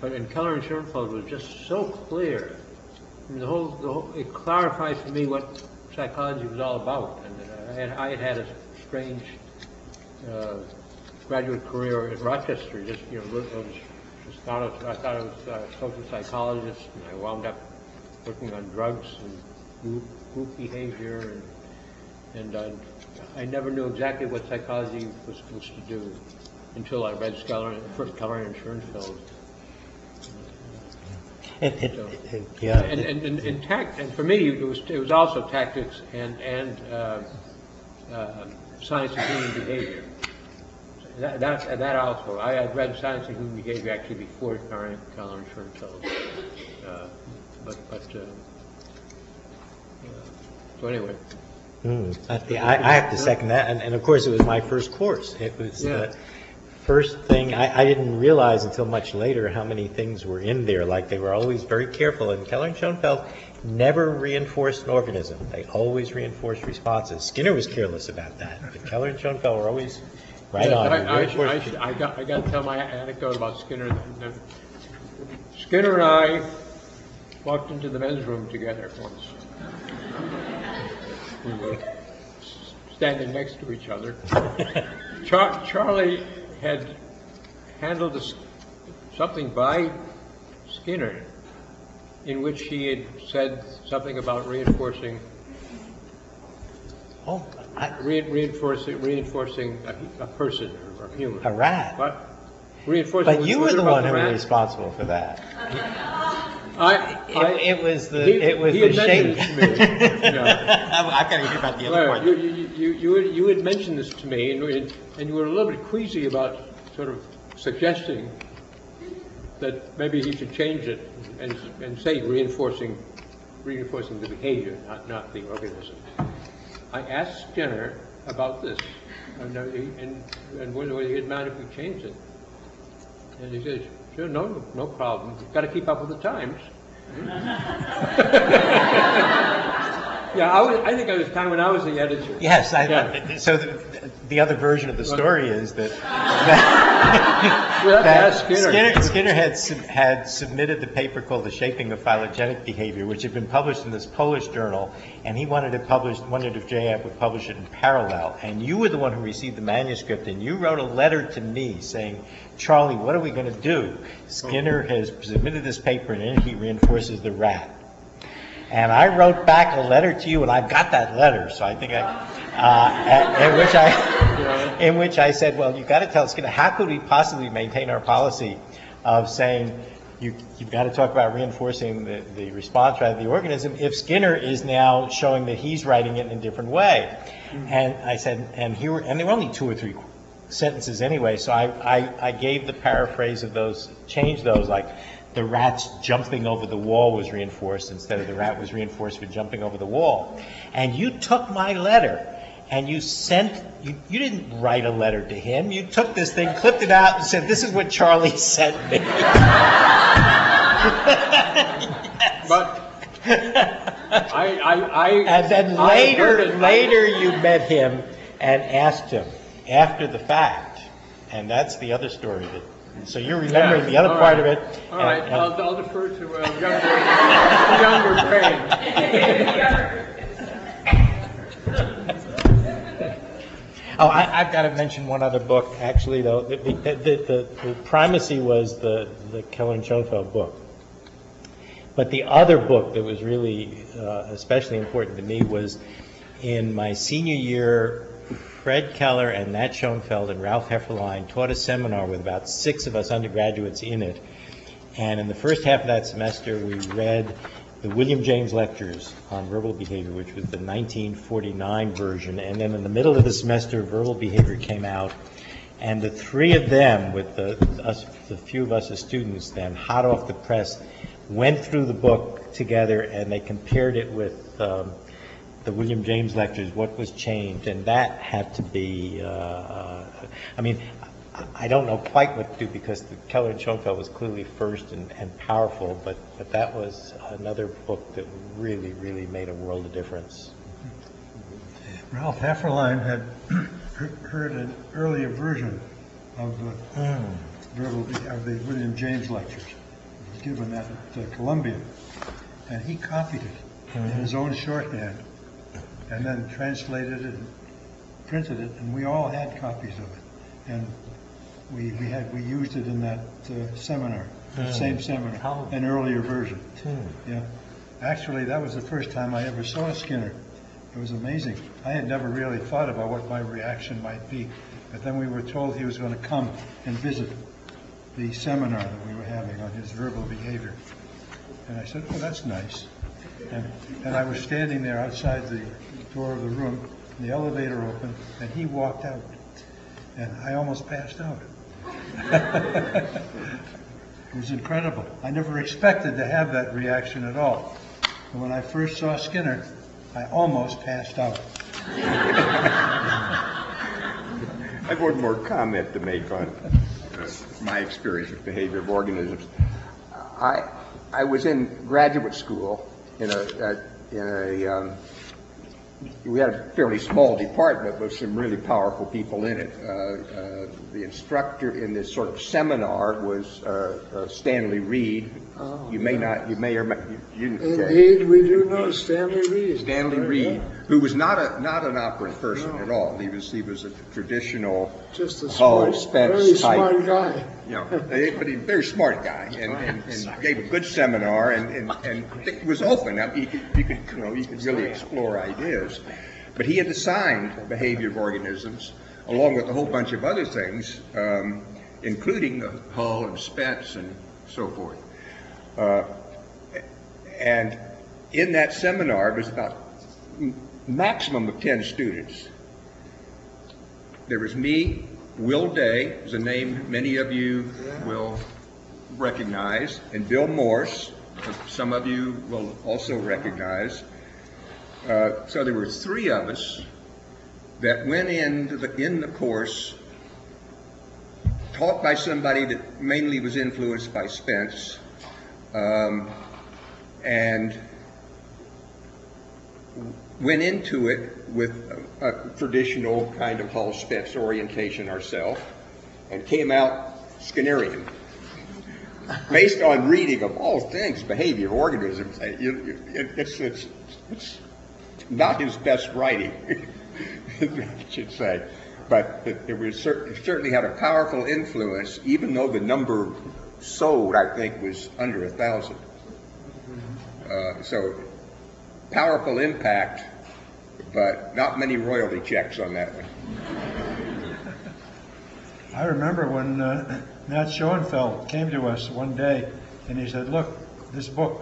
But in Keller and Schoenfeld was just so clear. I mean, it clarified for me what psychology was all about. And I had a strange graduate career at Rochester. I thought I was a social psychologist, and I wound up working on drugs and group behavior, and I never knew exactly what psychology was supposed to do until I read Keller and Schoenfeld. And for me, it was also tactics and science of human behavior. That also. I had read Science of Human Behavior actually before Keller and Schoenfeld. So anyway. I have to second that, and of course it was my first course. It was the first thing. I didn't realize until much later how many things were in there. Like they were always very careful, and Keller and Schoenfeld never reinforced an organism. They always reinforced responses. Skinner was careless about that, but Keller and Schoenfeld were always right on. I got to tell my anecdote about Skinner. Skinner and I walked into the men's room together once. We were standing next to each other. Charlie had handled something by Skinner in which he had said something about reinforcing reinforcing a person or a human. A rat. But reinforcing. But you were the one who was responsible for that. It was the shape. I've got to hear about the other part. You had mentioned this to me, and you were a little bit queasy about sort of suggesting that maybe he should change it and say reinforcing the behavior, not the organism. I asked Skinner about this, and whether he'd mind if we changed it. And he says, sure, no problem. You've got to keep up with the times. I think it was time when I was the editor. Yes, so the other version of the story is that ask Skinner. Skinner had submitted the paper called The Shaping of Phylogenetic Behavior, which had been published in this Polish journal, and he wondered if JAB would publish it in parallel. And you were the one who received the manuscript, and you wrote a letter to me saying, Charlie, what are we going to do? Skinner has submitted this paper, and in it he reinforces the rat. And I wrote back a letter to you, and I've got that letter, so I think in which I said, well, you've got to tell Skinner, how could we possibly maintain our policy of saying you've got to talk about reinforcing the response rate of the organism if Skinner is now showing that he's writing it in a different way? And I said, and there were only 2 or 3 sentences anyway, so I gave the paraphrase of those, changed those, like, the rat's jumping over the wall was reinforced instead of the rat was reinforced for jumping over the wall. And you took my letter and you didn't write a letter to him. You took this thing, clipped it out, and said, this is what Charlie sent me. But and then later you met him and asked him after the fact. And that's the other story. So you're remembering the other part of it. All right, I'll defer to younger Brady. Oh, I've got to mention one other book, actually, though. The primacy was the Keller and Schoenfeld book. But the other book that was really especially important to me was in my senior year. Fred Keller and Nat Schoenfeld and Ralph Hefferline taught a seminar with about 6 of us undergraduates in it. And in the first half of that semester, we read the William James Lectures on Verbal Behavior, which was the 1949 version. And then in the middle of the semester, Verbal Behavior came out. And the 3 of them, with the few of us as students then, hot off the press, went through the book together and they compared it with the William James Lectures, what was changed, and that had to be, I mean, I don't know quite what to do because the Keller and Schoenfeld was clearly first and powerful, but that was another book that really, really made a world of difference. Ralph Hefferline had heard an earlier version of the William James Lectures. It was given at Columbia, and he copied it in his own shorthand, and then translated it and printed it, and we all had copies of it. And we used it in that seminar, the same seminar, an earlier version. Yeah. Actually, that was the first time I ever saw Skinner. It was amazing. I had never really thought about what my reaction might be, but then we were told he was going to come and visit the seminar that we were having on his verbal behavior. And I said, oh, that's nice. And I was standing there outside the door of the room, and the elevator opened, and he walked out. And I almost passed out. It was incredible. I never expected to have that reaction at all. And when I first saw Skinner, I almost passed out. I have one more comment to make on my experience with behavior of organisms. I was in graduate school we had a fairly small department with some really powerful people in it. The instructor in this sort of seminar was Stanley Reed. Oh, you may or may you. Indeed, we do know Stanley Reed. Stanley Reed, who was not an operant person at all. He was a traditional just a Hull, smart, Spence very type, smart guy. You know, but he's a very smart guy, and gave a good seminar, and it was open. I mean, you could really explore ideas. But he had assigned behavior of organisms, along with a whole bunch of other things, including the Hull and Spence and so forth. And in that seminar, there was about maximum of 10 students. There was me, Will Day, is a name many of you will recognize, and Bill Morse, some of you will also recognize. So there were 3 of us that went in the course, taught by somebody that mainly was influenced by Spence, and went into it with a traditional kind of Hull Spence orientation ourselves, and came out Skinnerian, based on reading of all things, behavior, organisms. It's not his best writing, I should say. But it was certainly had a powerful influence, even though the number sold, I think, was under 1,000. So powerful impact, but not many royalty checks on that one. I remember when Matt Schoenfeld came to us one day and he said, look, this book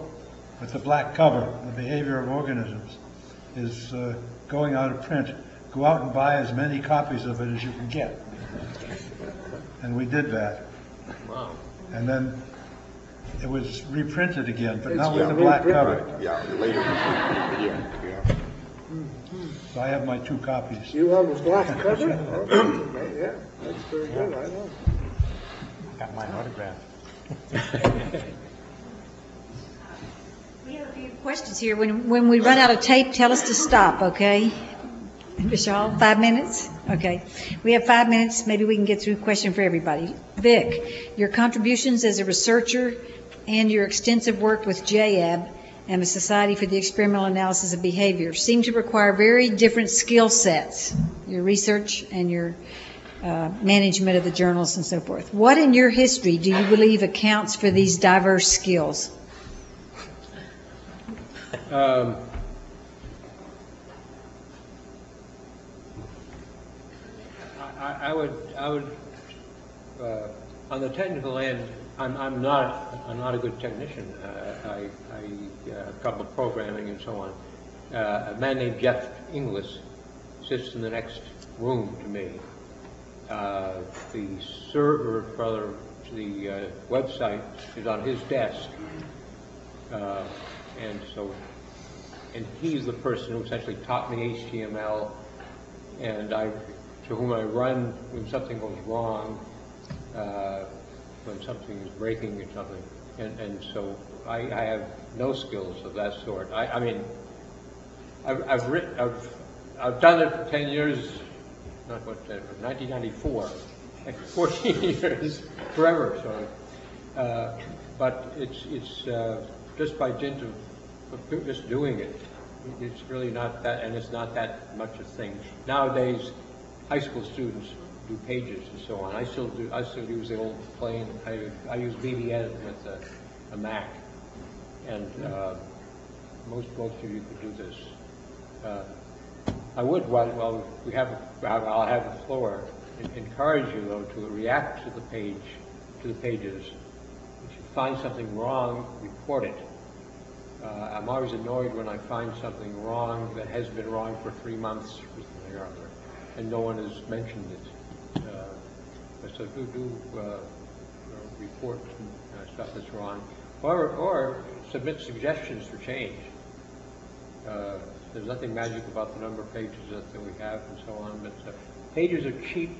with the black cover, The Behavior of Organisms, is going out of print. Go out and buy as many copies of it as you can get. And we did that. Wow. And then it was reprinted again, but now with the black cover. Yeah, later. Yeah. So I have my 2 copies. You have a black cover? Yeah, that's very good, I know. Got my autograph. We have a few questions here. When we run out of tape, tell us to stop, okay? Vishal, 5 minutes? Okay. We have 5 minutes. Maybe we can get through a question for everybody. Vic, your contributions as a researcher and your extensive work with JAB and the Society for the Experimental Analysis of Behavior seem to require very different skill sets, your research and your management of the journals and so forth. What in your history do you believe accounts for these diverse skills? I would on the technical end, I'm not a good technician. I have trouble programming and so on. A man named Jeff Inglis sits in the next room to me. The server for the website is on his desk, and he's the person who essentially taught me HTML, and to whom I run when something goes wrong, when something is breaking or something, and so I have no skills of that sort. I mean, I've done it for 10 years, 1994, like 14 years, forever. So, but it's just by dint of just doing it. It's really not that, and it's not that much a thing nowadays. High school students do pages and so on. I still use the old plain. I use BBS with a Mac, and most of you could do this. I would, while I'll have the floor, encourage you though to react to the pages. If you find something wrong, report it. I'm always annoyed when I find something wrong that has been wrong for 3 months and no one has mentioned it. So do report stuff that's wrong, or submit suggestions for change. There's nothing magic about the number of pages that we have and so on, but pages are cheap.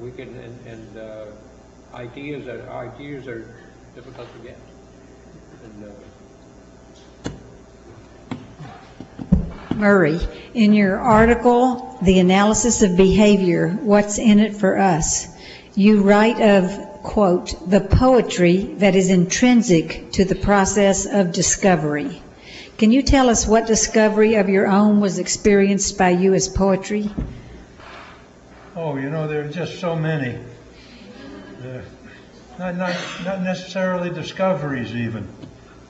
We can and ideas are difficult to get. And, Murray, in your article, The Analysis of Behavior, What's in It for Us, you write of, quote, the poetry that is intrinsic to the process of discovery. Can you tell us what discovery of your own was experienced by you as poetry? Oh, there are just so many. Not necessarily discoveries even.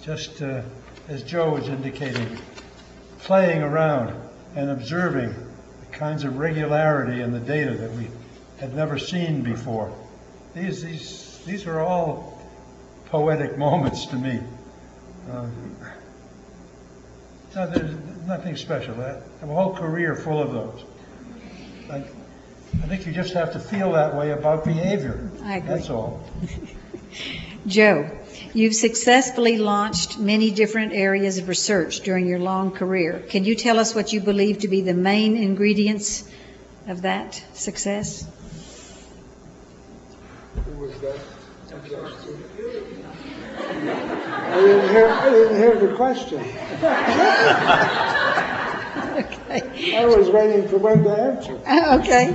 Just as Joe was indicating, playing around and observing the kinds of regularity in the data that we had never seen before. These are all poetic moments to me. No, there's nothing special. I have a whole career full of those. I think you just have to feel that way about behavior. I agree. That's all. Joe, you've successfully launched many different areas of research during your long career. Can you tell us what you believe to be the main ingredients of that success? Who was that? I didn't hear the question. Okay. I was waiting for when to answer. Okay.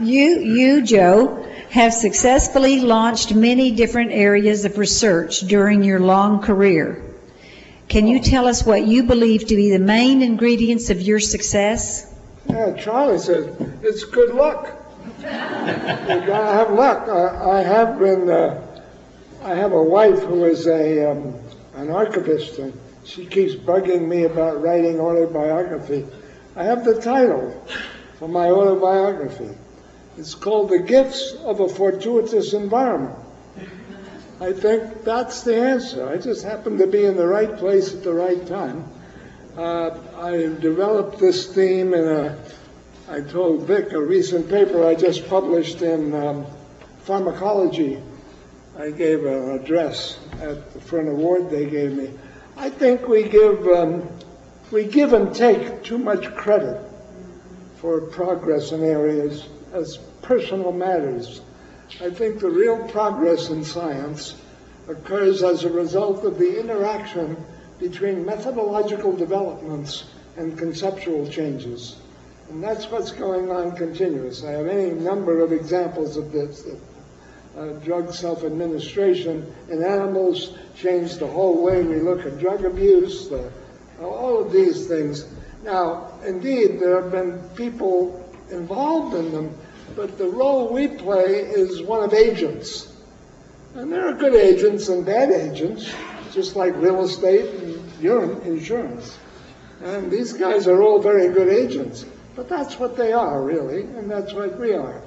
You, Joe, have successfully launched many different areas of research during your long career. Can you tell us what you believe to be the main ingredients of your success? Yeah, Charlie said, it's good luck. You gotta have luck. I have a wife who is an archivist, and she keeps bugging me about writing autobiography. I have the title for my autobiography. It's called The Gifts of a Fortuitous Environment. I think that's the answer. I just happened to be in the right place at the right time. I developed this theme I told Vic, a recent paper I just published in Pharmacology. I gave an address for an award they gave me. I think we give and take too much credit for progress in areas as personal matters. I think the real progress in science occurs as a result of the interaction between methodological developments and conceptual changes. And that's what's going on continuous. I have any number of examples of this. Drug self-administration in animals changed the whole way we look at drug abuse, all of these things. Now, indeed, there have been people involved in them, but the role we play is one of agents. And there are good agents and bad agents, just like real estate and insurance. And these guys are all very good agents. But that's what they are, really, and that's what we are.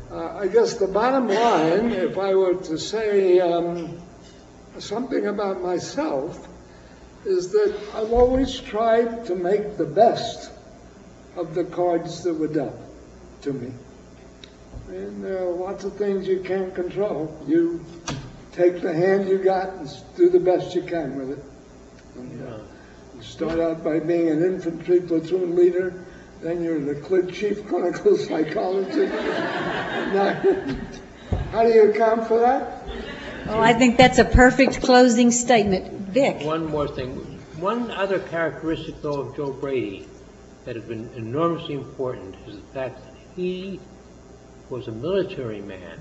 I guess the bottom line, if I were to say something about myself, is that I've always tried to make the best of the cards that were dealt to me. And there are lots of things you can't control. You take the hand you got and do the best you can with it. And, you start out by being an infantry platoon leader, then you're the chief clinical psychologist. Now, how do you account for that? Oh, I think that's a perfect closing statement. Vic? One more thing. One other characteristic, though, of Joe Brady that has been enormously important is the fact that he was a military man.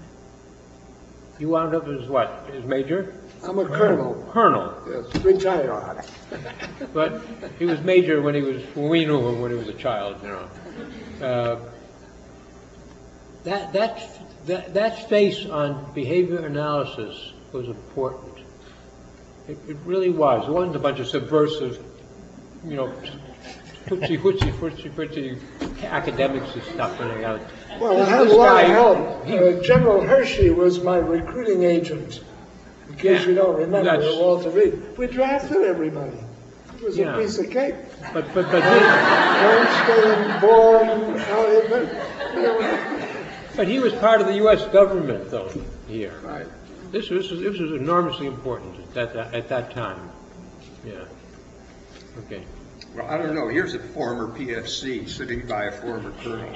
You wound up as what? As major? I'm a colonel. Colonel. Yes, retired. But he was major when we knew him when he was a child, you know. That space on behavior analysis was important. It really was. It wasn't a bunch of subversive, you know, footsie academics and stuff. Well, I had a lot of help. General Hershey was my recruiting agent. In case you don't remember, Walter Reed. We drafted everybody. It was a piece of cake. But Bernstein, Bourne, but he was part of the U.S. government, though, here. Right. This was enormously important at that time. Yeah. Okay. Well, I don't know. Here's a former PFC sitting by a former colonel.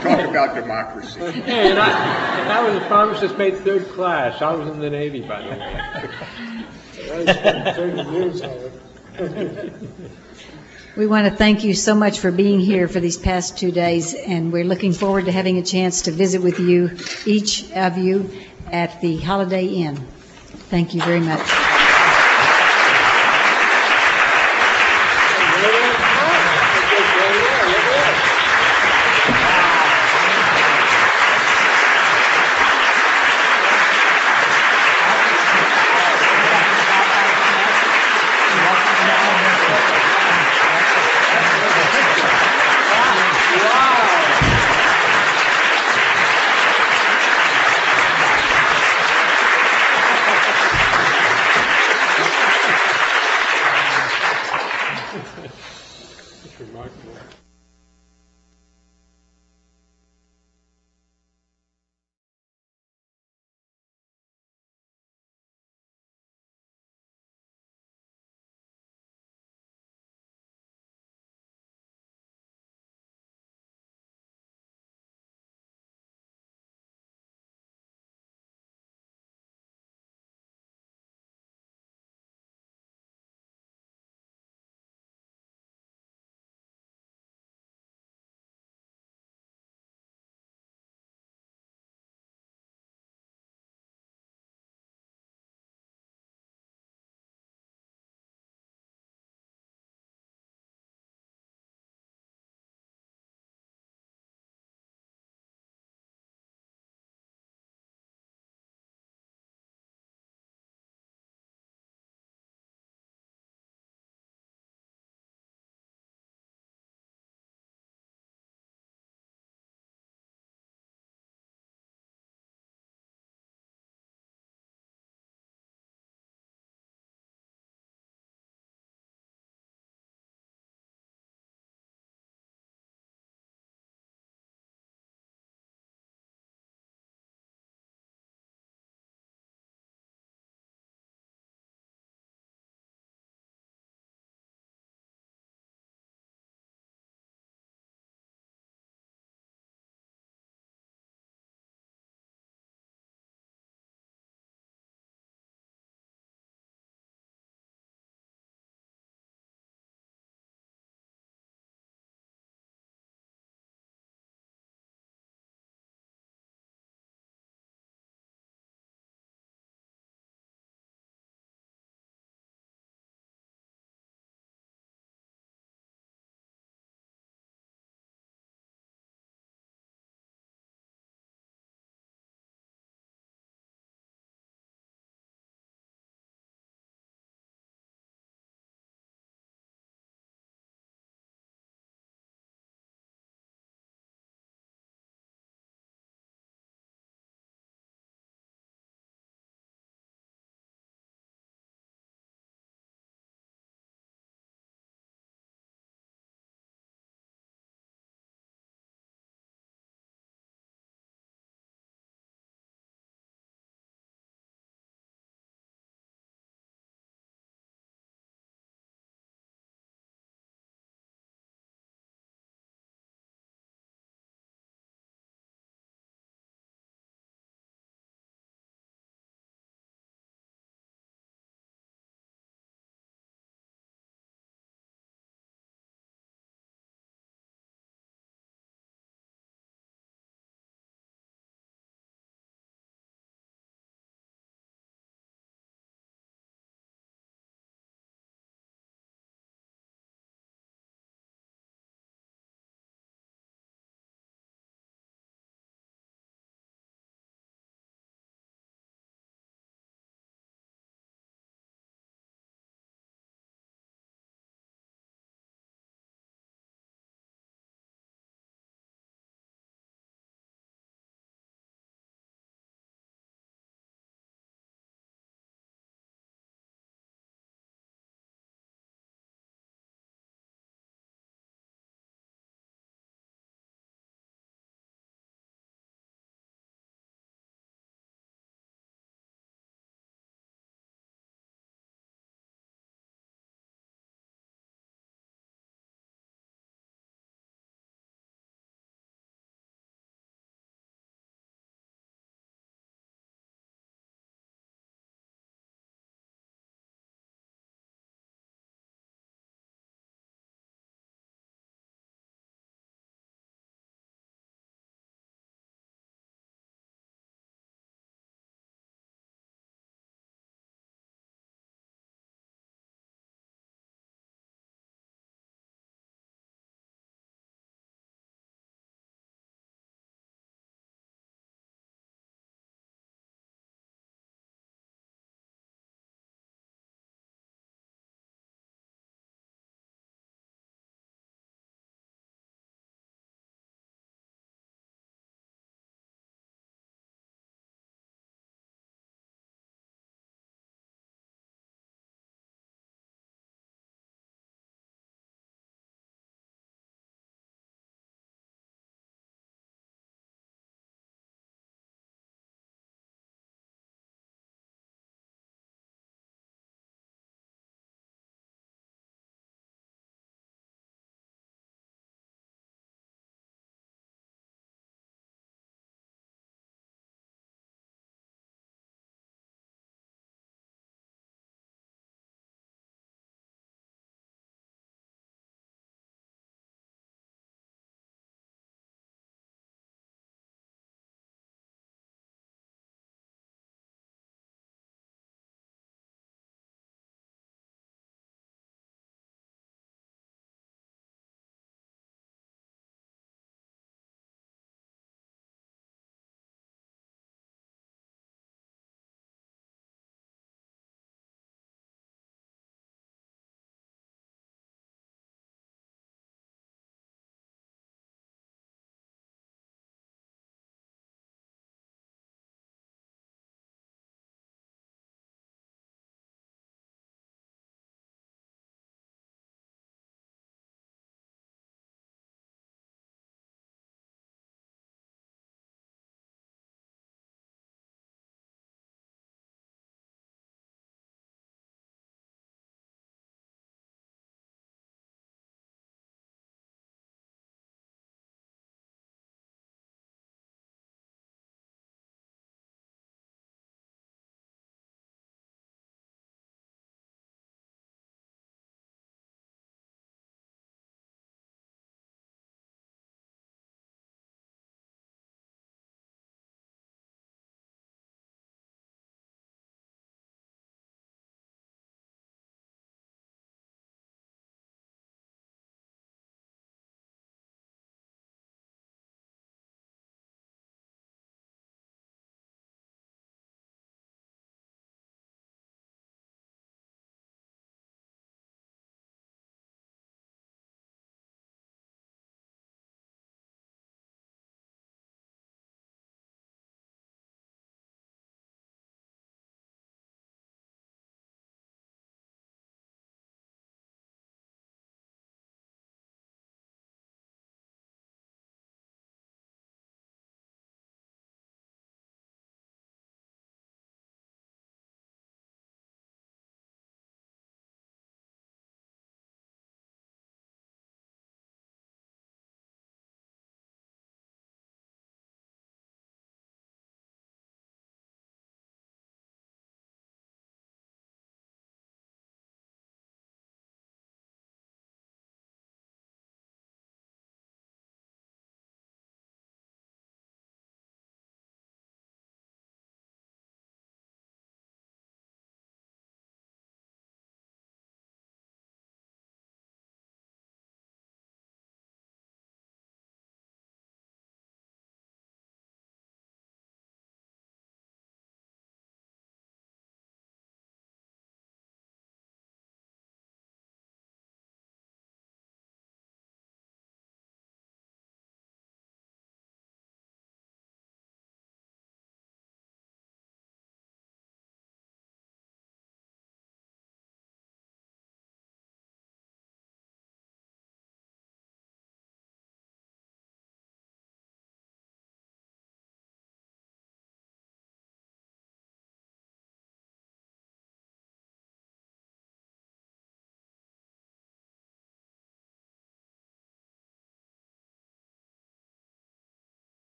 Talk about democracy. Hey, and I was a pharmacist made third class. I was in the Navy, by the way. I spent 30 years on it. We want to thank you so much for being here for these past 2 days, and we're looking forward to having a chance to visit with you, each of you, at the Holiday Inn. Thank you very much.